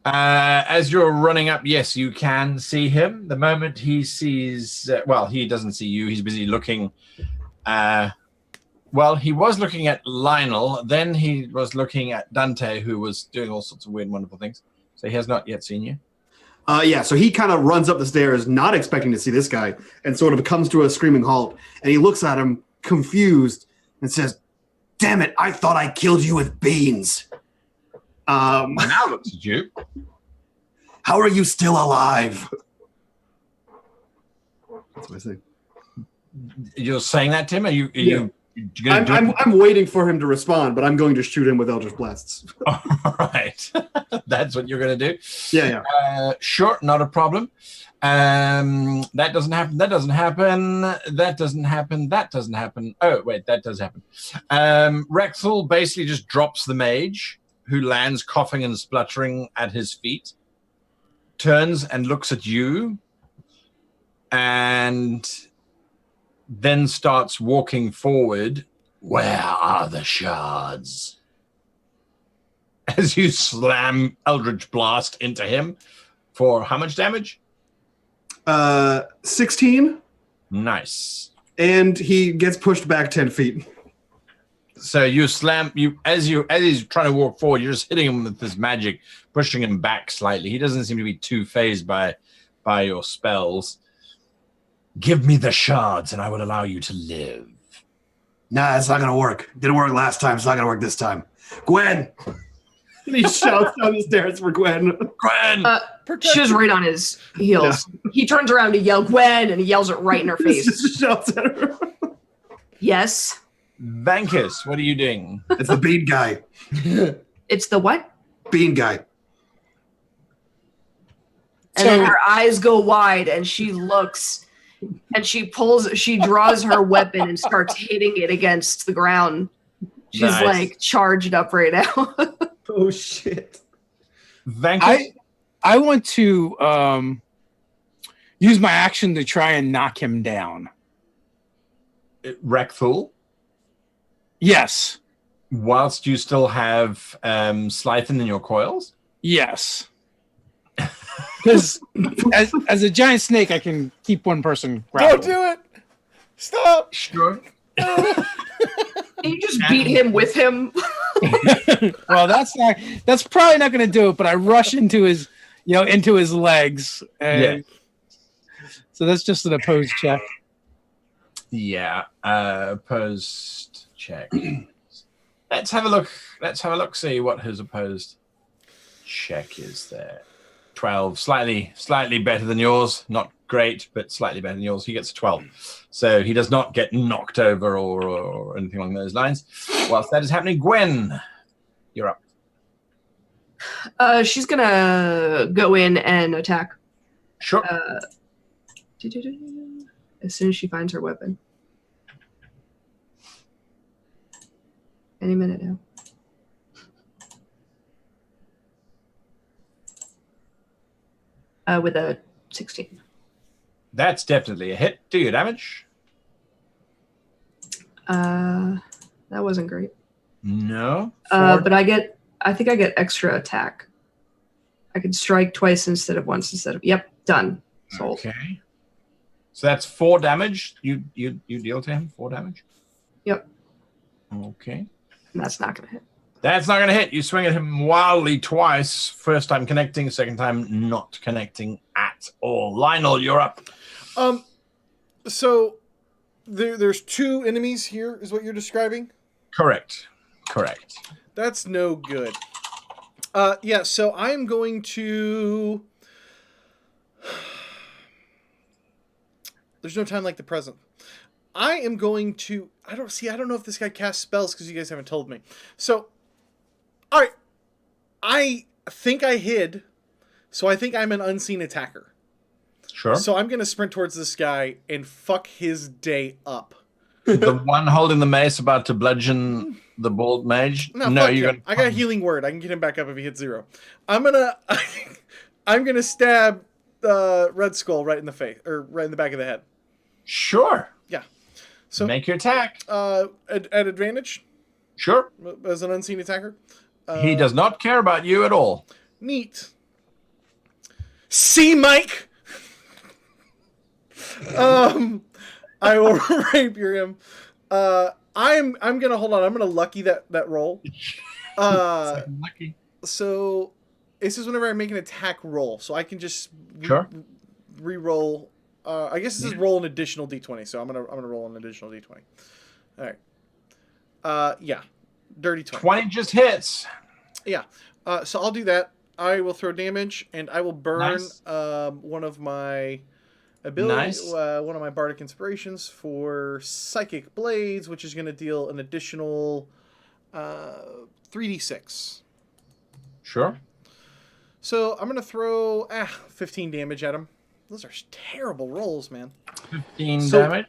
As you're running up, yes, you can see him. The moment he sees... well, he doesn't see you. He's busy looking... well, he was looking at Lionel. Then he was looking at Dante, who was doing all sorts of weird, wonderful things. So he has not yet seen you. Yeah, so he kind of runs up the stairs, not expecting to see this guy, and sort of comes to a screaming halt. And he looks at him, confused, and says, "Damn it, I thought I killed you with beans." Now looks at you. How are you still alive? That's what I say. You're saying that to him? Are you I'm waiting for him to respond, but I'm going to shoot him with Eldritch Blasts. All right. That's what you're going to do? Yeah. Sure, not a problem. That doesn't happen. That doesn't happen. That doesn't happen. That doesn't happen. Oh, wait, that does happen. Rexel basically just drops the mage, who lands coughing and spluttering at his feet, turns and looks at you, and then starts walking forward. Where are the shards? As you slam Eldritch Blast into him for how much damage? 16. Nice. And he gets pushed back 10 feet. So you slam as he's trying to walk forward, you're just hitting him with this magic, pushing him back slightly. He doesn't seem to be too fazed by your spells. Give me the shards and I will allow you to live. Nah, it's not gonna work. Didn't work last time, it's not gonna work this time. Gwen! And he shouts down the stairs for Gwen. Gwen! She's right on his heels. Yeah. He turns around to yell Gwen, and he yells it right in her face. Just shouts at her. Yes. Vankus, what are you doing? It's the bean guy. It's the what? Bean guy. And then her eyes go wide, and she looks, and she draws her weapon and starts hitting it against the ground. She's like charged up right now. Oh shit! Vankus? I want to use my action to try and knock him down. Wreckful? Yes. Whilst you still have Slythen in your coils? Yes. Because as a giant snake, I can keep one person grappled. Don't do it! Stop! Sure. You just beat him with him. Well, that's probably not going to do it. But I rush into his legs. And so that's just an opposed check. Yeah, opposed check. Let's have a look. See what his opposed check is there. 12, slightly better than yours. Not great, but slightly better than yours. He gets a 12. So he does not get knocked over or anything along those lines. Whilst that is happening, Gwen, you're up. She's gonna go in and attack. Sure. As soon as she finds her weapon. Any minute now. With a 16. That's definitely a hit. Do your damage. That wasn't great. No. But I think I get extra attack. I can strike twice instead of once yep, done. Sold. Okay. So that's 4 damage. You deal to him 4 damage? Yep. Okay. And that's not gonna hit. That's not going to hit. You swing at him wildly twice. First time connecting, second time not connecting at all. Lionel, you're up. So there's 2 enemies here, is what you're describing? Correct. That's no good. Yeah, so I'm going to... There's no time like the present. I am going to... I don't know if this guy casts spells because you guys haven't told me. So, all right. I think I hid, so I think I'm an unseen attacker. Sure. So I'm going to sprint towards this guy and fuck his day up. The one holding the mace about to bludgeon the bald mage? No, you're gonna... I got a healing word. I can get him back up if he hits 0. I'm gonna stab Red Skull right in the face, or right in the back of the head. Sure. Yeah. So make your attack. At advantage. Sure. As an unseen attacker. He does not care about you at all. Neat. See, Mike. I will rapier him. I'm gonna hold on. I'm gonna lucky that roll. Lucky. So this is whenever I make an attack roll, so I can just re-roll. I guess this is roll an additional d20. So I'm gonna roll an additional d20. All right. Yeah, dirty 20. 20 just hits. Yeah. So I'll do that. I will throw damage, and I will burn one of my abilities, one of my bardic inspirations for psychic blades, which is going to deal an additional 3d6. Sure. So I'm going to throw 15 damage at him. Those are terrible rolls, man. 15 damage.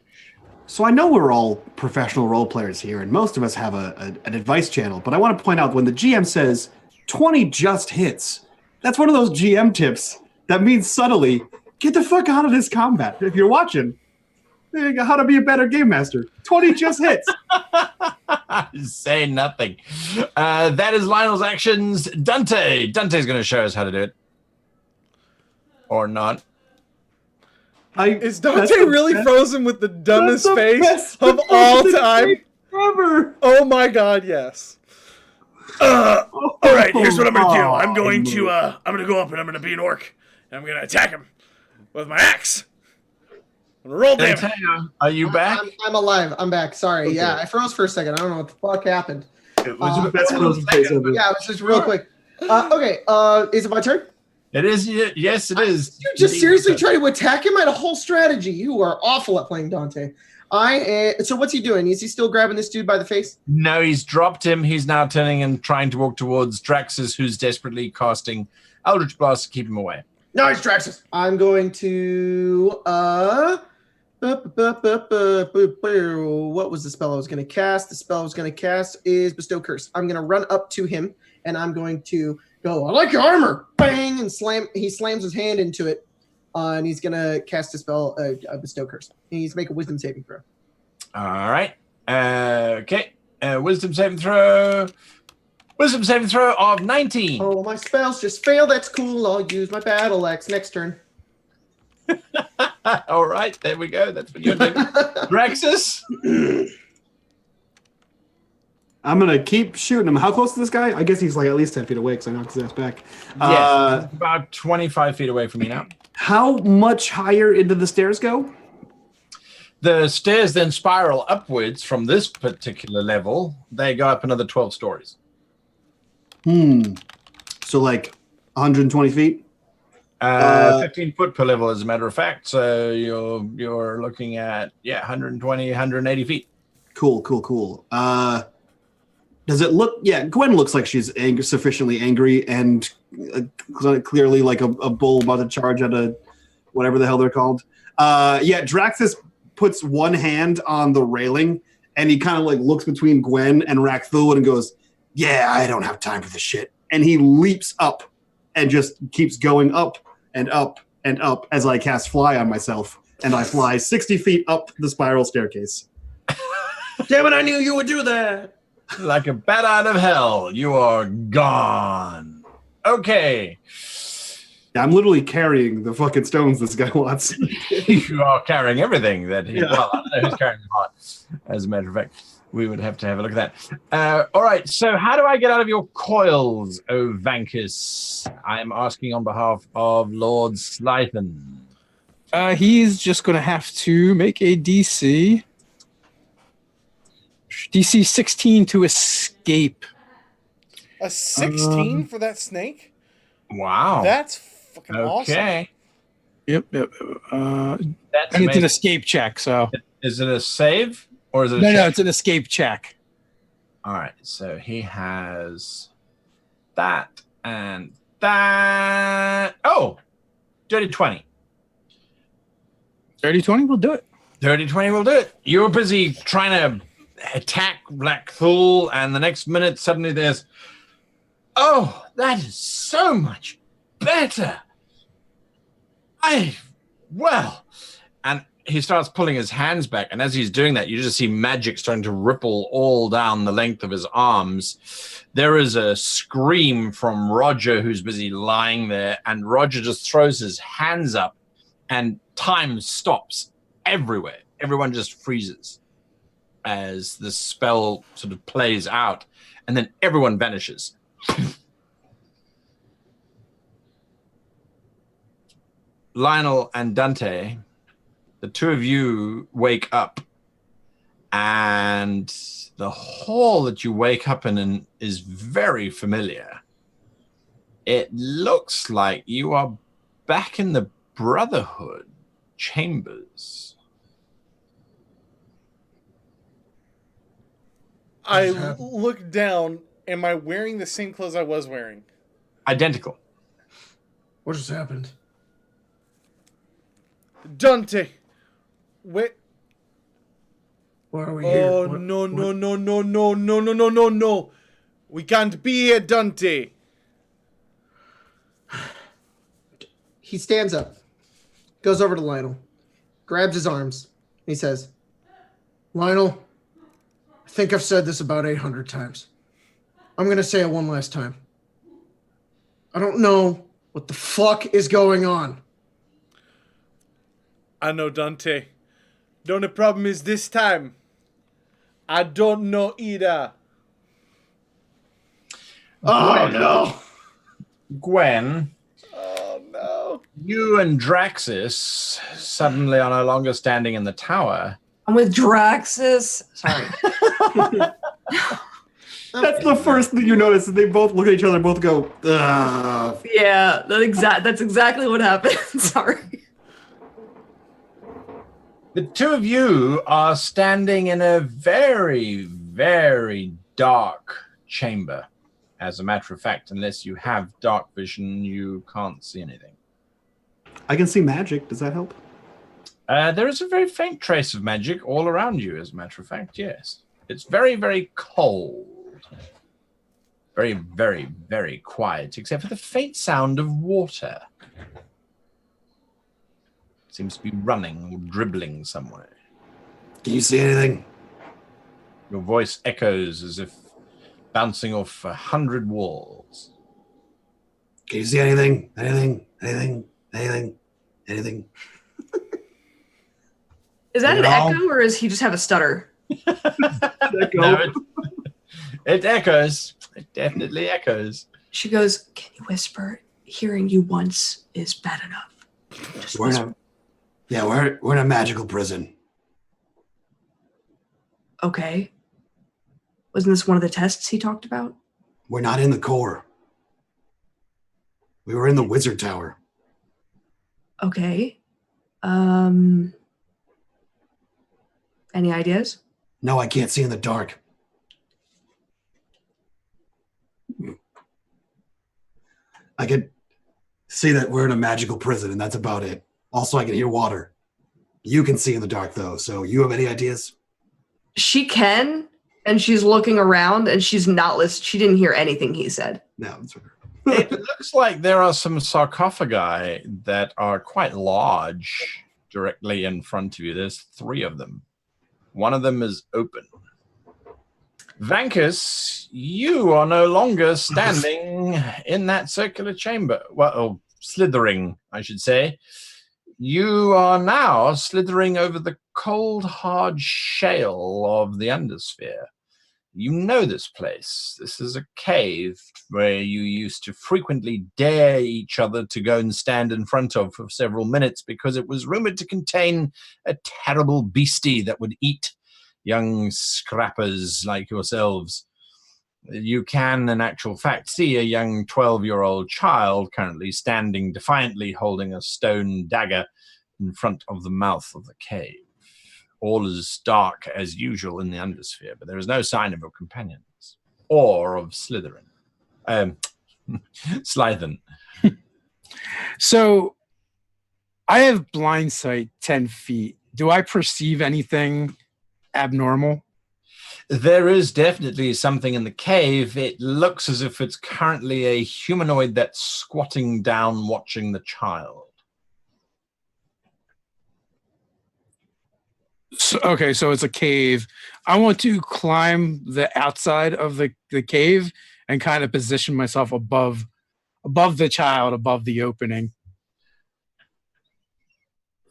So I know we're all professional role players here, and most of us have an advice channel, but I want to point out when the GM says 20 just hits, that's one of those GM tips that means subtly, get the fuck out of this combat. If you're watching, how to be a better game master. 20 just hits. Say nothing. That is Lionel's actions. Dante's going to show us how to do it. Or not. Is Dante really frozen with the dumbest face of all time? Ever. Oh my god, yes. All right, here's what I'm gonna do. I'm gonna go up and I'm gonna be an orc, and I'm gonna attack him with my axe. I'm gonna roll damage. Are you back? I'm alive. I'm back. Sorry. Okay. Yeah, I froze for a second. I don't know what the fuck happened. It was the best frozen face ever. Yeah, it was just real quick. Okay. Is it my turn? It is. Yes, it is. You just seriously try to attack him? I had a whole strategy. You are awful at playing Dante. So what's he doing? Is he still grabbing this dude by the face? No, he's dropped him. He's now turning and trying to walk towards Draxus, who's desperately casting Eldritch Blast to keep him away. Nice, Draxus. I'm going to what was the spell I was going to cast? The spell I was going to cast is Bestow Curse. I'm going to run up to him and I'm going to go, I like your armor, bang, and slam. He slams his hand into it, and he's gonna cast a spell, Bestow Curse. He needs to make a Wisdom saving throw. All right. Okay. Wisdom saving throw. Wisdom saving throw of 19. Oh, my spells just failed. That's cool. I'll use my battle axe next turn. All right. There we go. That's what you're doing. Draxus. I'm going to keep shooting him. How close is this guy? I guess he's like at least 10 feet away because I knocked his ass back. Yes, about 25 feet away from me now. How much higher into the stairs go? The stairs then spiral upwards from this particular level. They go up another 12 stories. So like 120 feet? 15 foot per level, as a matter of fact. So you're looking at, 120, 180 feet. Cool. Does it look? Yeah, Gwen looks like she's sufficiently angry and clearly like a bull about to charge at a whatever the hell they're called. Draxus puts one hand on the railing and he kind of like looks between Gwen and Rackthul and goes, "Yeah, I don't have time for this shit." And he leaps up and just keeps going up and up and up as I cast Fly on myself, and I fly 60 feet up the spiral staircase. Damn it! I knew you would do that. Like a bat out of hell, you are gone. Okay. I'm literally carrying the fucking stones this guy wants. You are carrying everything that he... Yeah. Well, I don't know who's carrying the heart, as a matter of fact. We would have to have a look at that. All right, so how do I get out of your coils, O Vankus? I am asking on behalf of Lord Slythen. He's just going to have to make a DC 16 to escape. A 16 for that snake? Wow. That's fucking awesome. Okay. Yep. That's And it's an amazing. escape check, so. Is it a save or is it a No, check? it's an escape check. All right, so he has that and that. Oh, dirty 20. Dirty 20 will do it. Dirty 20 will do it. You're busy trying to attack Black Thule, and the next minute, suddenly there's, oh, that is so much better. Well, and he starts pulling his hands back, and as he's doing that, you just see magic starting to ripple all down the length of his arms. There is a scream from Roger, who's busy lying there, and Roger just throws his hands up, and time stops everywhere. Everyone just freezes as the spell sort of plays out, and then everyone vanishes. Lionel and Dante, the two of you wake up, and the hall that you wake up in is very familiar. It looks like you are back in the Brotherhood chambers. I look down. Am I wearing the same clothes I was wearing? Identical. What just happened? Dante! Wait. Why are we here? Oh, no. We can't be here, Dante. He stands up, goes over to Lionel, grabs his arms, and he says, Lionel, I think I've said this about 800 times. I'm going to say it one last time. I don't know what the fuck is going on. I know, Dante. The only problem is this time, I don't know either. Oh, no. Gwen, Oh, no. you and Draxus suddenly are no longer standing in the tower. I'm with Draxus. Sorry. That's the first thing you notice. Is they both look at each other and both go, ugh. Yeah, that's exactly what happened. Sorry. The two of you are standing in a very, very dark chamber. As a matter of fact, unless you have dark vision, you can't see anything. I can see magic. Does that help? There is a very faint trace of magic all around you, as a matter of fact, yes. It's very, very cold. Very, very, very quiet, except for the faint sound of water. Seems to be running or dribbling somewhere. Can you see anything? Your voice echoes as if bouncing off 100 walls. Can you see anything? Anything? Is that an No. echo or does he just have a stutter? No, it echoes. It definitely echoes. She goes, "Can you whisper? Hearing you once is bad enough." Just We're whisper. we're in a magical prison. Okay. Wasn't this one of the tests he talked about? We're not in the core. We were in the wizard tower. Okay. Any ideas? No, I can't see in the dark. I can see that we're in a magical prison, and that's about it. Also, I can hear water. You can see in the dark, though. So, you have any ideas? She can, and she's looking around, and she's not listening. She didn't hear anything he said. No, that's okay. It looks like there are some sarcophagi that are quite large directly in front of you. There's 3 of them. One of them is open. Vankus, you are no longer standing in that circular chamber. Well, slithering, I should say. You are now slithering over the cold, hard shale of the Undersphere. You know this place. This is a cave where you used to frequently dare each other to go and stand in front of for several minutes because it was rumored to contain a terrible beastie that would eat young scrappers like yourselves. You can, in actual fact, see a young 12-year-old child currently standing defiantly holding a stone dagger in front of the mouth of the cave. All is dark as usual in the Undersphere, but there is no sign of your companions or of Slytherin. Slytherin. So I have blind sight 10 feet. Do I perceive anything abnormal? There is definitely something in the cave. It looks as if it's currently a humanoid that's squatting down watching the child. Okay, so it's a cave. I want to climb the outside of the cave and kind of position myself above the child, above the opening.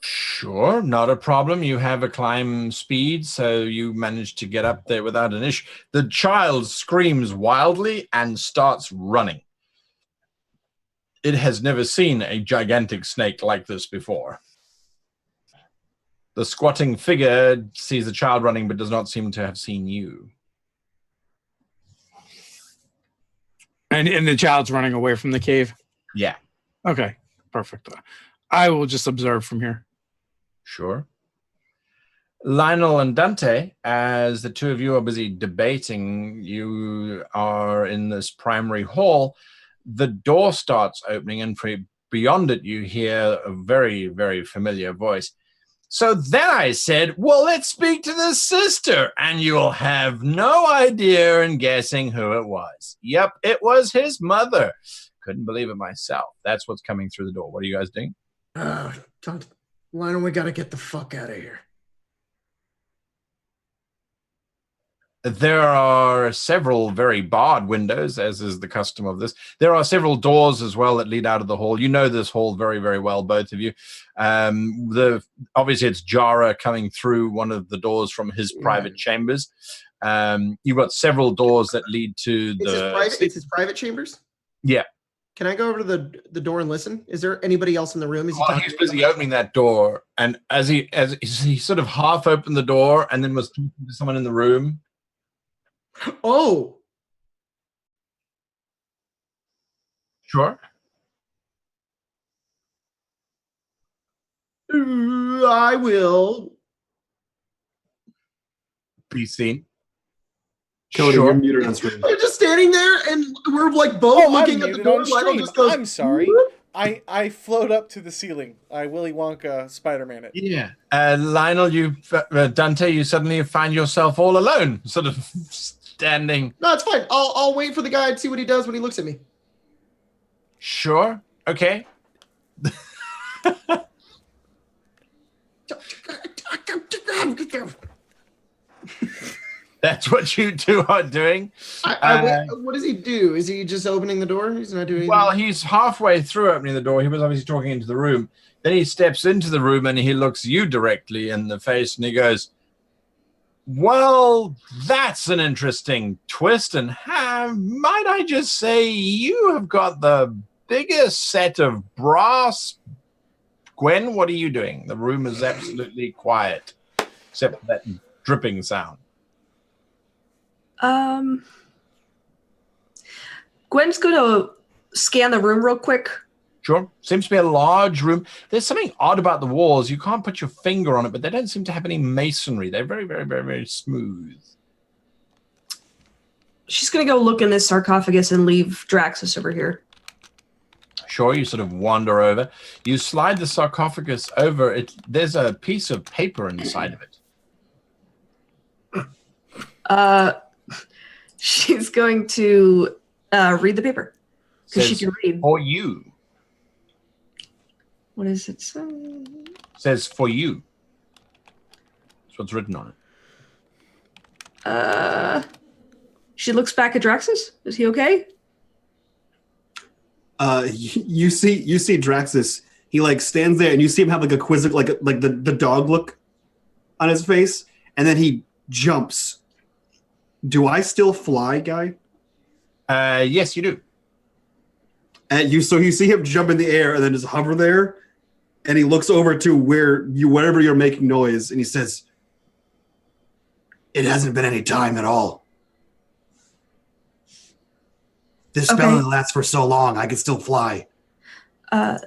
Sure, not a problem. You have a climb speed, so you manage to get up there without an issue. The child screams wildly and starts running. It has never seen a gigantic snake like this before. The squatting figure sees the child running but does not seem to have seen you. And the child's running away from the cave? Yeah. Okay, perfect. I will just observe from here. Sure. Lionel and Dante, as the two of you are busy debating, you are in this primary hall. The door starts opening, and beyond it, you hear a very, very familiar voice. So then I said, well, let's speak to the sister, and you'll have no idea in guessing who it was. Yep, it was his mother. Couldn't believe it myself. That's what's coming through the door. What are you guys doing? Lionel, we gotta get the fuck out of here. There are several very barred windows, as is the custom of this. There are several doors as well that lead out of the hall. You know this hall very, very well, both of you. Obviously, it's Jara coming through one of the doors from his private chambers. You've got several doors that lead to It's his private chambers? Yeah. Can I go over to the door and listen? Is there anybody else in the room? Is he He's busy opening that door, and as he sort of half opened the door and then was talking to someone in the room. Oh, Sure. I will. Be seen. Cody, Sure. you're muted on screen. I'm just standing there, and we're like both looking at the door. on Lionel stream. just goes, I'm sorry. I float up to the ceiling. I Willy Wonka Spider-Man it. Yeah. Lionel, Dante, you suddenly find yourself all alone, sort of standing. No, it's fine. I'll wait for the guy and see what he does when he looks at me. Sure. Okay. That's what you two are doing. What does he do? Is he just opening the door? He's not doing anything? Well, he's halfway through opening the door. He was obviously talking into the room. Then he steps into the room and he looks you directly in the face and he goes, well, that's an interesting twist. And might I just say you have got the biggest set of brass. Gwen, what are you doing? The room is absolutely quiet, except for that dripping sound. Gwen's gonna scan the room real quick. Sure. Seems to be a large room. There's something odd about the walls. You can't put your finger on it, but they don't seem to have any masonry. They're very, very, very, very smooth. She's gonna go look in this sarcophagus and leave Draxus over here. Sure, you sort of wander over. You slide the sarcophagus over. There's a piece of paper inside of it. She's going to read the paper because she can read. For you. What does it say? Says for you. That's what's written on it. She looks back at Draxus. Is he okay? You see Draxus. he like stands there, and you see him have like a quizzical, like the dog look on his face, and then he jumps. Do I still fly, guy? Yes, you do. So you see him jump in the air and then just hover there, and he looks over to wherever you're making noise, and he says, It hasn't been any time at all. This spell only lasts for so long. I can still fly. Don't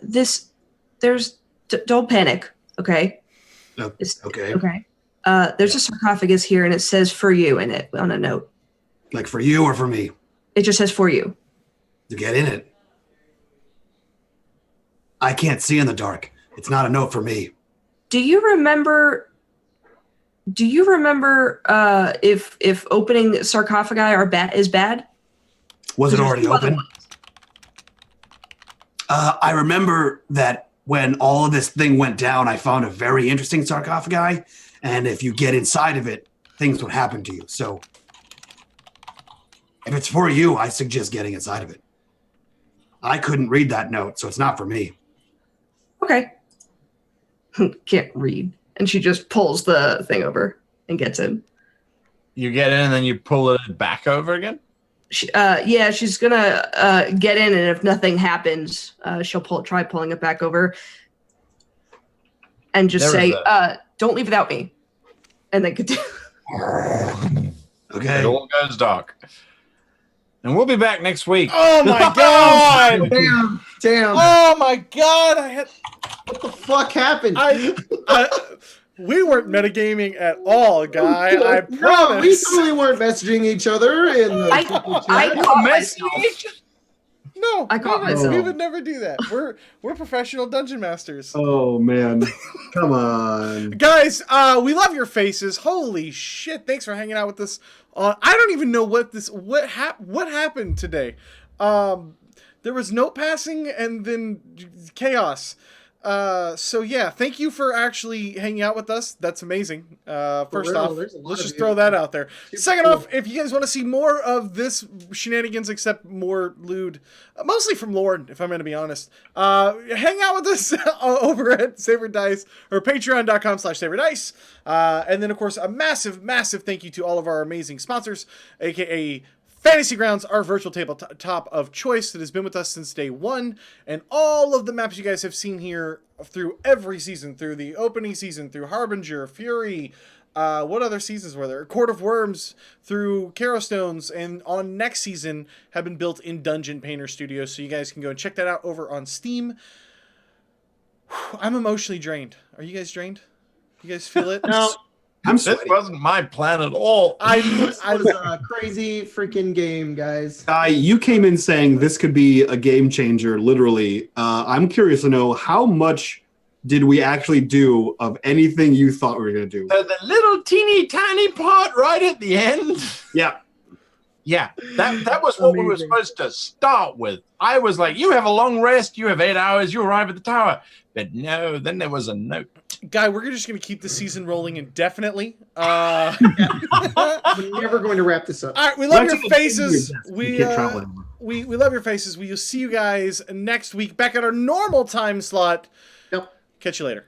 panic, okay? Okay. Okay. There's a sarcophagus here, and it says "for you" in it on a note. Like for you or for me? It just says "for you." To get in it. I can't see in the dark. It's not a note for me. Do you remember if opening sarcophagi is bad? Was it already open? I remember that when all of this thing went down, I found a very interesting sarcophagi, and if you get inside of it, things would happen to you. So if it's for you, I suggest getting inside of it. I couldn't read that note, so it's not for me. Okay. Can't read. And she just pulls the thing over and gets in. You get in and then you pull it back over again? She's gonna get in, and if nothing happens, she'll try pulling it back over and just say, don't leave without me. And then continue. Okay. It all goes dark. And we'll be back next week. Oh my god! Damn. Oh my god! What the fuck happened? We weren't metagaming at all, guy. I promise. No, we totally weren't messaging each other. I caught myself. No, I caught never. myself. We would never do that. We're professional dungeon masters. Oh man, come on, guys. We love your faces. Holy shit! Thanks for hanging out with us. I don't even know what happened today. There was note passing and then chaos. So yeah, thank you for actually hanging out with us. That's amazing. First off, let's just throw that out there. Second off, if you guys want to see more of this shenanigans, except more lewd, mostly from Lauren, if I'm going to be honest, hang out with us over at Saber Dice or patreon.com/SaberDice. And then of course, a massive thank you to all of our amazing sponsors, aka Fantasy Grounds, our virtual tabletop of choice that has been with us since day one, and all of the maps you guys have seen here through every season, through the opening season, through Harbinger, Fury, what other seasons were there? Court of Worms, through Kharos Stones, and on next season have been built in Dungeon Painter Studios, so you guys can go and check that out over on Steam. I'm emotionally drained. Are you guys drained? You guys feel it? No. This wasn't my plan at all. This was a crazy freaking game, guys. You came in saying this could be a game changer, literally. I'm curious to know, how much did we actually do of anything you thought we were going to do? The little teeny tiny part right at the end. Yeah. Yeah, that was what we were supposed to start with. I was like, you have a long rest, you have 8 hours, you arrive at the tower. But no, then there was a note. Guy, we're just going to keep the season rolling indefinitely. We're never going to wrap this up. All right, we love your faces. We love your faces. We will see you guys next week back at our normal time slot. Yep. Catch you later.